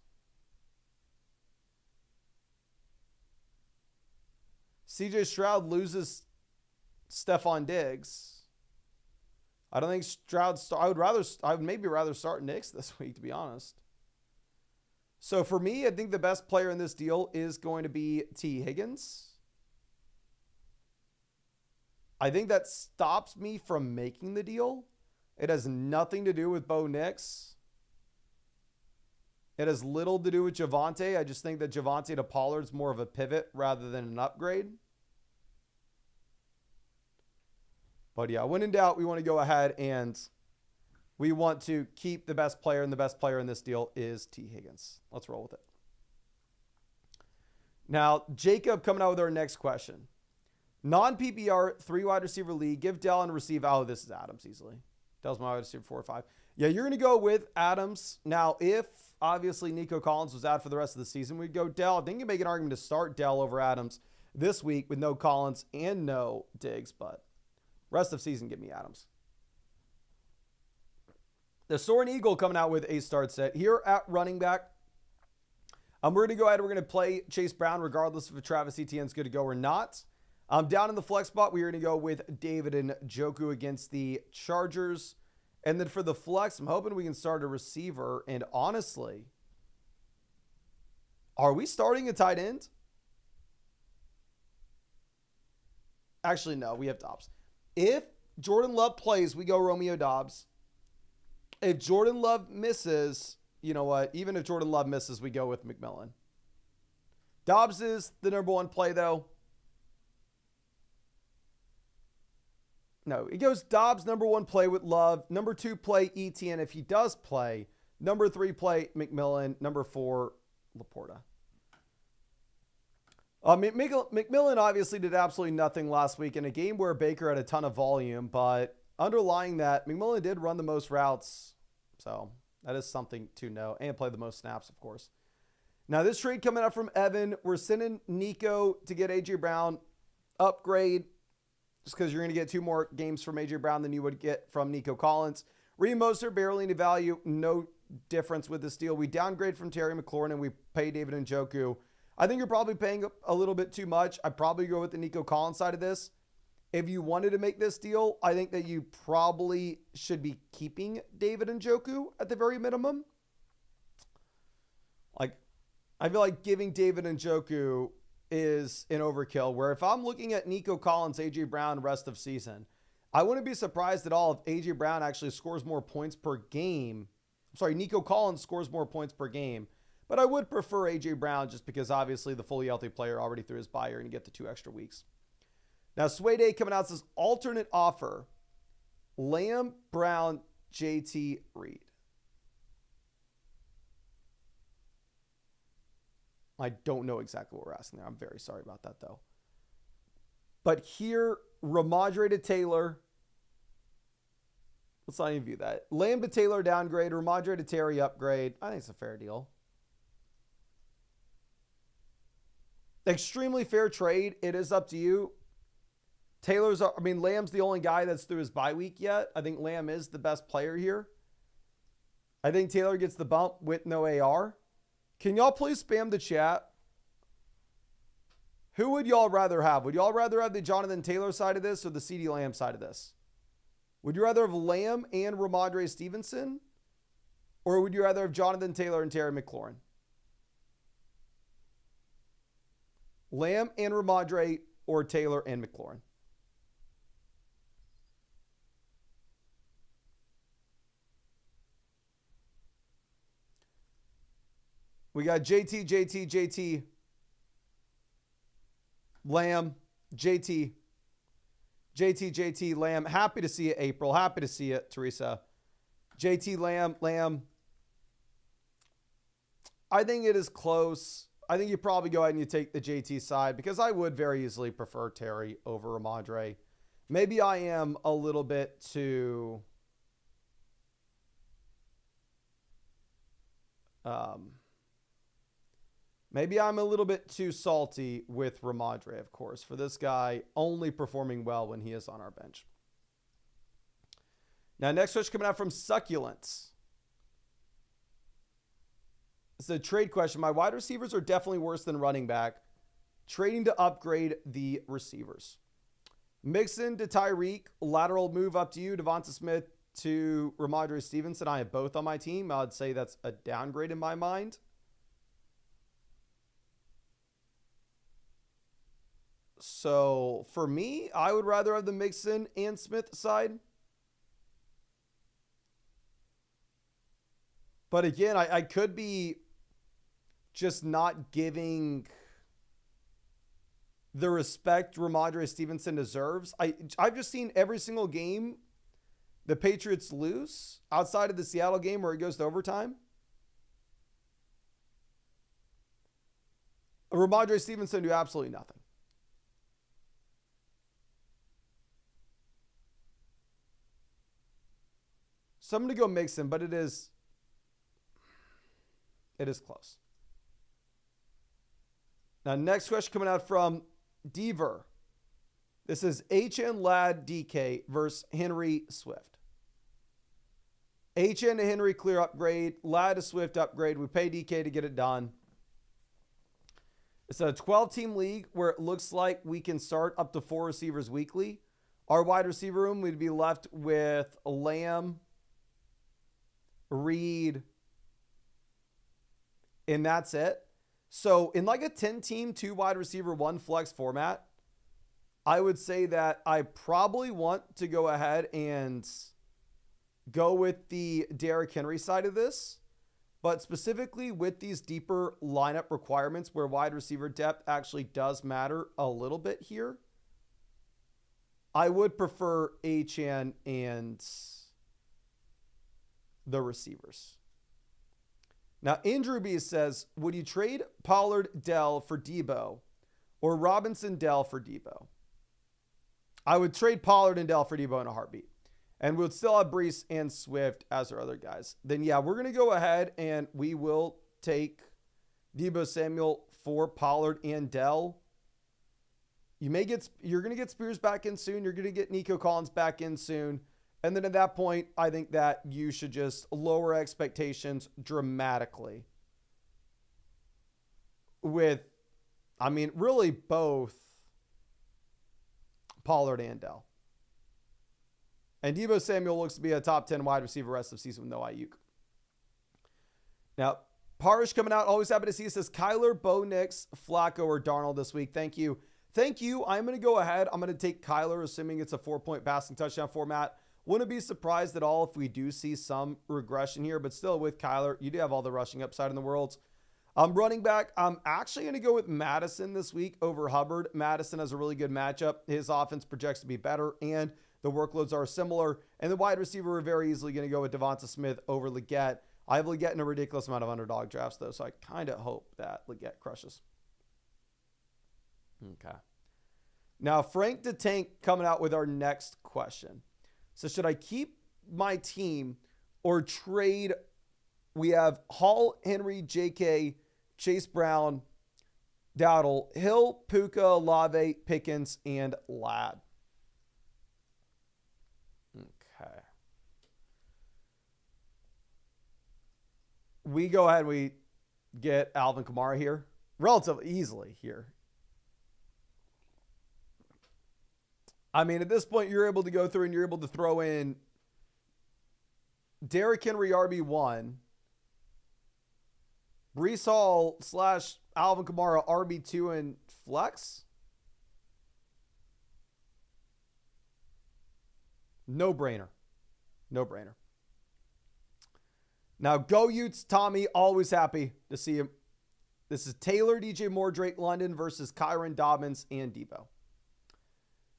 CJ Stroud loses Stephon Diggs. I don't think Stroud. I would maybe rather start Nix this week, to be honest. So for me, I think the best player in this deal is going to be T. Higgins. I think that stops me from making the deal. It has nothing to do with Bo Nix. It has little to do with Javonte. I just think that Javonte to Pollard's more of a pivot rather than an upgrade. But yeah, when in doubt, we want to go ahead and we want to keep the best player, and the best player in this deal is T. Higgins. Let's roll with it. Now, Jacob coming out with our next question. Non-PPR, 3 wide receiver league. Give Dell and receive. Oh, this is Adams easily. Dell's my wide receiver 4 or 5. Yeah, you're going to go with Adams. Now, if obviously Nico Collins was out for the rest of the season, we'd go Dell. I think you make an argument to start Dell over Adams this week with no Collins and no Diggs, but rest of season, give me Adams. The Soaring Eagle coming out with a start set here at running back. We're going to go ahead and we're going to play Chase Brown regardless if Travis Etienne's good to go or not. Down in the flex spot, we're going to go with David Njoku against the Chargers. And then for the flex, I'm hoping we can start a receiver. And honestly, are we starting a tight end? Actually, no, we have Dobbs. If Jordan Love plays, we go Romeo Dobbs. If Jordan Love misses, you know what? Even if Jordan Love misses, we go with McMillan. Dobbs is the number 1 play, though. No, it goes Dobbs, number 1 play with Love. Number 2 play Etienne if he does play. Number 3 play McMillan. Number 4, Laporta. McMillan obviously did absolutely nothing last week in a game where Baker had a ton of volume, but underlying that, McMillan did run the most routes. So that is something to know, and play the most snaps, of course. Now this trade coming up from Evan, we're sending Nico to get A.J. Brown upgrade, just because you're going to get 2 more games from A.J. Brown than you would get from Nico Collins. Reed Mostert, barely any value, no difference with this deal. We downgrade from Terry McLaurin and we pay David Njoku. I think you're probably paying a little bit too much. I'd probably go with the Nico Collins side of this. If you wanted to make this deal, I think that you probably should be keeping David Njoku at the very minimum. Like, I feel like giving David Njoku is an overkill, where if I'm looking at Nico Collins, A.J. Brown rest of season, I wouldn't be surprised at all if A.J. Brown actually scores more points per game. I'm sorry, Nico Collins scores more points per game. But I would prefer A.J. Brown just because obviously the fully healthy player already threw his bye and you get the 2 extra weeks. Now, Sway Day coming out says alternate offer. Lamb, Brown, JT, Reed. I don't know exactly what we're asking there. I'm very sorry about that, though. But here, Ramadre to Taylor. Let's not even view that. Lamb to Taylor downgrade. Ramadre to Terry upgrade. I think it's a fair deal. Extremely fair trade. It is up to you. Lamb's the only guy that's through his bye week yet. I think Lamb is the best player here. I think Taylor gets the bump with no AR. Can y'all please spam the chat? Who would y'all rather have? Would y'all rather have the Jonathan Taylor side of this or the CeeDee Lamb side of this? Would you rather have Lamb and Ramadre Stevenson? Or would you rather have Jonathan Taylor and Terry McLaurin? Lamb and Ramadre or Taylor and McLaurin? We got JT, Lamb, JT, Lamb. Happy to see it, April. Happy to see it, Teresa. JT, Lamb. I think it is close. I think you probably go ahead and you take the JT side because I would very easily prefer Terry over Ramadre. Maybe I am a little bit too Maybe I'm a little bit too salty with Ramondre, of course, for this guy only performing well when he is on our bench. Now, next question coming out from Succulents. It's a trade question. My wide receivers are definitely worse than running back. Trading to upgrade the receivers. Mixon to Tyreek. Lateral move up to you. Devonta Smith to Ramondre Stevenson. I have both on my team. I'd say that's a downgrade in my mind. So for me, I would rather have the Mixon and Smith side. But again, I could be just not giving the respect Ramondre Stevenson deserves. I've just seen every single game the Patriots lose outside of the Seattle game where it goes to overtime. Ramondre Stevenson do absolutely nothing. So I'm going to go Mixon, but it is close. Now, next question coming out from Deaver. This is HN Lad DK versus Henry Swift. HN to Henry clear upgrade. Lad to Swift upgrade. We pay DK to get it done. It's a 12-team league where it looks like we can start up to 4 receivers weekly. Our wide receiver room would be left with Lamb, Reed, and that's it. So in like a 10-team, 2 wide receiver, 1 flex format, I would say that I probably want to go ahead and go with the Derrick Henry side of this. But specifically with these deeper lineup requirements where wide receiver depth actually does matter a little bit here, I would prefer HN and the receivers. Now, Andrew B says, would you trade Pollard Dell for Debo or Robinson Dell for Debo? I would trade Pollard and Dell for Debo in a heartbeat. And we'll still have Breece and Swift as our other guys. Then, yeah, we're going to go ahead and we will take Debo Samuel for Pollard and Dell. You're going to get Spears back in soon. You're going to get Nico Collins back in soon. And then at that point, I think that you should just lower expectations dramatically with, really both Pollard and Dell. And Debo Samuel looks to be a top 10 wide receiver rest of the season with no Ayuk. Now, Parish coming out. Always happy to see it. Says Kyler, Bo Nix, Flacco, or Darnold this week. Thank you. Thank you. I'm going to go ahead. I'm going to take Kyler, assuming it's a 4-point passing touchdown format. Wouldn't be surprised at all if we do see some regression here, but still with Kyler, you do have all the rushing upside in the world. Running back, I'm actually going to go with Madison this week over Hubbard. Madison has a really good matchup. His offense projects to be better, and the workloads are similar. And the wide receiver, we're very easily going to go with Devonta Smith over Leggett. I have Leggett in a ridiculous amount of underdog drafts, though, so I kind of hope that Leggett crushes. Okay. Now, Frank the Tank coming out with our next question. So should I keep my team or trade? We have Hall, Henry, JK, Chase Brown, Dowdle, Hill, Puka, Olave, Pickens, and Ladd. Okay. We go ahead and we get Alvin Kamara here relatively easily here. At this point, you're able to go through and you're able to throw in Derrick Henry RB1, Breece Hall / Alvin Kamara RB2 and flex. No brainer. No brainer. Now, go Utes, Tommy. Always happy to see him. This is Taylor, DJ Moore, Drake London versus Kyron, Dobbins, and Debo.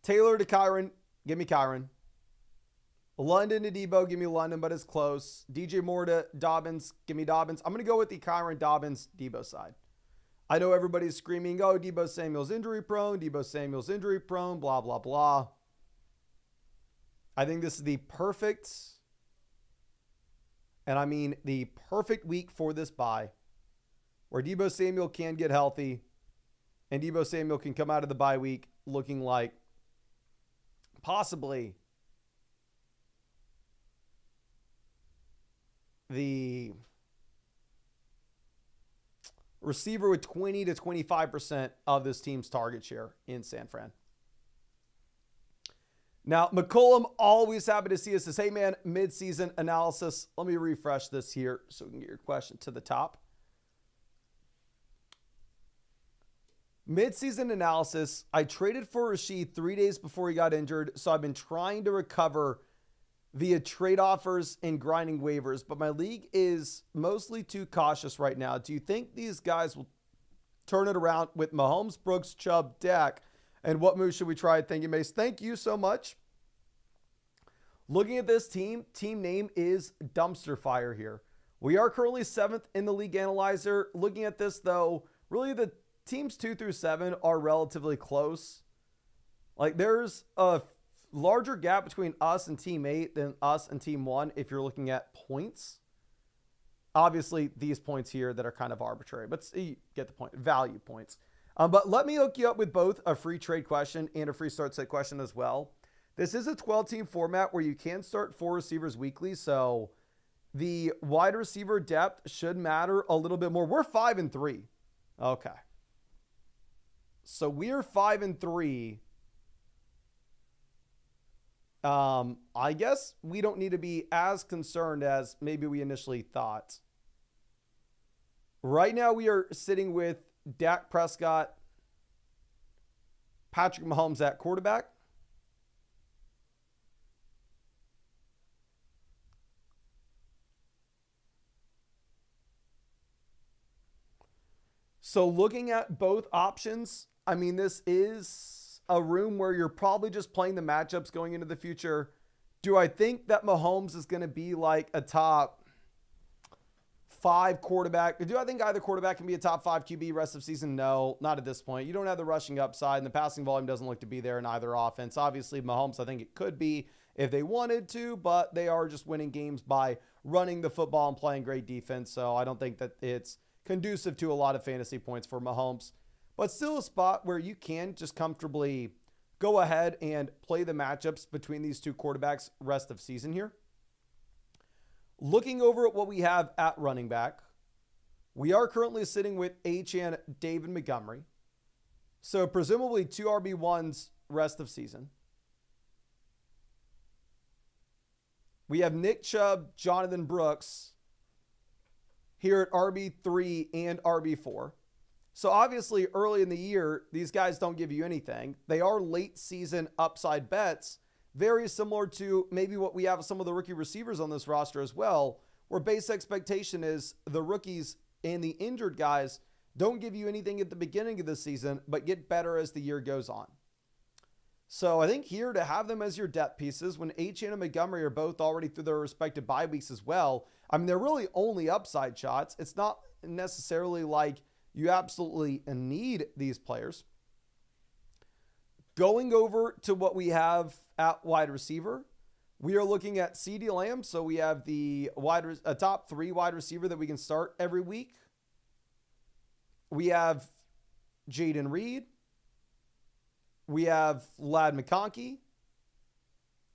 Taylor to Kyron, give me Kyron. London to Debo, give me London, but it's close. DJ Moore to Dobbins, give me Dobbins. I'm going to go with the Kyron, Dobbins, Debo side. I know everybody's screaming, oh, Debo Samuel's injury prone, Debo Samuel's injury prone, blah, blah, blah. I think this is the perfect And I mean the perfect week for this bye, where Deebo Samuel can get healthy and Deebo Samuel can come out of the bye week looking like possibly the receiver with 20 to 25% of this team's target share in San Fran. Now, McCollum, always happy to see us. Says, hey man, midseason analysis. Let me refresh this here so we can get your question to the top. Midseason analysis. I traded for Rashid 3 days before he got injured, so I've been trying to recover via trade offers and grinding waivers, but my league is mostly too cautious right now. Do you think these guys will turn it around with Mahomes, Brooks, Chubb, Dak? And what move should we try? Thank you, Mace. Thank you so much. Looking at this team name is Dumpster Fire here. We are currently 7th in the league analyzer. Looking at this, though, really the teams 2 through 7 are relatively close. Like, there's a larger gap between us and team 8 than us and team 1 if you're looking at points. Obviously, these points here that are kind of arbitrary, but you get the point. Value points. But let me hook you up with both a free trade question and a free start set question as well. This is a 12-team format where you can start 4 receivers weekly, so the wide receiver depth should matter a little bit more. We're 5-3. Okay. So we're 5-3. I guess we don't need to be as concerned as maybe we initially thought. Right now we are sitting with Dak Prescott, Patrick Mahomes at quarterback. So looking at both options, I mean, this is a room where you're probably just playing the matchups going into the future. Do I think that Mahomes is going to be like a top 5 quarterback? Do I think either quarterback can be a top 5 QB rest of season? No, not at this point. You don't have the rushing upside, and the passing volume doesn't look to be there in either offense. Obviously, Mahomes, I think it could be if they wanted to, but they are just winning games by running the football and playing great defense. So I don't think that it's conducive to a lot of fantasy points for Mahomes, but still a spot where you can just comfortably go ahead and play the matchups between these two quarterbacks rest of season here. Looking over at what we have at running back, we are currently sitting with Achane David Montgomery. So presumably 2 RB1s rest of season. We have Nick Chubb, Jonathan Brooks here at RB3 and RB4. So obviously early in the year, these guys don't give you anything. They are late season upside bets, very similar to maybe what we have with some of the rookie receivers on this roster as well, where base expectation is the rookies and the injured guys don't give you anything at the beginning of the season, but get better as the year goes on. So I think here to have them as your depth pieces when Achane and Montgomery are both already through their respective bye weeks as well. I mean, they're really only upside shots. It's not necessarily like you absolutely need these players. Going over to what we have at wide receiver, we are looking at CeeDee Lamb. So we have a top 3 wide receiver that we can start every week. We have Jaden Reed. We have Ladd McConkey.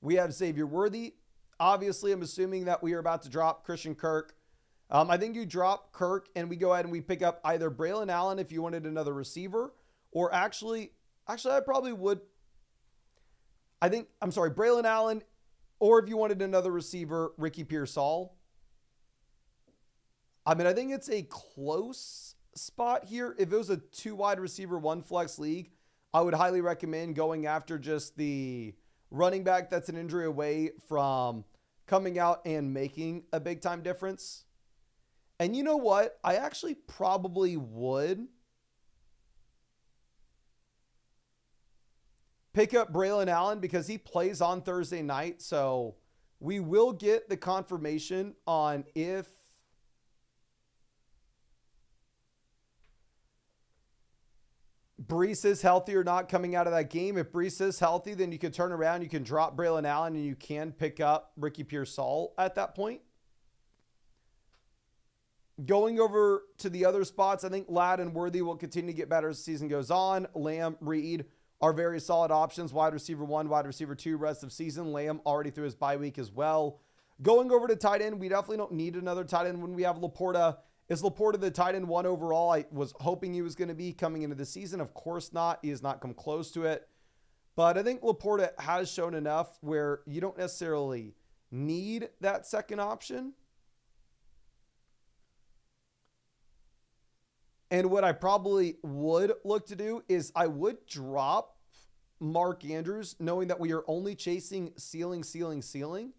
We have Xavier Worthy. Obviously, I'm assuming that we are about to drop Christian Kirk. I think you drop Kirk and we go ahead and we pick up either Braylon Allen if you wanted another receiver, or actually I probably would. Braylon Allen, or if you wanted another receiver, Ricky Pearsall. I mean, I think it's a close spot here. If it was a 2 wide receiver, 1 flex league, I would highly recommend going after just the running back that's an injury away from coming out and making a big time difference. And you know what? I actually probably would pick up Braylon Allen because he plays on Thursday night. So we will get the confirmation on if Brees is healthy or not coming out of that game. If Brees is healthy, then you can turn around, you can drop Braylon Allen, and you can pick up Ricky Pearsall at that point. Going over to the other spots, I think Ladd and Worthy will continue to get better as the season goes on. Lamb, Reed are very solid options. Wide receiver 1, wide receiver 2, rest of season. Lamb already through his bye week as well. Going over to tight end, we definitely don't need another tight end when we have Laporta. Is Laporta the tight end 1 overall? I was hoping he was going to be coming into the season. Of course not. He has not come close to it. But I think Laporta has shown enough where you don't necessarily need that second option. And what I probably would look to do is I would drop Mark Andrews, knowing that we are only chasing ceiling.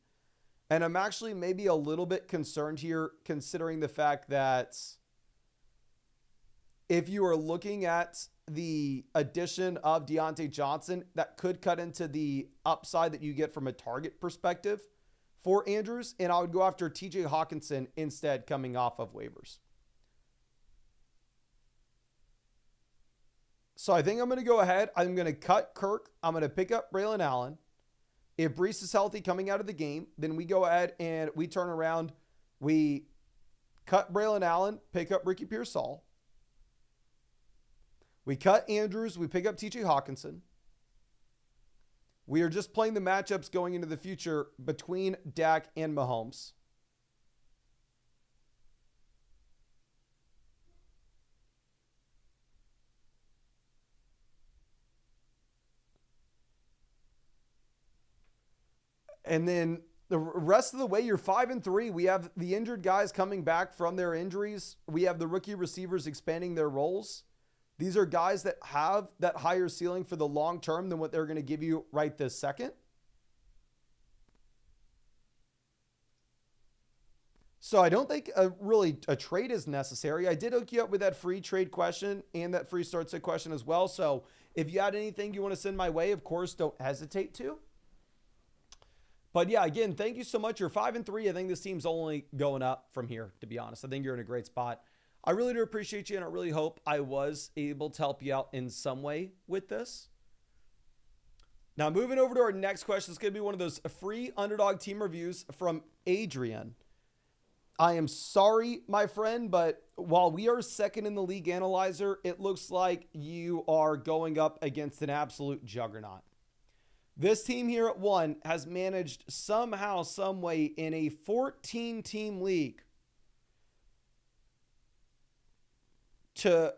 And I'm actually maybe a little bit concerned here, considering the fact that if you are looking at the addition of Diontae Johnson, that could cut into the upside that you get from a target perspective for Andrews. And I would go after TJ Hawkinson instead, coming off of waivers. So I think I'm going to go ahead. I'm going to cut Kirk. I'm going to pick up Braylon Allen. If Breece is healthy coming out of the game, then we go ahead and we turn around. We cut Braylon Allen, pick up Ricky Pearsall. We cut Andrews. We pick up TJ Hawkinson. We are just playing the matchups going into the future between Dak and Mahomes. And then the rest of the way, you're 5-3. We have the injured guys coming back from their injuries. We have the rookie receivers expanding their roles. These are guys that have that higher ceiling for the long term than what they're going to give you right this second. So I don't think a trade is necessary. I did hook you up with that free trade question and that free start sit question as well. So if you had anything you want to send my way, of course, don't hesitate to. But yeah, again, thank you so much. You're 5-3. I think this team's only going up from here, to be honest. I think you're in a great spot. I really do appreciate you, and I really hope I was able to help you out in some way with this. Now, moving over to our next question. It's going to be one of those free Underdog team reviews from Adrian. I am sorry, my friend, but while we are second in the league analyzer, it looks like you are going up against an absolute juggernaut. This team here at 1 has managed somehow, some way in a 14-team league to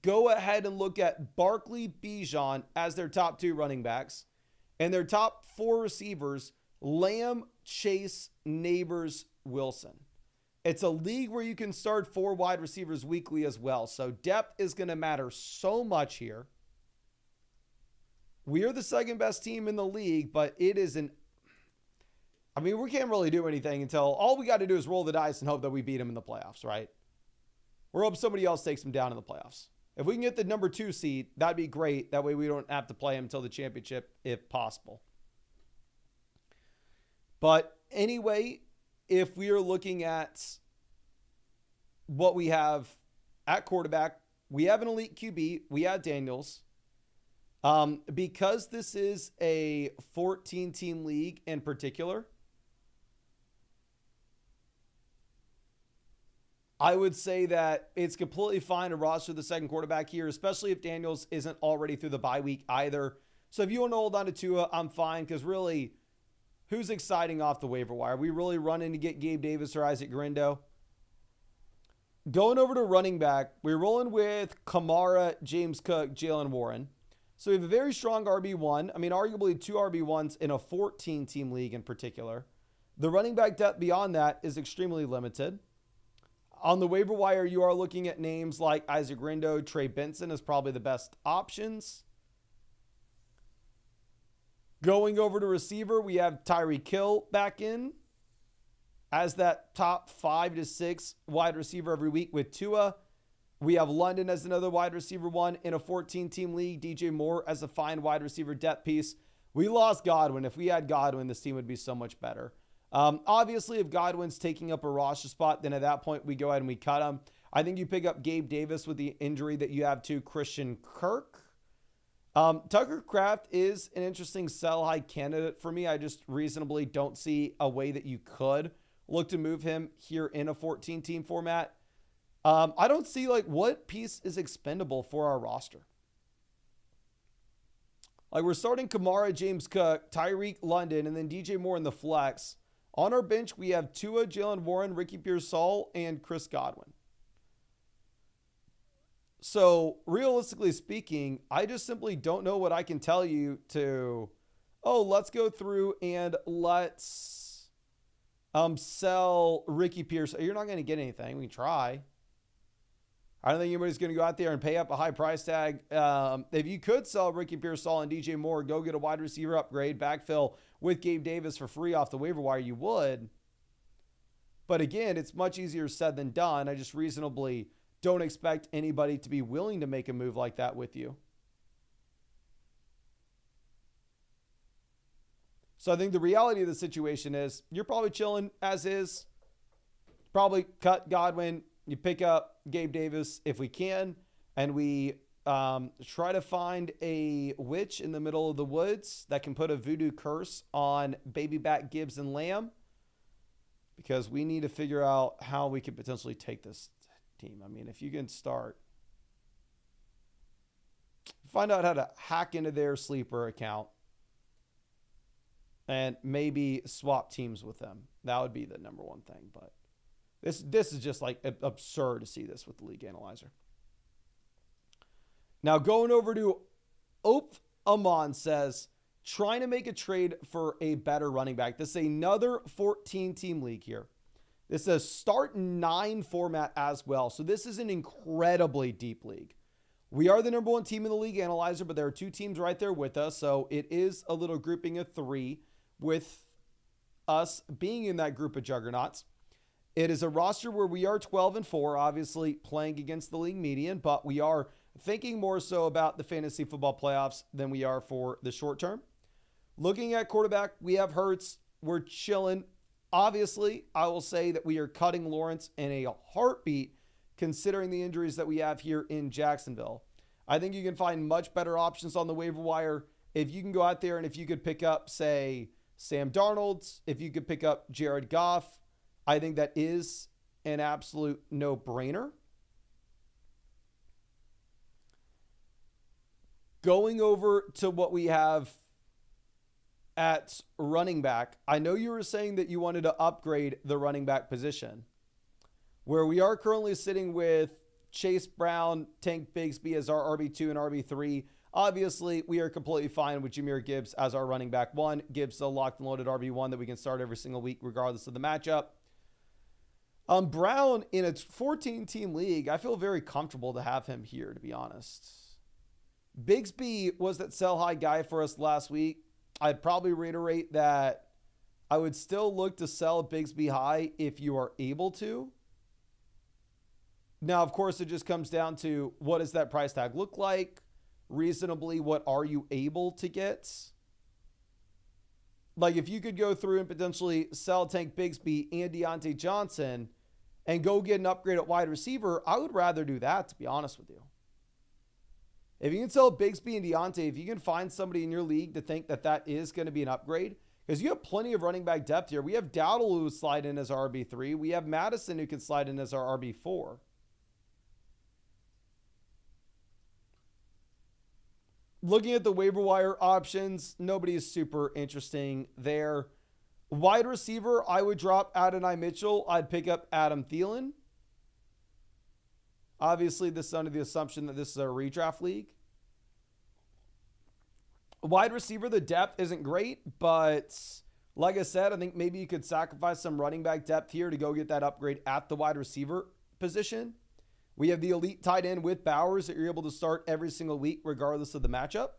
go ahead and look at Barkley, Bijan as their top 2 running backs and their top 4 receivers, Lamb, Chase, Neighbors, Wilson. It's a league where you can start 4 wide receivers weekly as well. So depth is going to matter so much here. We are the second best team in the league, but it is we can't really do anything until all we got to do is roll the dice and hope that we beat them in the playoffs, right? Or hope somebody else takes them down in the playoffs. If we can get the number 2 seed, that'd be great. That way we don't have to play them until the championship if possible. But anyway, if we are looking at what we have at quarterback, we have an elite QB. We have Daniels. Because this is a 14-team league in particular, I would say that it's completely fine to roster the second quarterback here, especially if Daniels isn't already through the bye week either. So if you want to hold on to Tua, I'm fine, because really, who's exciting off the waiver wire? Are we really running to get Gabe Davis or Isaac Grindo? Going over to running back, we're rolling with Kamara, James Cook, Jalen Warren. So we have a very strong RB1. I mean, arguably 2 RB1s in a 14-team league in particular. The running back depth beyond that is extremely limited. On the waiver wire, you are looking at names like Isaac Grindo, Trey Benson as probably the best options. Going over to receiver, we have Tyreek Hill back in as that top 5 to 6 wide receiver every week with Tua. We have London as another wide receiver 1 in a 14-team league. DJ Moore as a fine wide receiver depth piece. We lost Godwin. If we had Godwin, this team would be so much better. Obviously, if Godwin's taking up a roster spot, then at that point, we go ahead and we cut him. I think you pick up Gabe Davis with the injury that you have to Christian Kirk. Tucker Kraft is an interesting sell high candidate for me. I just reasonably don't see a way that you could look to move him here in a 14-team format. I don't see like what piece is expendable for our roster. Like we're starting Kamara, James Cook, Tyreek London, and then DJ Moore in the flex. On our bench, we have Tua, Jalen Warren, Ricky Pearsall, and Chris Godwin. So realistically speaking, I just simply don't know what I can tell you to, let's go through and let's sell Ricky Pearsall. You're not going to get anything. We can try. I don't think anybody's going to go out there and pay up a high price tag. If you could sell Ricky Pearsall and DJ Moore, go get a wide receiver upgrade, backfill with Gabe Davis for free off the waiver wire, you would. But again, it's much easier said than done. I just reasonably don't expect anybody to be willing to make a move like that with you. So I think the reality of the situation is you're probably chilling as is. Probably cut Godwin. You pick up Gabe Davis if we can, and we try to find a witch in the middle of the woods that can put a voodoo curse on baby back Gibbs and Lamb, because we need to figure out how we could potentially take this team. I mean, if you can find out how to hack into their sleeper account and maybe swap teams with them, that would be the number one thing. But this is just like absurd to see this with the league analyzer. Now going over to Ope Amon says, trying to make a trade for a better running back. This is another 14-team league here. This is a start 9 format as well. So this is an incredibly deep league. We are the number 1 team in the league analyzer, but there are 2 teams right there with us. So it is a little grouping of 3 with us being in that group of juggernauts. It is a roster where we are 12-4, obviously playing against the league median, but we are thinking more so about the fantasy football playoffs than we are for the short term. Looking at quarterback, we have Hurts. We're chilling. Obviously, I will say that we are cutting Lawrence in a heartbeat considering the injuries that we have here in Jacksonville. I think you can find much better options on the waiver wire. If you can go out there and if you could pick up, say, Sam Darnold, if you could pick up Jared Goff, I think that is an absolute no-brainer. Going over to what we have at running back, I know you were saying that you wanted to upgrade the running back position, where we are currently sitting with Chase Brown, Tank Bigsby as our RB2 and RB3. Obviously, we are completely fine with Jahmyr Gibbs as our running back 1. Gibbs is a locked and loaded RB1 that we can start every single week regardless of the matchup. Brown in a 14-team league, I feel very comfortable to have him here, to be honest. Bigsby was that sell high guy for us last week. I'd probably reiterate that I would still look to sell Bigsby high if you are able to. Now, of course, it just comes down to what does that price tag look like? Reasonably, what are you able to get? Like if you could go through and potentially sell Tank Bigsby and Diontae Johnson and go get an upgrade at wide receiver, I would rather do that, to be honest with you. If you can sell Bigsby and Diontae, if you can find somebody in your league to think that that is going to be an upgrade, because you have plenty of running back depth here. We have Dowdle who will slide in as our RB3. We have Madison who can slide in as our RB4. Looking at the waiver wire options, nobody is super interesting there. Wide receiver, I would drop Adonai Mitchell. I'd pick up Adam Thielen. Obviously, this is under the assumption that this is a redraft league. Wide receiver, the depth isn't great, but like I said, I think maybe you could sacrifice some running back depth here to go get that upgrade at the wide receiver position. We have the elite tight end with Bowers that you're able to start every single week regardless of the matchup.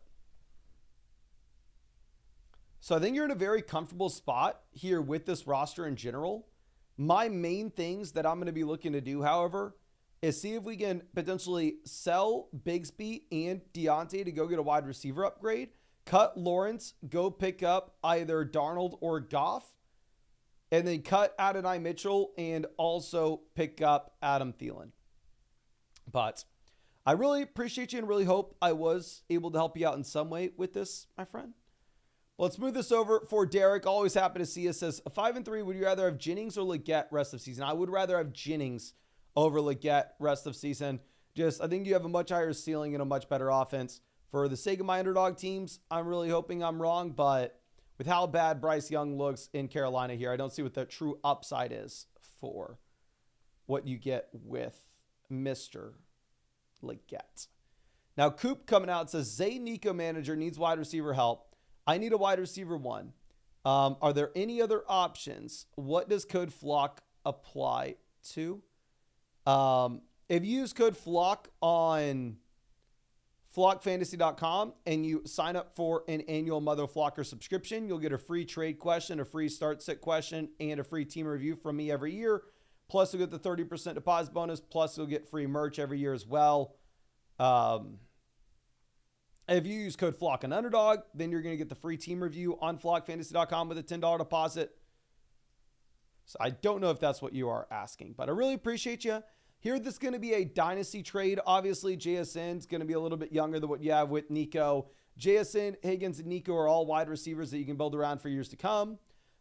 So I think you're in a very comfortable spot here with this roster in general. My main things that I'm going to be looking to do, however, is see if we can potentially sell Bigsby and Diontae to go get a wide receiver upgrade, cut Lawrence, go pick up either Darnold or Goff, and then cut Adonai Mitchell and also pick up Adam Thielen. But I really appreciate you and really hope I was able to help you out in some way with this, my friend. But let's move this over for Derek. Always happy to see us. Says 5-3. Would you rather have Jennings or Leggett rest of season? I would rather have Jennings over Leggett rest of season. I think you have a much higher ceiling and a much better offense. For the sake of my underdog teams, I'm really hoping I'm wrong, but with how bad Bryce Young looks in Carolina here, I don't see what the true upside is for what you get with Mr. Leggett. Now, Coop coming out says, Zay Nico manager needs wide receiver help. I need a wide receiver 1. Are there any other options? What does code FLOCK apply to? If you use code FLOCK on flockfantasy.com and you sign up for an annual Mother Flocker subscription, you'll get a free trade question, a free start sit question, and a free team review from me every year. Plus, you'll get the 30% deposit bonus. Plus, you'll get free merch every year as well. If you use code FLOCK on Underdog, then you're going to get the free team review on flockfantasy.com with a $10 deposit. So I don't know if that's what you are asking, but I really appreciate you. Here, this is going to be a dynasty trade. Obviously, JSN is going to be a little bit younger than what you have with Nico. JSN, Higgins, and Nico are all wide receivers that you can build around for years to come.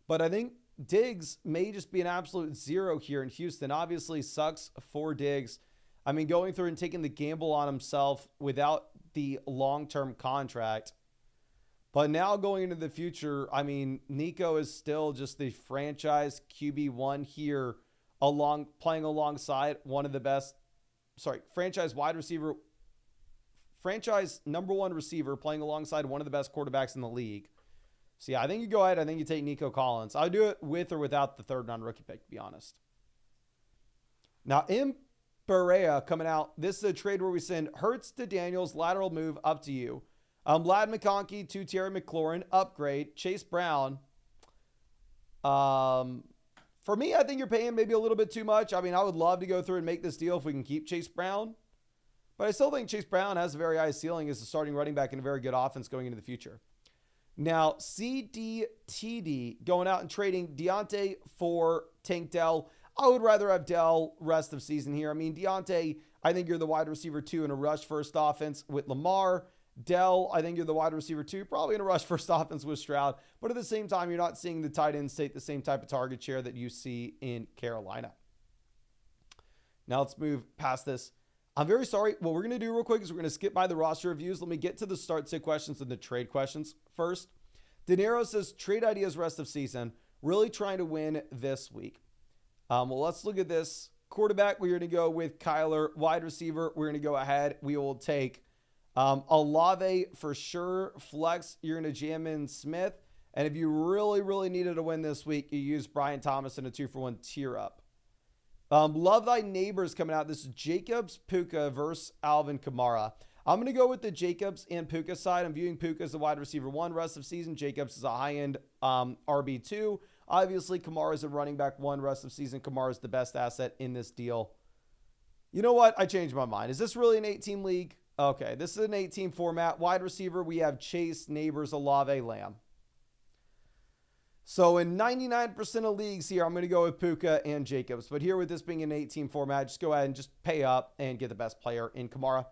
But I think Diggs may just be an absolute zero here in Houston. Obviously, sucks for Diggs. I mean, going through and taking the gamble on himself without the long-term contract. But now going into the future, I mean, Nico is still just the franchise QB1 here, playing alongside one of the best, franchise number 1 receiver playing alongside one of the best quarterbacks in the league. So yeah, I think you go ahead. I think you take Nico Collins. I would do it with or without the 3rd round rookie pick, to be honest. Now, Berea coming out. This is a trade where we send Hurts to Daniels, lateral move, up to you. Lad McConkey to Terry McLaurin, upgrade. Chase Brown. For me, I think you're paying maybe a little bit too much. I mean, I would love to go through and make this deal if we can keep Chase Brown. But I still think Chase Brown has a very high ceiling as a starting running back in a very good offense going into the future. Now, CDTD going out and trading Diontae for Tank Dell. I would rather have Dell rest of season here. I mean, Diontae, I think you're the wide receiver 2 in a rush first offense with Lamar. Dell, I think you're the wide receiver 2, probably in a rush first offense with Stroud. But at the same time, you're not seeing the tight ends take the same type of target share that you see in Carolina. Now let's move past this. I'm very sorry. What we're going to do real quick is we're going to skip by the roster reviews. Let me get to the start sit questions and the trade questions first. De Niro says, trade ideas rest of season. Really trying to win this week. Well, let's look at this. Quarterback, we're going to go with Kyler. Wide receiver, we're going to go ahead. We will take Olave for sure. Flex, you're going to jam in Smith. And if you really, really needed to win this week, you use Brian Thomas in a 2-for-1 tier up. Love Thy Neighbors coming out. This is Jacobs, Puka versus Alvin Kamara. I'm going to go with the Jacobs and Puka side. I'm viewing Puka as a wide receiver 1 rest of season. Jacobs is a high-end RB2. Obviously, Kamara is a running back 1 rest of season. Kamara is the best asset in this deal. You know what? I changed my mind. Is this really an 8-team league? Okay, this is an 8-team format. Wide receiver, we have Chase, Neighbors, Olave, Lamb. So in 99% of leagues here, I'm going to go with Puka and Jacobs. But here with this being an 8-team format, just go ahead and just pay up and get the best player in Kamara.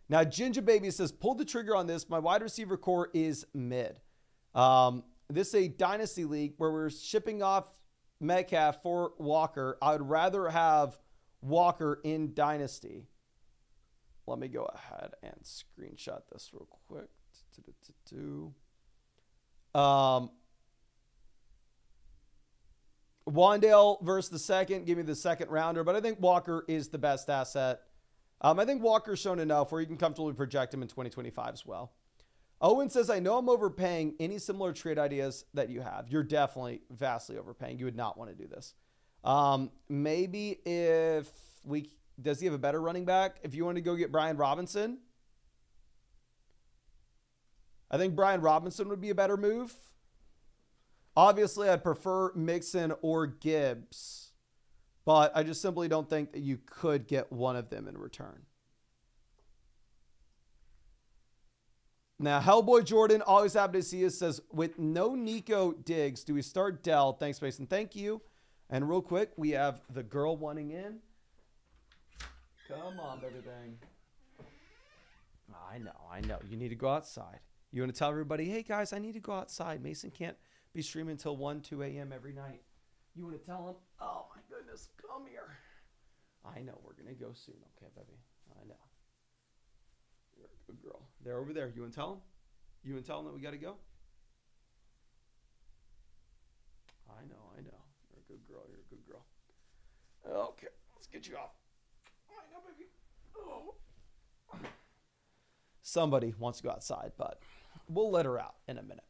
Now, Ginger Baby says, pull the trigger on this. My wide receiver core is mid. This is a dynasty league where we're shipping off Metcalf for Walker. I would rather have Walker in dynasty. Let me go ahead and screenshot this real quick. Wandale versus the second. Give me the second rounder. But I think Walker is the best asset. I think Walker's shown enough where you can comfortably project him in 2025 as well. Owen says, I know I'm overpaying. Any similar trade ideas that you have? You're definitely vastly overpaying. You would not want to do this. Maybe if we... Does he have a better running back? If you want to go get Brian Robinson, I think Brian Robinson would be a better move. Obviously, I'd prefer Mixon or Gibbs, but I just simply don't think that you could get one of them in return. Now, Hellboy Jordan, always happy to see us, says, with no Nico Diggs, do we start Dell? Thanks, Mason. Thank you. And real quick, we have the girl wanting in. Come on, baby bang. I know. You need to go outside. You want to tell everybody, hey guys, I need to go outside. Mason can't be streaming until 1, 2 a.m. every night. You want to tell him, oh my goodness, come here. I know, we're going to go soon. Okay, baby. I know. You're a good girl. They're over there. You want to tell him? You want to tell him that we got to go? I know. You're a good girl. You're a good girl. Okay, let's get you off. I know, baby. Oh. Somebody wants to go outside, but we'll let her out in a minute.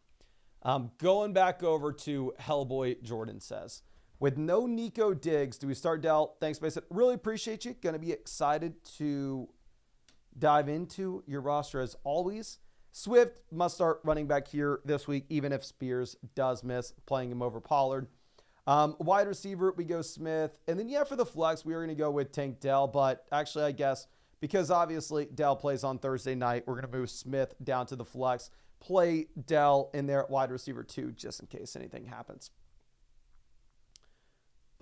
Going back over to Hellboy Jordan says, with no Nico Diggs, do we start Dell? Thanks, Mason. Really appreciate you. Going to be excited to dive into your roster as always. Swift must start running back here this week, even if Spears does miss, playing him over Pollard. Wide receiver, we go Smith. And then, for the flex, we are going to go with Tank Dell. But actually, I guess, because obviously Dell plays on Thursday night, we're going to move Smith down to the flex. Play Dell in there at wide receiver 2, just in case anything happens.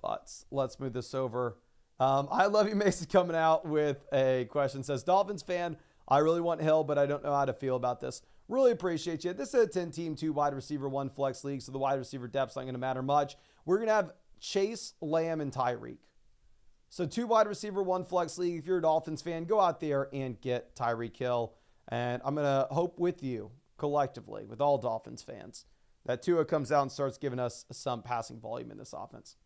But let's move this over. I love you, Mason, coming out with a question. Says, Dolphins fan, I really want Hill, but I don't know how to feel about this. Really appreciate you. This is a 10-team, 2 wide receiver, 1 flex league, so the wide receiver depth's not going to matter much. We're going to have Chase, Lamb, and Tyreek. So 2 wide receiver, 1 flex league. If you're a Dolphins fan, go out there and get Tyreek Hill. And I'm going to hope with you, collectively, with all Dolphins fans, that Tua comes out and starts giving us some passing volume in this offense.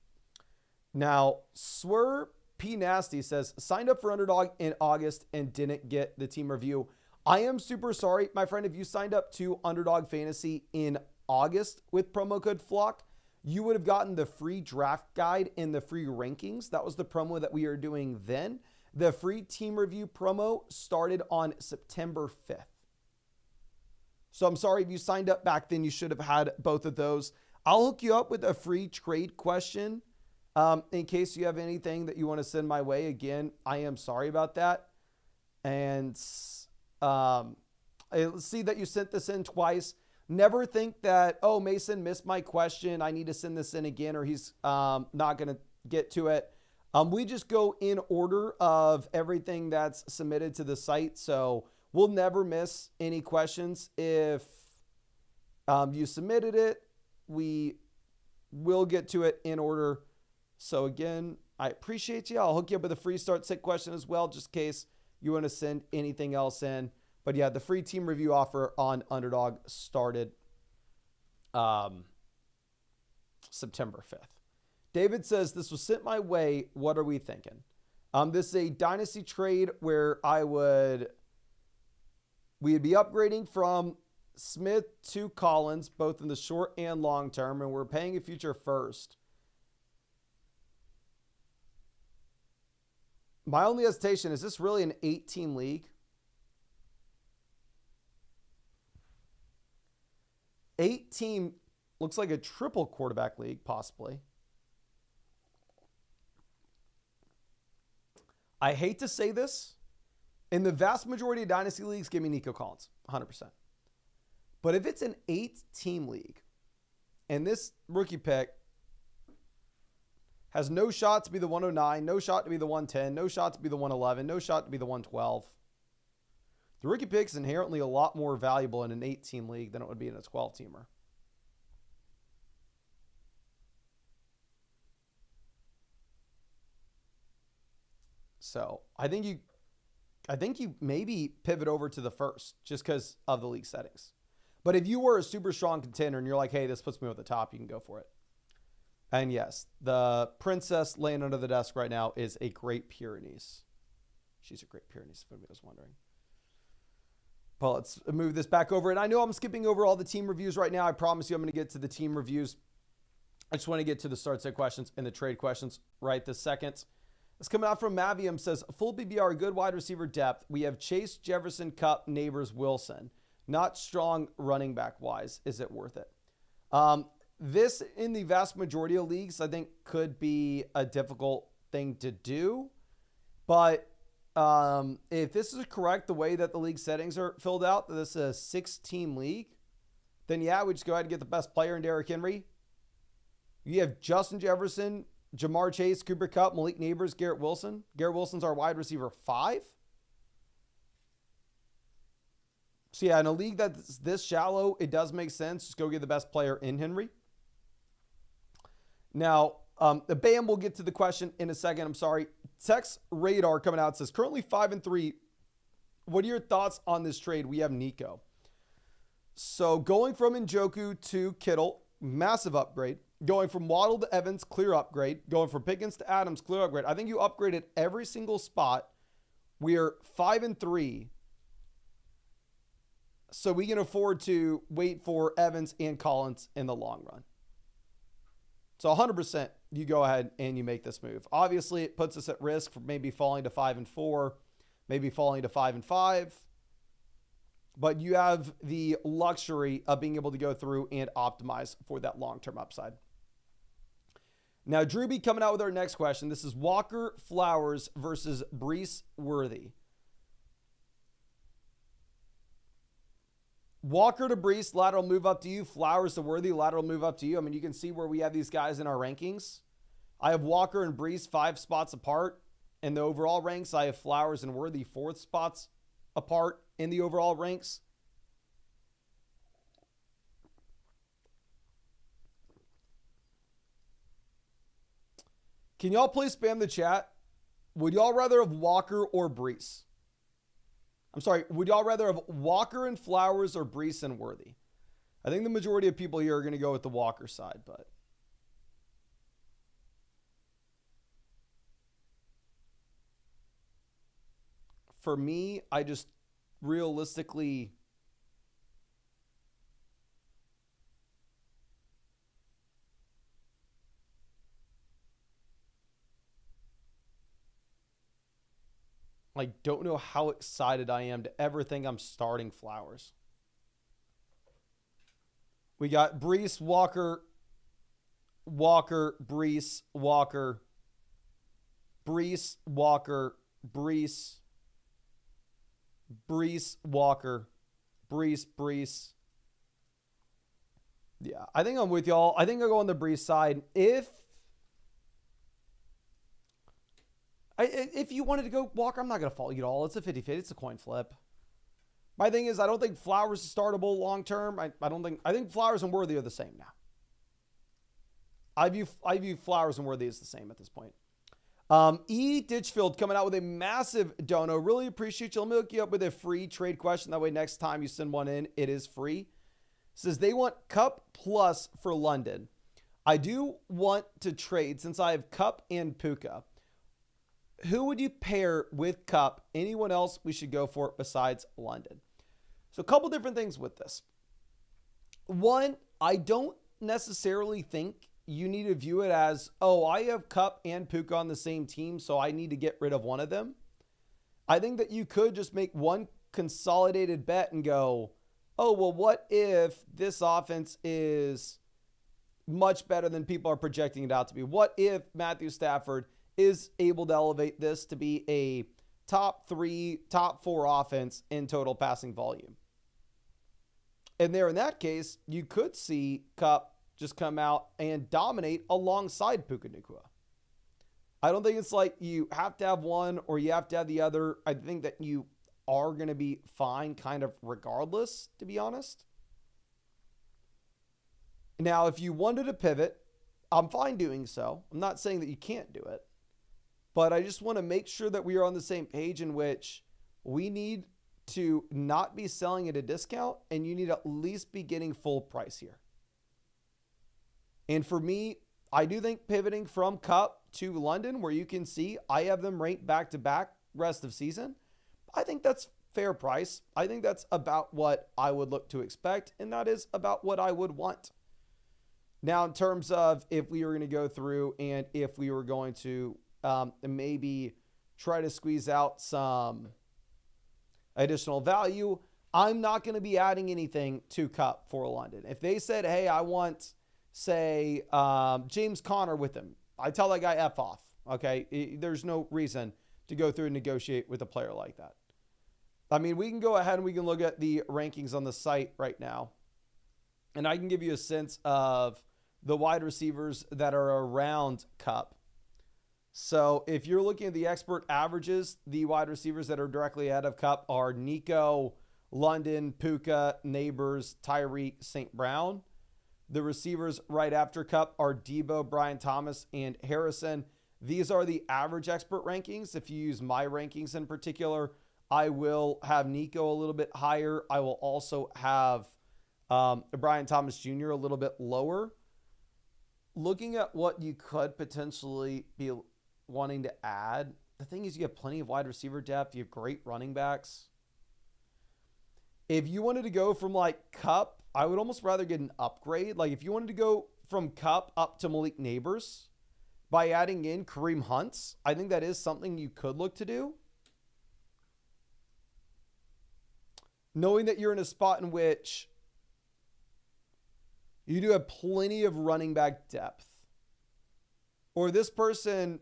Now, Swerve P. Nasty says, signed up for Underdog in August and didn't get the team review. I am super sorry, my friend. If you signed up to Underdog Fantasy in August with promo code FLOCK, you would have gotten the free draft guide and the free rankings. That was the promo that we are doing then. The free team review promo started on September 5th. So I'm sorry if you signed up back then, you should have had both of those. I'll hook you up with a free trade question in case you have anything that you want to send my way. Again, I am sorry about that. And I see that you sent this in twice. Never think that, oh, Mason missed my question, I need to send this in again, or he's not going to get to it. We just go in order of everything that's submitted to the site. So we'll never miss any questions. If you submitted it, we will get to it in order. So again, I appreciate you. I'll hook you up with a free start sit question as well, just in case you want to send anything else in. But yeah, the free team review offer on Underdog started September 5th. David says, this was sent my way. What are we thinking? This is a dynasty trade where we'd be upgrading from Smith to Collins, both in the short and long term, and we're paying a future first. My only hesitation, is this really an 8-team league? 8-team looks like a triple quarterback league, possibly. I hate to say this. In the vast majority of dynasty leagues, give me Nico Collins, 100%. But if it's an 8-team league, and this rookie pick has no shot to be the 109, no shot to be the 110, no shot to be the 111, no shot to be the 112. The rookie pick is inherently a lot more valuable in an 8-team league than it would be in a 12-teamer. So I think you maybe pivot over to the first just because of the league settings. But if you were a super strong contender and you're like, hey, this puts me at the top, you can go for it. And yes, the princess laying under the desk right now is a Great Pyrenees. She's a Great Pyrenees, if anybody was wondering. But let's move this back over. And I know I'm skipping over all the team reviews right now. I promise you I'm going to get to the team reviews. I just want to get to the start set questions and the trade questions right this second. It's coming out from Mavium, says, full PPR, good wide receiver depth. We have Chase, Jefferson, Kupp, Neighbors, Wilson. Not strong running back wise. Is it worth it? This, in the vast majority of leagues, I think could be a difficult thing to do. But if this is correct, the way that the league settings are filled out, that this is a 6-team league, then yeah, we just go ahead and get the best player in Derrick Henry. You have Justin Jefferson, Jamar Chase, Cooper Kupp, Malik Neighbors, Garrett Wilson. Garrett Wilson's our wide receiver 5. So yeah, in a league that's this shallow, it does make sense. Just go get the best player in Henry. Now, Bam, we'll get to the question in a second. I'm sorry. Tex Radar coming out says, currently 5-3. What are your thoughts on this trade? We have Nico. So going from Njoku to Kittle, massive upgrade. Going from Waddle to Evans, clear upgrade. Going from Pickens to Adams, clear upgrade. I think you upgraded every single spot. We are 5-3. So we can afford to wait for Evans and Collins in the long run. So 100%, you go ahead and you make this move. Obviously, it puts us at risk for maybe falling to 5-4, maybe falling to 5-5. But you have the luxury of being able to go through and optimize for that long-term upside. Now, Drewby coming out with our next question. This is Walker Flowers versus Breece Worthy. Walker to Breece, lateral move up to you. Flowers to Worthy, lateral move up to you. I mean, you can see where we have these guys in our rankings. I have Walker and Breece 5 spots apart. In the overall ranks, I have Flowers and Worthy 4 spots apart in the overall ranks. Can y'all please spam the chat? Would y'all rather have Walker or Breece? I'm sorry, would y'all rather have Walker and Flowers or Breece and Worthy? I think the majority of people here are going to go with the Walker side, but for me, I just realistically don't know how excited I am to ever think I'm starting Flowers. We got Breece, Walker, Breece, Walker, Breece, Walker, Breece, Walker, Breece. Yeah, I think I'm with y'all. I think I'll go on the Breece side. If you wanted to go Walker, I'm not going to fault you at all. It's a 50-50. It's a coin flip. My thing is, I don't think Flowers is startable long term. I think Flowers and Worthy are the same now. I view Flowers and Worthy as the same at this point. E. Ditchfield coming out with a massive dono. Really appreciate you. Let me hook you up with a free trade question. That way next time you send one in, it is free. Says they want Cup plus for London. I do want to trade since I have Cup and Puka. Who would you pair with Cup? Anyone else we should go for besides London? So a couple different things with this. One, I don't necessarily think you need to view it as, oh, I have Cup and Puka on the same team, so I need to get rid of one of them. I think that you could just make one consolidated bet and go, oh, well, what if this offense is much better than people are projecting it out to be? What if Matthew Stafford is able to elevate this to be a top 3, top 4 offense in total passing volume? And there, in that case, you could see Cup just come out and dominate alongside Puka Nacua. I don't think it's like you have to have one or you have to have the other. I think that you are going to be fine kind of regardless, to be honest. Now, if you wanted to pivot, I'm fine doing so. I'm not saying that you can't do it. But I just want to make sure that we are on the same page in which we need to not be selling at a discount and you need to at least be getting full price here. And for me, I do think pivoting from Cup to London, where you can see I have them ranked back-to-back rest of season, I think that's fair price. I think that's about what I would look to expect, and that is about what I would want. Now, in terms of if we were going to go through and if we were going to maybe try to squeeze out some additional value, I'm not going to be adding anything to Cup for London. If they said, hey, I want, say, James Conner with him, I tell that guy F off, okay? There's no reason to go through and negotiate with a player like that. I mean, we can go ahead and we can look at the rankings on the site right now, and I can give you a sense of the wide receivers that are around Cup. So if you're looking at the expert averages, the wide receivers that are directly ahead of Cup are Nico, London, Puka, Neighbors, Tyreek, St. Brown. The receivers right after Cup are Debo, Brian Thomas, and Harrison. These are the average expert rankings. If you use my rankings in particular, I will have Nico a little bit higher. I will also have Brian Thomas Jr. a little bit lower. Looking at what you could potentially be wanting to add, the thing is you have plenty of wide receiver depth. You have great running backs. If you wanted to go from like Cup, I would almost rather get an upgrade. Like if you wanted to go from Cup up to Malik Neighbors by adding in Kareem Hunt, I think that is something you could look to do. Knowing that you're in a spot in which you do have plenty of running back depth. Or this person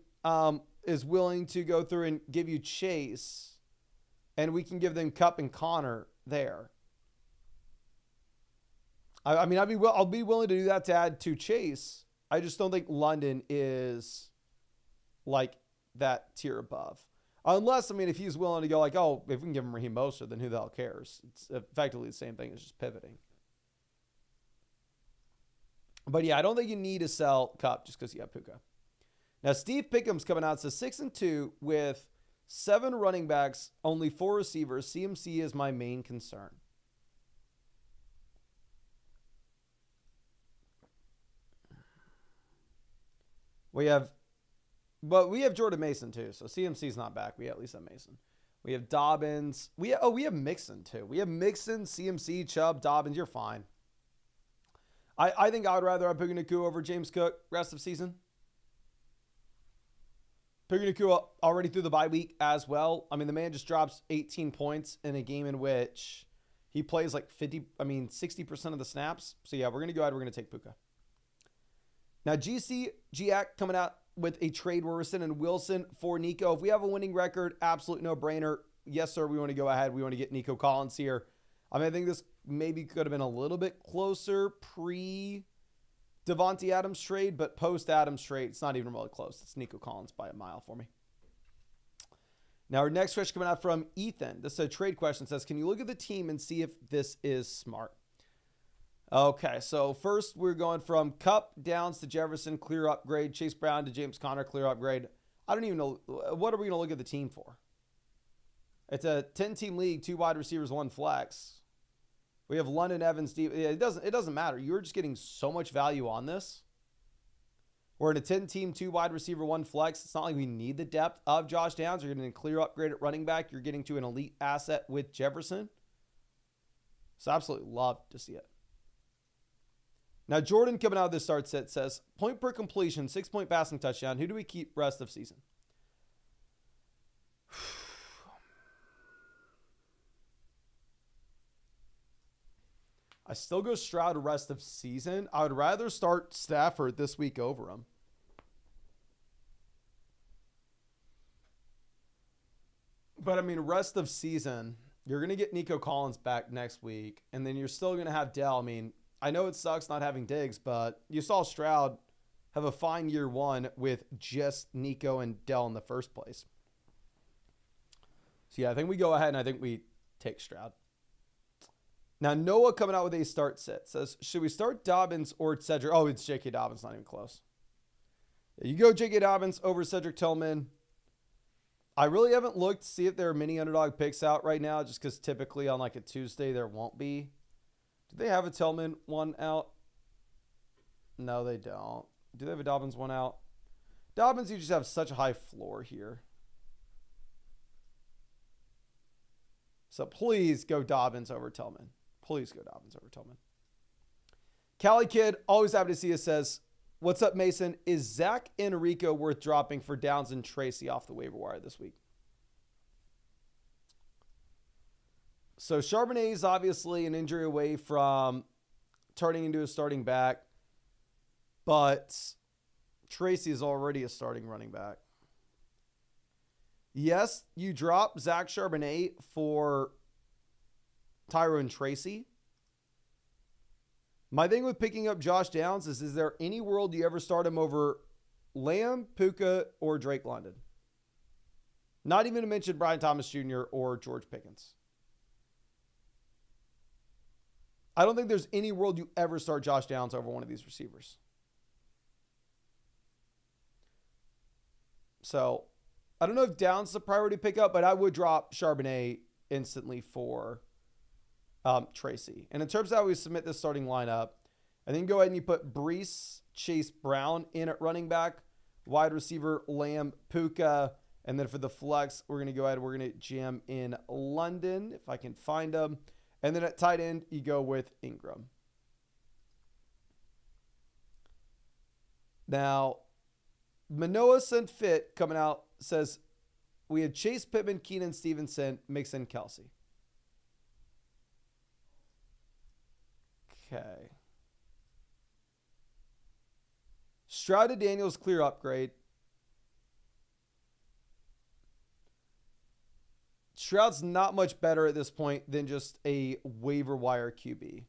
is willing to go through and give you Chase, and we can give them Cup and Connor there. I mean, I'll be willing to do that to add to Chase. I just don't think London is like that tier above. Unless, I mean, if he's willing to go like, oh, if we can give him Raheem Mostert, then who the hell cares? It's effectively the same thing. It's just pivoting. But yeah, I don't think you need to sell Cup just because you have Puka. Now, Steve Pickham's coming out. Says 6-2 with 7 running backs, only 4 receivers. CMC is my main concern. We have Jordan Mason too, so CMC's not back. We at least have Mason. We have Dobbins. We have Mixon too. We have Mixon, CMC, Chubb, Dobbins. You're fine. I think I would rather have Puka Nacua over James Cook rest of season. Puka Nacua already through the bye week as well. I mean, the man just drops 18 points in a game in which he plays like 60% of the snaps. So yeah, we're going to go ahead. We're going to take Puka. Now, GAC coming out with a trade where we're sending Wilson for Nico. If we have a winning record, absolute no-brainer. Yes, sir, we want to go ahead. We want to get Nico Collins here. I mean, I think this maybe could have been a little bit closer pre-Devontae Adams trade, but post-Adams trade, it's not even really close. It's Nico Collins by a mile for me. Now, our next question coming out from Ethan. This is a trade question. It says, can you look at the team and see if this is smart? Okay, so first we're going from Cup, Downs to Jefferson, clear upgrade. Chase Brown to James Conner, clear upgrade. I don't even know. What are we going to look at the team for? It's a 10-team league, 2 wide receivers, 1 flex. We have London, Evans, Steve. It doesn't matter. You're just getting so much value on this. We're in a 10-team, 2 wide receiver, 1 flex. It's not like we need the depth of Josh Downs. You're getting a clear upgrade at running back. You're getting to an elite asset with Jefferson. So absolutely love to see it. Now, Jordan coming out of this start set says, point per completion, 6-point passing touchdown. Who do we keep rest of season? I still go Stroud rest of season. I would rather start Stafford this week over him. But, I mean, rest of season, you're going to get Nico Collins back next week, and then you're still going to have Dell. I mean, I know it sucks not having Diggs, but you saw Stroud have a fine year 1 with just Nico and Dell in the first place. So, yeah, I think we go ahead and I think we take Stroud. Now, Noah coming out with a start set says, should we start Dobbins or Cedric? Oh, it's J.K. Dobbins, not even close. You go J.K. Dobbins over Cedric Tillman. I really haven't looked to see if there are many underdog picks out right now, just because typically on like a Tuesday there won't be. Do they have a Tillman one out? No, they don't. Do they have a Dobbins one out? Dobbins, you just have such a high floor here. So please go Dobbins over Tillman. Please go Dobbins over Tillman. Cali Kid, always happy to see you, says, what's up, Mason? Is Zach Enrico worth dropping for Downs and Tracy off the waiver wire this week? So Charbonnet is obviously an injury away from turning into a starting back, but Tracy is already a starting running back. Yes, you drop Zach Charbonnet for Tyrone Tracy. My thing with picking up Josh Downs is there any world you ever start him over Lamb, Puka, or Drake London? Not even to mention Brian Thomas Jr. or George Pickens. I don't think there's any world you ever start Josh Downs over one of these receivers. So I don't know if Downs is a priority pickup, but I would drop Charbonnet instantly for Tracy. And in terms of how we submit this starting lineup, I think go ahead and you put Brees, Chase Brown in at running back, wide receiver Lamb, Puka, and then for the flex, we're going to go ahead, we're going to jam in London, if I can find them. And then at tight end, you go with Ingram. Now, Manoa Sent Fit coming out says, we had Chase Pittman, Keenan Stevenson, Mixon, Kelsey. Okay. Stroud to Daniels, clear upgrade. Stroud's not much better at this point than just a waiver wire QB.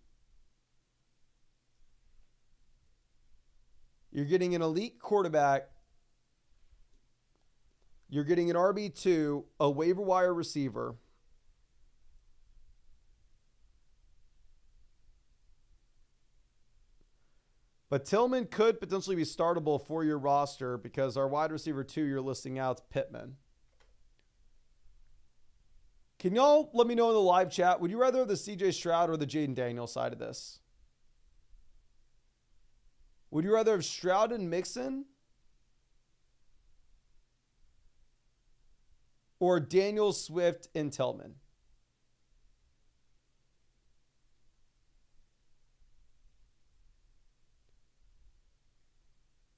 You're getting an elite quarterback. You're getting an RB2, a waiver wire receiver. But Tillman could potentially be startable for your roster because our wide receiver 2 you're listing out is Pittman. Can y'all let me know in the live chat, would you rather have the CJ Stroud or the Jaden Daniels side of this? Would you rather have Stroud and Mixon? Or Daniels, Swift, and Tillman?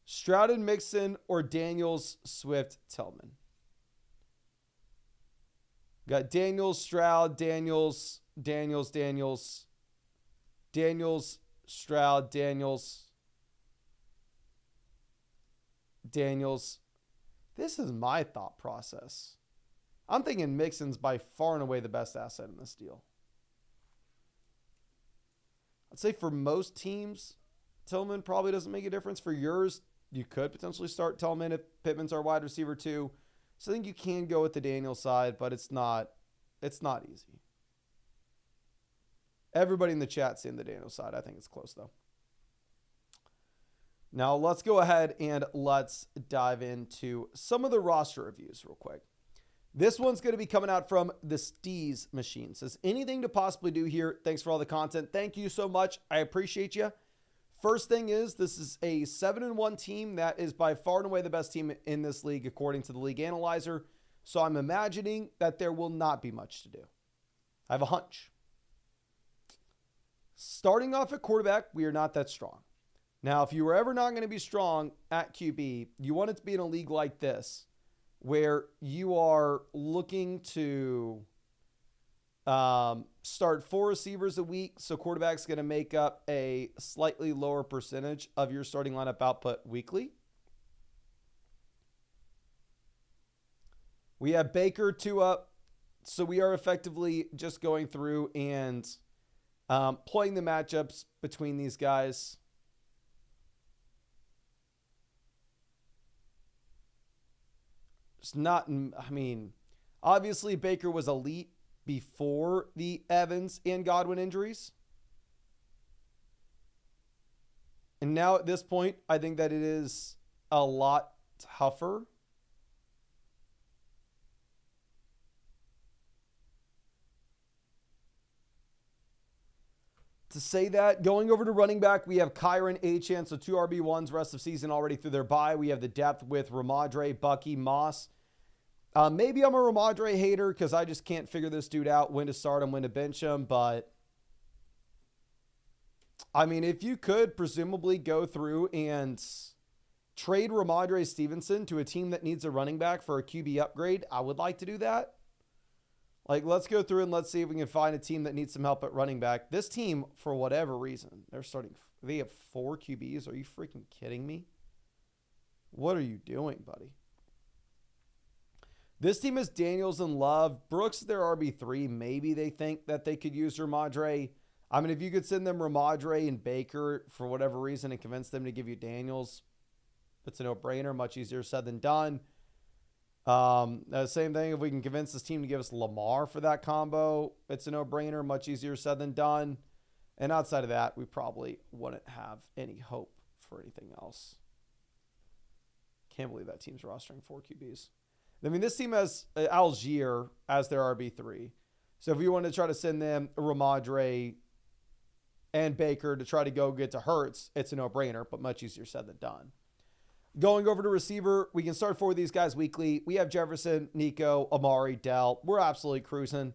Stroud and Mixon or Daniels, Swift, Tillman? Got Daniels, Stroud, Daniels, Daniels, Stroud, Daniels. This is my thought process. I'm thinking Mixon's by far and away the best asset in this deal. I'd say for most teams, Tillman probably doesn't make a difference. For yours, you could potentially start Tillman if Pittman's our wide receiver too. So I think you can go with the Daniels side, but it's not easy. Everybody in the chat's in the Daniels side. I think it's close though. Now let's go ahead and let's dive into some of the roster reviews real quick. This one's going to be coming out from the Steez Machine. Says, anything to possibly do here? Thanks for all the content. Thank you so much. I appreciate you. First thing is, this is a 7-1 team that is by far and away the best team in this league, according to the league analyzer. So I'm imagining that there will not be much to do. I have a hunch. Starting off at quarterback, we are not that strong. Now, if you were ever not going to be strong at QB, you want it to be in a league like this, where you are looking to start 4 receivers a week. So quarterback's going to make up a slightly lower percentage of your starting lineup output weekly. We have Baker 2 up. So we are effectively just going through and playing the matchups between these guys. It's not, I mean, obviously Baker was elite before the Evans and Godwin injuries. And now at this point, I think that it is a lot tougher. To say that, going over to running back, we have Kyron, Achane, so 2 RB1s rest of season already through their bye. We have the depth with Ramadre, Bucky, Moss. Maybe I'm a Ramadre hater because I just can't figure this dude out, when to start him, when to bench him. But, I mean, if you could presumably go through and trade Ramadre Stevenson to a team that needs a running back for a QB upgrade, I would like to do that. Like, let's go through and let's see if we can find a team that needs some help at running back. This team, for whatever reason, they have 4 QBs. Are you freaking kidding me? What are you doing, buddy? This team is Daniels and Love. Brooks is their RB3. Maybe they think that they could use Ramadre. I mean, if you could send them Ramadre and Baker for whatever reason and convince them to give you Daniels, it's a no-brainer. Much easier said than done. Same thing, if we can convince this team to give us Lamar for that combo, it's a no-brainer. Much easier said than done. And outside of that, we probably wouldn't have any hope for anything else. Can't believe that team's rostering 4 QBs. I mean, this team has Algier as their RB3. So if you want to try to send them Ramondre and Baker to try to go get to Hurts, it's a no-brainer, but much easier said than done. Going over to receiver, we can start 4 of these guys weekly. We have Jefferson, Nico, Amari, Dell. We're absolutely cruising.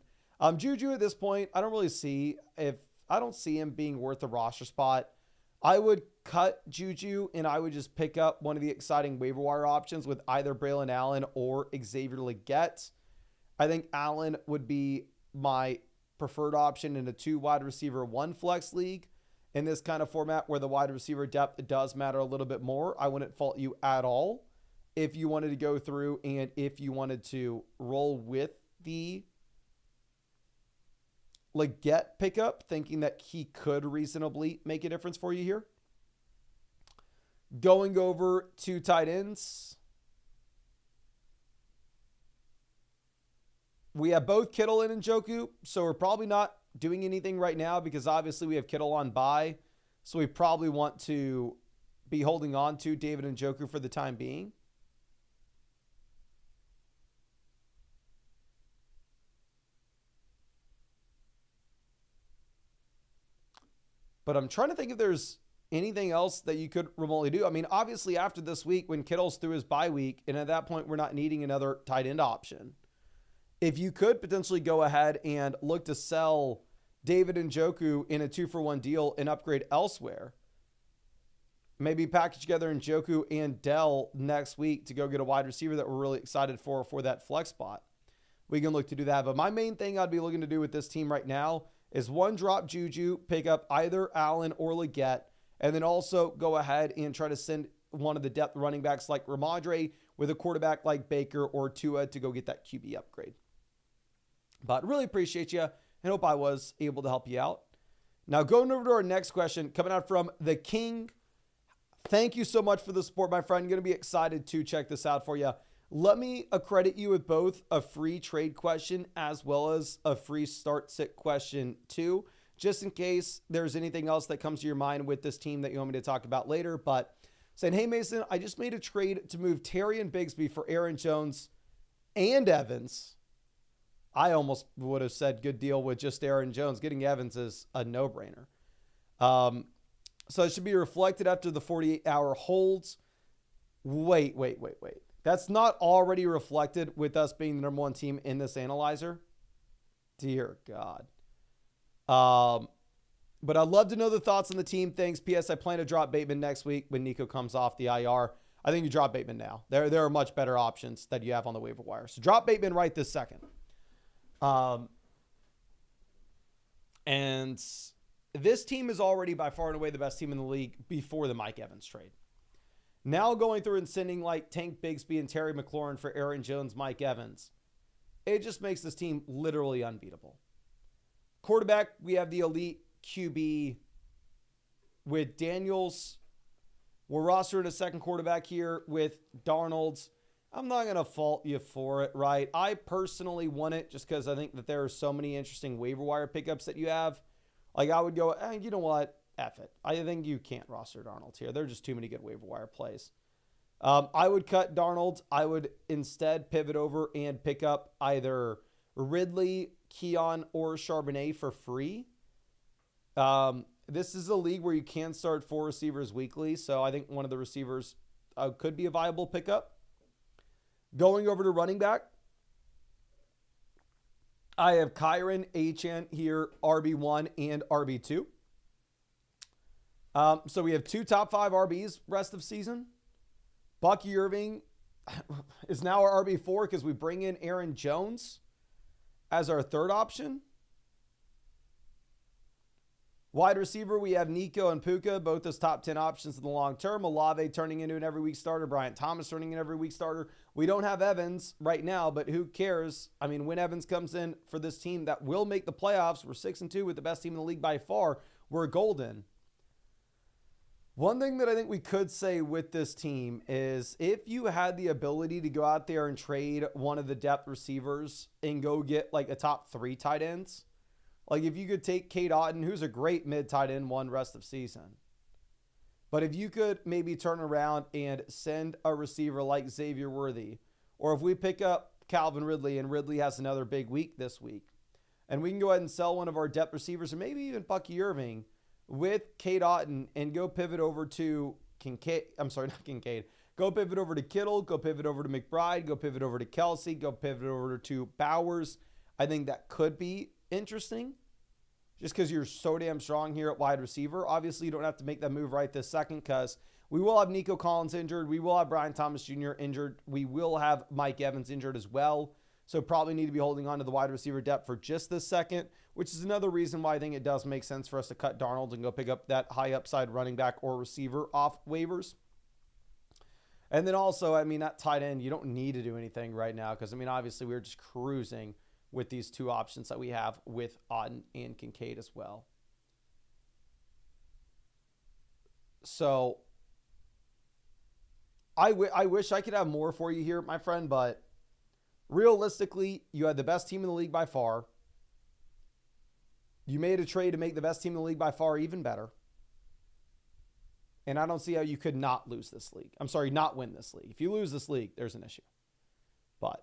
Juju at this point, I don't see him being worth a roster spot. I would cut Juju and I would just pick up one of the exciting waiver wire options with either Braylon Allen or Xavier Legette. I think Allen would be my preferred option in a 2 wide receiver, 1 flex league. In this kind of format where the wide receiver depth does matter a little bit more, I wouldn't fault you at all if you wanted to go through and if you wanted to roll with the Legette pickup, thinking that he could reasonably make a difference for you here. Going over to tight ends, we have both Kittle and Njoku, so we're probably not doing anything right now because obviously we have Kittle on bye, so we probably want to be holding on to David Njoku for the time being. But I'm trying to think if there's anything else that you could remotely do. I mean, obviously after this week when Kittle's through his bye week, and at that point we're not needing another tight end option. If you could potentially go ahead and look to sell David Njoku in a 2-for-1 deal and upgrade elsewhere, maybe package together Njoku and Dell next week to go get a wide receiver that we're really excited for that flex spot. We can look to do that. But my main thing I'd be looking to do with this team right now is 1, drop Juju, pick up either Allen or Legette, and then also go ahead and try to send one of the depth running backs like Ramondre with a quarterback like Baker or Tua to go get that QB upgrade. But really appreciate you and hope I was able to help you out. Now going over to our next question, coming out from the King. Thank you so much for the support, my friend. I'm going to be excited to check this out for you. Let me accredit you with both a free trade question as well as a free start sit question too, just in case there's anything else that comes to your mind with this team that you want me to talk about later. But saying, hey Mason, I just made a trade to move Terry and Bigsby for Aaron Jones and Evans. I almost would have said good deal with just Aaron Jones. Getting Evans is a no-brainer. So it should be reflected after the 48-hour holds. Wait. That's not already reflected with us being the number 1 team in this analyzer? Dear God. But I'd love to know the thoughts on the team. Thanks. P.S. I plan to drop Bateman next week when Nico comes off the IR. I think you drop Bateman now. There are much better options that you have on the waiver wire. So drop Bateman right this second. And this team is already by far and away the best team in the league before the Mike Evans trade. Now going through and sending like Tank Bigsby and Terry McLaurin for Aaron Jones, Mike Evans, it just makes this team literally unbeatable. Quarterback, we have the elite QB with Daniels. We're rostering a second quarterback here with Darnold. I'm not going to fault you for it, right? I personally want it just because I think that there are so many interesting waiver wire pickups that you have. Like I would go, you know what? F it. I think you can't roster Darnold here. There are just too many good waiver wire plays. I would cut Darnold. I would instead pivot over and pick up either Ridley, Keon, or Charbonnet for free. This is a league where you can start 4 receivers weekly, so I think one of the receivers could be a viable pickup. Going over to running back, I have Kyron Achane here, RB1 and RB2. So we have 2 top 5 RBs rest of season. Bucky Irving is now our RB4 because we bring in Aaron Jones as our third option. Wide receiver, we have Nico and Puka, both as top 10 options in the long term. Olave turning into an every week starter. Bryant Thomas turning into an every week starter. We don't have Evans right now, but who cares? I mean, when Evans comes in for this team that will make the playoffs, we're 6-2 with the best team in the league by far. We're golden. One thing that I think we could say with this team is if you had the ability to go out there and trade one of the depth receivers and go get like a top 3 tight ends, Like if you could take Cade Otton, who's a great mid tight end one rest of season. But if you could maybe turn around and send a receiver like Xavier Worthy, or if we pick up Calvin Ridley and Ridley has another big week this week, and we can go ahead and sell one of our depth receivers, or maybe even Bucky Irving with Cade Otton and go pivot over to Kincaid. I'm sorry, not Kincaid. Go pivot over to Kittle, go pivot over to McBride, go pivot over to Kelsey, go pivot over to Bowers. I think that could be interesting just because you're so damn strong here at wide receiver. Obviously, you don't have to make that move right this second because we will have Nico Collins injured. We will have Brian Thomas Jr. injured. We will have Mike Evans injured as well. So probably need to be holding on to the wide receiver depth for just this second, which is another reason why I think it does make sense for us to cut Darnold and go pick up that high upside running back or receiver off waivers. And then also, I mean, that tight end, you don't need to do anything right now because, I mean, obviously we're just cruising with these two options that we have with Otton and Kincaid as well. So I wish I could have more for you here, my friend, but realistically, you had the best team in the league by far. You made a trade to make the best team in the league by far even better. And I don't see how you could not lose this league. I'm sorry, not win this league. If you lose this league, there's an issue. But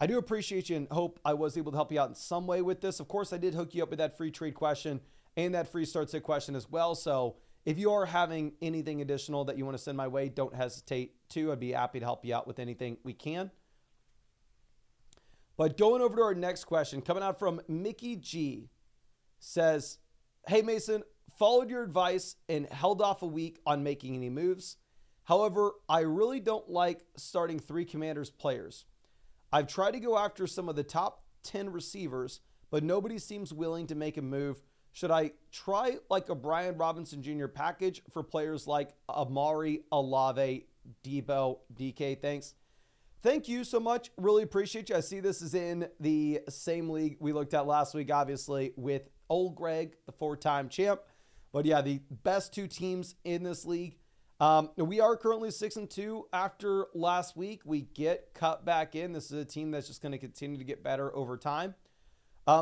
I do appreciate you and hope I was able to help you out in some way with this. Of course, I did hook you up with that free trade question and that free start sit question as well. So if you are having anything additional that you want to send my way, don't hesitate to. I'd be happy to help you out with anything we can. But going over to our next question, coming out from Mickey G, says, hey, Mason, followed your advice and held off a week on making any moves. However, I really don't like starting 3 Commanders players. I've tried to go after some of the top 10 receivers, but nobody seems willing to make a move. Should I try like a Brian Robinson Jr. package for players like Amari, Olave, Debo, DK? Thanks. Thank you so much. Really appreciate you. I see this is in the same league we looked at last week, obviously, with old Greg, the 4-time champ. But yeah, the best 2 teams in this league. We are currently 6-2 after last week. We get cut back in. This is a team that's just going to continue to get better over time.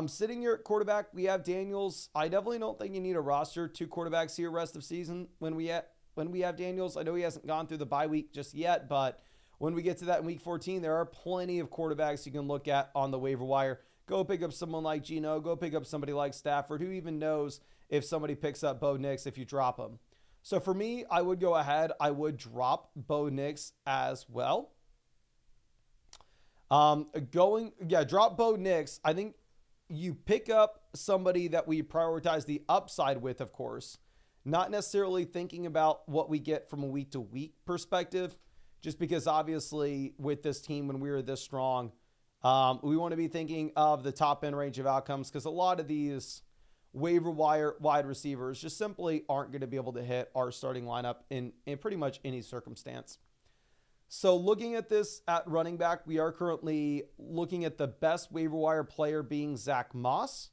Sitting here at quarterback, we have Daniels. I definitely don't think you need a roster 2 quarterbacks here rest of season when we have Daniels. I know he hasn't gone through the bye week just yet, but when we get to that in week 14, there are plenty of quarterbacks you can look at on the waiver wire. Go pick up someone like Geno. Go pick up somebody like Stafford. Who even knows if somebody picks up Bo Nix if you drop him? So for me, I would go ahead. I would drop Bo Nix as well. Drop Bo Nix. I think you pick up somebody that we prioritize the upside with, of course, not necessarily thinking about what we get from a week-to-week perspective, just because obviously with this team, when we were this strong, we want to be thinking of the top end range of outcomes because a lot of these waiver wire wide receivers just simply aren't going to be able to hit our starting lineup in pretty much any circumstance. So looking at this at running back, we are currently looking at the best waiver wire player being Zach Moss.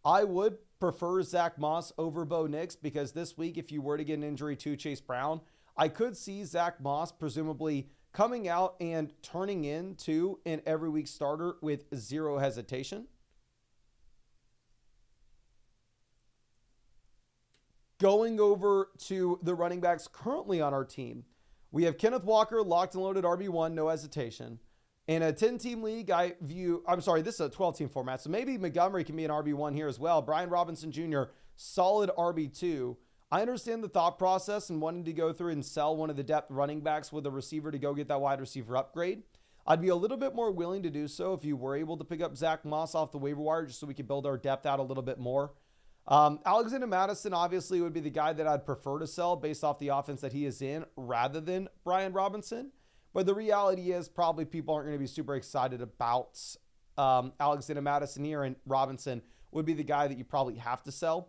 I would prefer Zach Moss over Bo Nix because this week, if you were to get an injury to Chase Brown, I could see Zach Moss presumably coming out and turning into an every week starter with zero hesitation. Going over to the running backs currently on our team, we have Kenneth Walker, locked and loaded RB1, no hesitation. In a 10-team league, this is a 12-team format, so maybe Montgomery can be an RB1 here as well. Brian Robinson Jr., solid RB2. I understand the thought process and wanting to go through and sell one of the depth running backs with a receiver to go get that wide receiver upgrade. I'd be a little bit more willing to do so if you were able to pick up Zach Moss off the waiver wire just so we could build our depth out a little bit more. Alexander Mattison obviously would be the guy that I'd prefer to sell based off the offense that he is in rather than Brian Robinson. But the reality is probably people aren't going to be super excited about Alexander Mattison here, and Robinson would be the guy that you probably have to sell.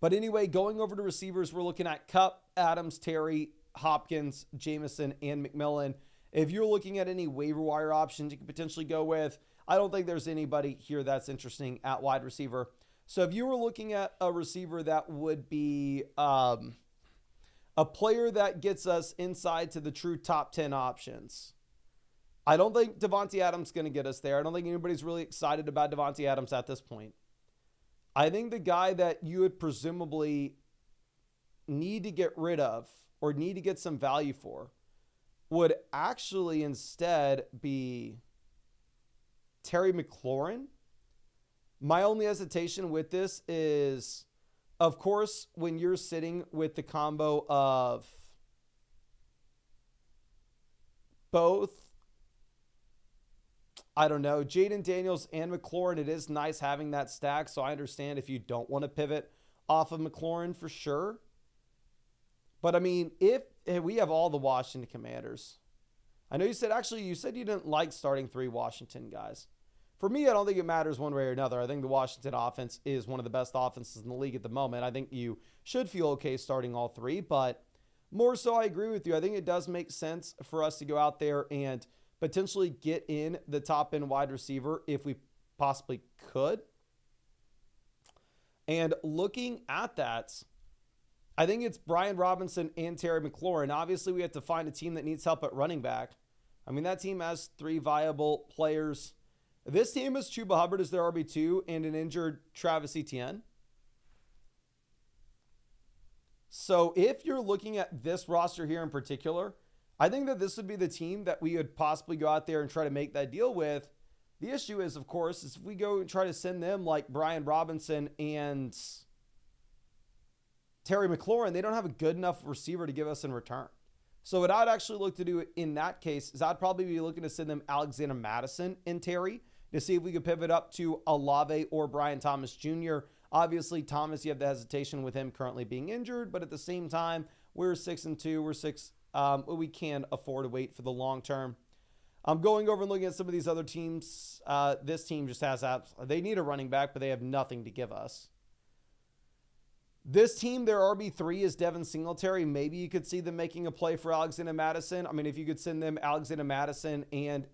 But anyway, going over to receivers, we're looking at Kupp, Adams, Terry, Hopkins, Jameson, and McMillan. If you're looking at any waiver wire options you could potentially go with, I don't think there's anybody here that's interesting at wide receiver. So if you were looking at a receiver that would be a player that gets us inside to the true top 10 options, I don't think Davante Adams is going to get us there. I don't think anybody's really excited about Davante Adams at this point. I think the guy that you would presumably need to get rid of or need to get some value for would actually instead be Terry McLaurin. My only hesitation with this is, of course, when you're sitting with the combo of both, I don't know, Jaden Daniels and McLaurin, it is nice having that stack. So I understand if you don't want to pivot off of McLaurin for sure. But I mean, if we have all the Washington Commanders, I know you said you didn't like starting 3 Washington guys. For me, I don't think it matters one way or another. I think the Washington offense is one of the best offenses in the league at the moment. I think you should feel okay starting all 3, but more so, I agree with you. I think it does make sense for us to go out there and potentially get in the top end wide receiver if we possibly could. And looking at that, I think it's Brian Robinson and Terry McLaurin. Obviously, we have to find a team that needs help at running back. I mean, that team has 3 viable players. This team has Chuba Hubbard as their RB2 and an injured Travis Etienne. So if you're looking at this roster here in particular, I think that this would be the team that we would possibly go out there and try to make that deal with. The issue is, of course, is if we go and try to send them like Brian Robinson and Terry McLaurin, they don't have a good enough receiver to give us in return. So what I'd actually look to do in that case is I'd probably be looking to send them Alexander Madison and Terry to see if we could pivot up to Olave or Brian Thomas Jr. Obviously, Thomas, you have the hesitation with him currently being injured, but at the same time, we're 6-2. We can afford to wait for the long term. I'm going over and looking at some of these other teams. This team just has they need a running back, but they have nothing to give us. This team, their RB3 is Devin Singletary. Maybe you could see them making a play for Alexander Madison. I mean, if you could send them Alexander Madison and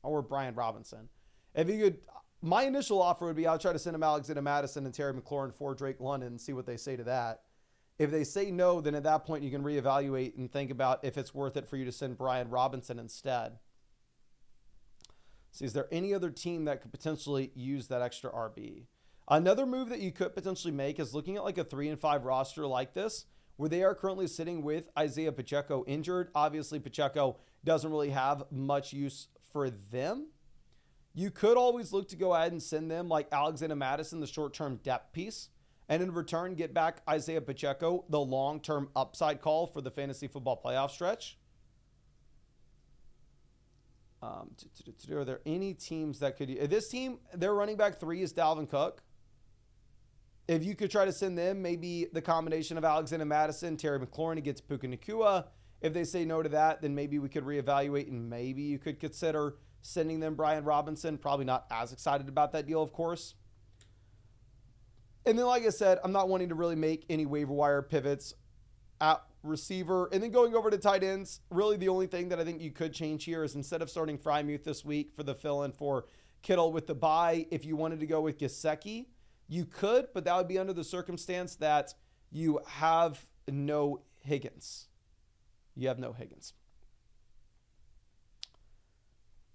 or Brian Robinson. If you could, my initial offer would be I'll try to send them Alexander Madison and Terry McLaurin for Drake London and see what they say to that. If they say no, then at that point you can reevaluate and think about if it's worth it for you to send Brian Robinson instead. See, is there any other team that could potentially use that extra RB? Another move that you could potentially make is looking at like a 3-5 roster like this, where they are currently sitting with Isaiah Pacheco injured. Obviously, Pacheco doesn't really have much use for them. You could always look to go ahead and send them like Alexander Madison, the short-term depth piece, and in return get back Isaiah Pacheco, the long-term upside call for the fantasy football playoff stretch. Are there any teams that could... This team, their running back 3 is Dalvin Cook. If you could try to send them maybe the combination of Alexander Madison, Terry McLaurin against Puka Nacua. If they say no to that, then maybe we could reevaluate and maybe you could consider sending them Brian Robinson. Probably not as excited about that deal, of course. And then, like I said, I'm not wanting to really make any waiver wire pivots at receiver. And then going over to tight ends, really the only thing that I think you could change here is instead of starting Freiermuth this week for the fill-in for Kittle with the bye, if you wanted to go with Gesicki, you could, but that would be under the circumstance that you have no Higgins. You have no Higgins.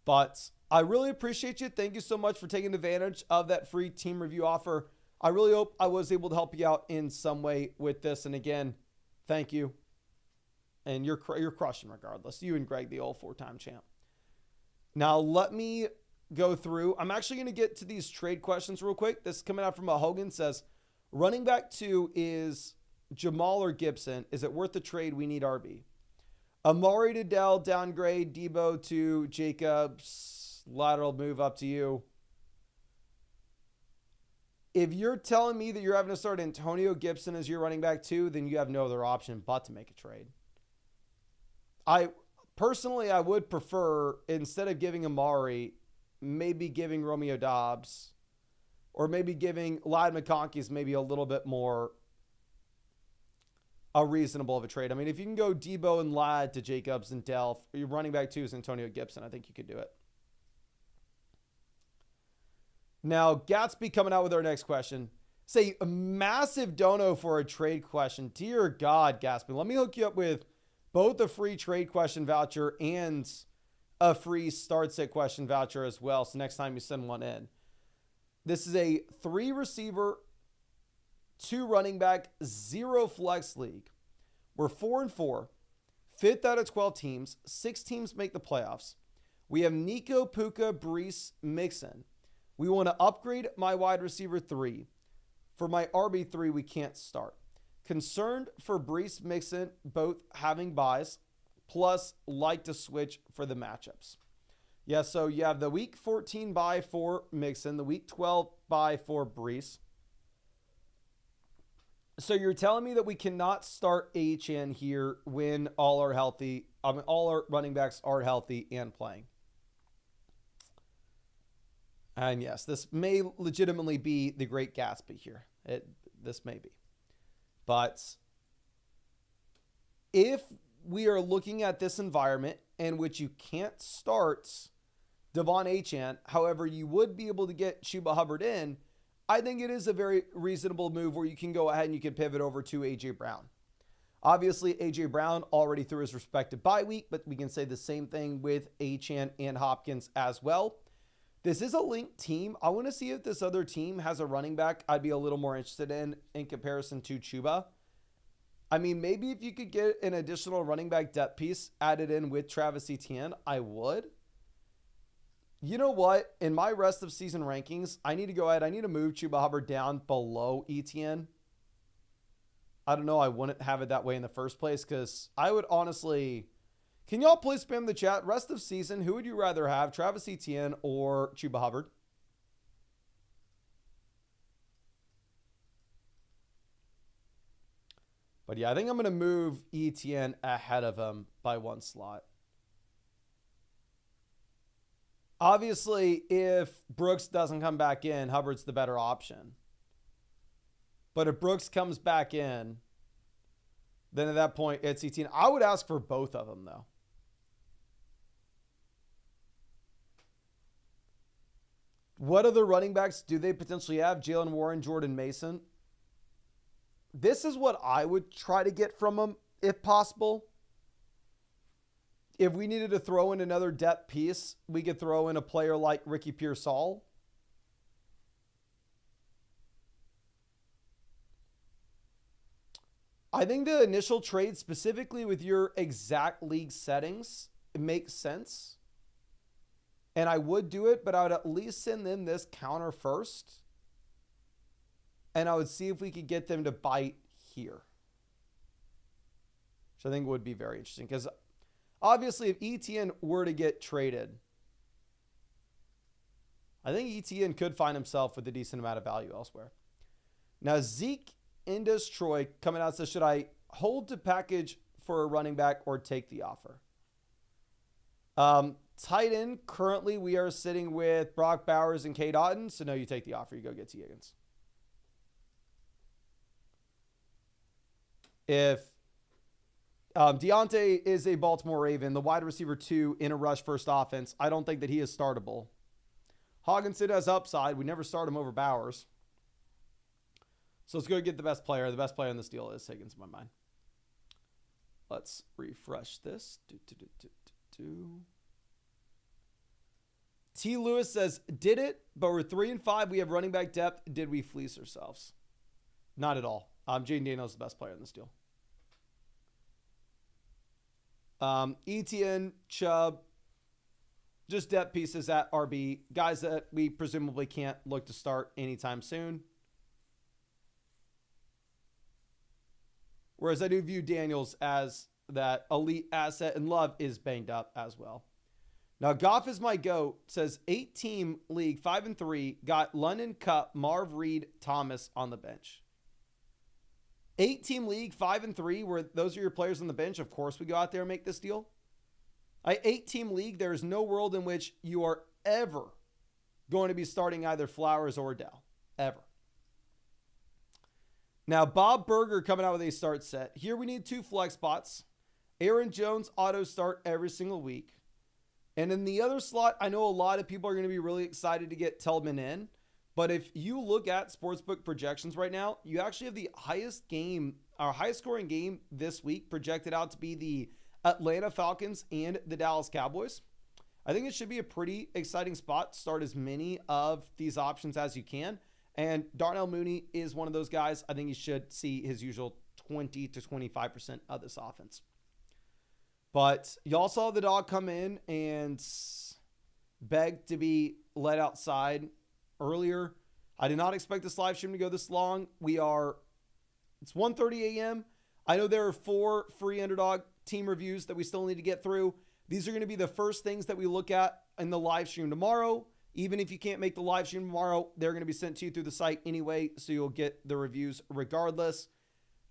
But I really appreciate you. Thank you so much for taking advantage of that free team review offer. I really hope I was able to help you out in some way with this. And again, thank you. And you're crushing regardless. You and Greg, the old 4-time champ. Now let me go through. I'm actually going to get to these trade questions real quick. This is coming out from Hogan. Says, running back 2 is Jamal or Gibson. Is it worth the trade? We need RB. Amari to Dell, downgrade. Debo to Jacobs. Lateral move up to you. If you're telling me that you're having to start Antonio Gibson as your running back 2, then you have no other option but to make a trade. I would prefer, instead of giving Amari, maybe giving Romeo Doubs, or maybe giving Ladd McConkey's maybe a little bit more reasonable of a trade. I mean, if you can go Debo and Ladd to Jacobs and Delph, your running back 2 is Antonio Gibson. I think you could do it. Now, Gatsby coming out with our next question. Say a massive dono for a trade question. Dear God, Gatsby, let me hook you up with both a free trade question voucher and a free start sit question voucher as well. So next time you send one in. This is a 3 receiver, 2 running back, 0 flex league. We're 4-4, 5th out of 12 teams. 6 teams make the playoffs. We have Nico, Puka, Brees, Mixon. We want to upgrade my wide receiver 3. For my RB3, we can't start. Concerned for Brees, Mixon, both having buys, plus like to switch for the matchups. Yeah, so you have the week 14 bye for Mixon, the week 12 bye for Brees. So you're telling me that we cannot start HN here when all are healthy. All our running backs are healthy and playing. And yes, this may legitimately be the Great Gatsby here. This may be. But if we are looking at this environment in which you can't start Devon Achane, however, you would be able to get Chuba Hubbard in, I think it is a very reasonable move where you can go ahead and you can pivot over to A.J. Brown. Obviously, A.J. Brown already threw his respective bye week, but we can say the same thing with Achane and Hopkins as well. This is a linked team. I want to see if this other team has a running back I'd be a little more interested in comparison to Chuba. I mean, maybe if you could get an additional running back depth piece added in with Travis Etienne, I would. You know what? In my rest of season rankings, I need to go ahead. I need to move Chuba Hubbard down below Etienne. I don't know. I wouldn't have it that way in the first place because I would honestly... Can y'all please spam the chat? Rest of season, who would you rather have, Travis Etienne or Chuba Hubbard? But yeah, I think I'm going to move Etienne ahead of him by 1 slot. Obviously, if Brooks doesn't come back in, Hubbard's the better option. But if Brooks comes back in, then at that point, it's Etienne. I would ask for both of them, though. What other running backs do they potentially have? Jalen Warren, Jordan Mason. This is what I would try to get from them, if possible. If we needed to throw in another depth piece, we could throw in a player like Ricky Pearsall. I think the initial trade, specifically with your exact league settings, it makes sense. And I would do it, but I would at least send them this counter first. And I would see if we could get them to bite here. Which I think would be very interesting. Because obviously, if Etienne were to get traded, I think Etienne could find himself with a decent amount of value elsewhere. Now, Zeke Indus Troy coming out says, should I hold to package for a running back or take the offer? Tight end, currently we are sitting with Brock Bowers and Cade Otton. So no, you take the offer. You go get T. Higgins. If Diontae is a Baltimore Raven, the wide receiver 2 in a rush first offense, I don't think that he is startable. Hawkinson has upside. We never start him over Bowers. So let's go get the best player. The best player in this deal is Higgins in my mind. Let's refresh this. T. Lewis says, did it, but we're 3-5. We have running back depth. Did we fleece ourselves? Not at all. Jaden Daniels is the best player in this deal. Etienne, Chubb, just depth pieces at RB. Guys that we presumably can't look to start anytime soon. Whereas I do view Daniels as that elite asset, and Love is banged up as well. Now, Goff is my GOAT, says 8-team league, 5-3, got London Cup, Marv Reed, Thomas on the bench. 8-team league, 5-3, where those are your players on the bench. Of course, we go out there and make this deal. 8-team league, there is no world in which you are ever going to be starting either Flowers or Dell. Ever. Now, Bob Berger coming out with a start set. Here we need 2 flex spots. Aaron Jones auto start every single week. And in the other slot, I know a lot of people are going to be really excited to get Tillman in. But if you look at sportsbook projections right now, you actually have the highest game, our highest scoring game this week projected out to be the Atlanta Falcons and the Dallas Cowboys. I think it should be a pretty exciting spot. Start as many of these options as you can. And Darnell Mooney is one of those guys. I think he should see his usual 20 to 25% of this offense. But y'all saw the dog come in and beg to be let outside earlier. I did not expect this live stream to go this long. It's 1:30 a.m. I know there are 4 free Underdog team reviews that we still need to get through. These are going to be the first things that we look at in the live stream tomorrow. Even if you can't make the live stream tomorrow, they're going to be sent to you through the site anyway, so you'll get the reviews regardless.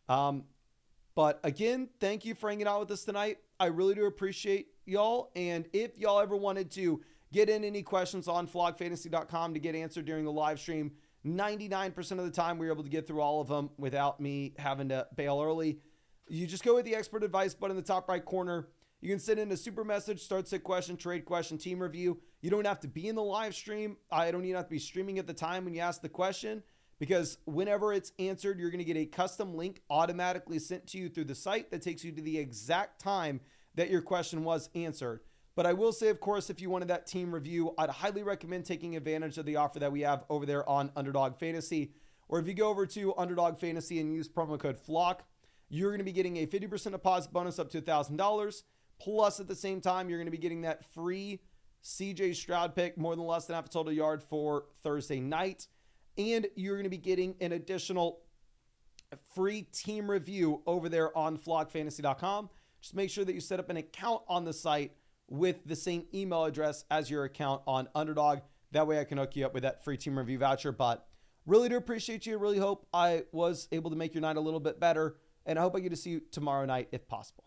But again, thank you for hanging out with us tonight. I really do appreciate y'all. And if y'all ever wanted to get in any questions on flogfantasy.com to get answered during the live stream, 99% of the time we were able to get through all of them without me having to bail early. You just go with the expert advice button in the top right corner. You can send in a super message, start sit question, trade question, team review. You don't have to be in the live stream. I don't even have to be streaming at the time when you ask the question, because whenever it's answered, you're going to get a custom link automatically sent to you through the site that takes you to the exact time that your question was answered. But I will say, of course, if you wanted that team review, I'd highly recommend taking advantage of the offer that we have over there on Underdog Fantasy. Or if you go over to Underdog Fantasy and use promo code FLOCK, you're going to be getting a 50% deposit bonus up to $1,000. Plus, at the same time, you're going to be getting that free CJ Stroud pick, more than less than half a total yard for Thursday night. And you're going to be getting an additional free team review over there on flogfantasy.com. Just make sure that you set up an account on the site with the same email address as your account on Underdog. That way I can hook you up with that free team review voucher. But really do appreciate you. Really hope I was able to make your night a little bit better. And I hope I get to see you tomorrow night if possible.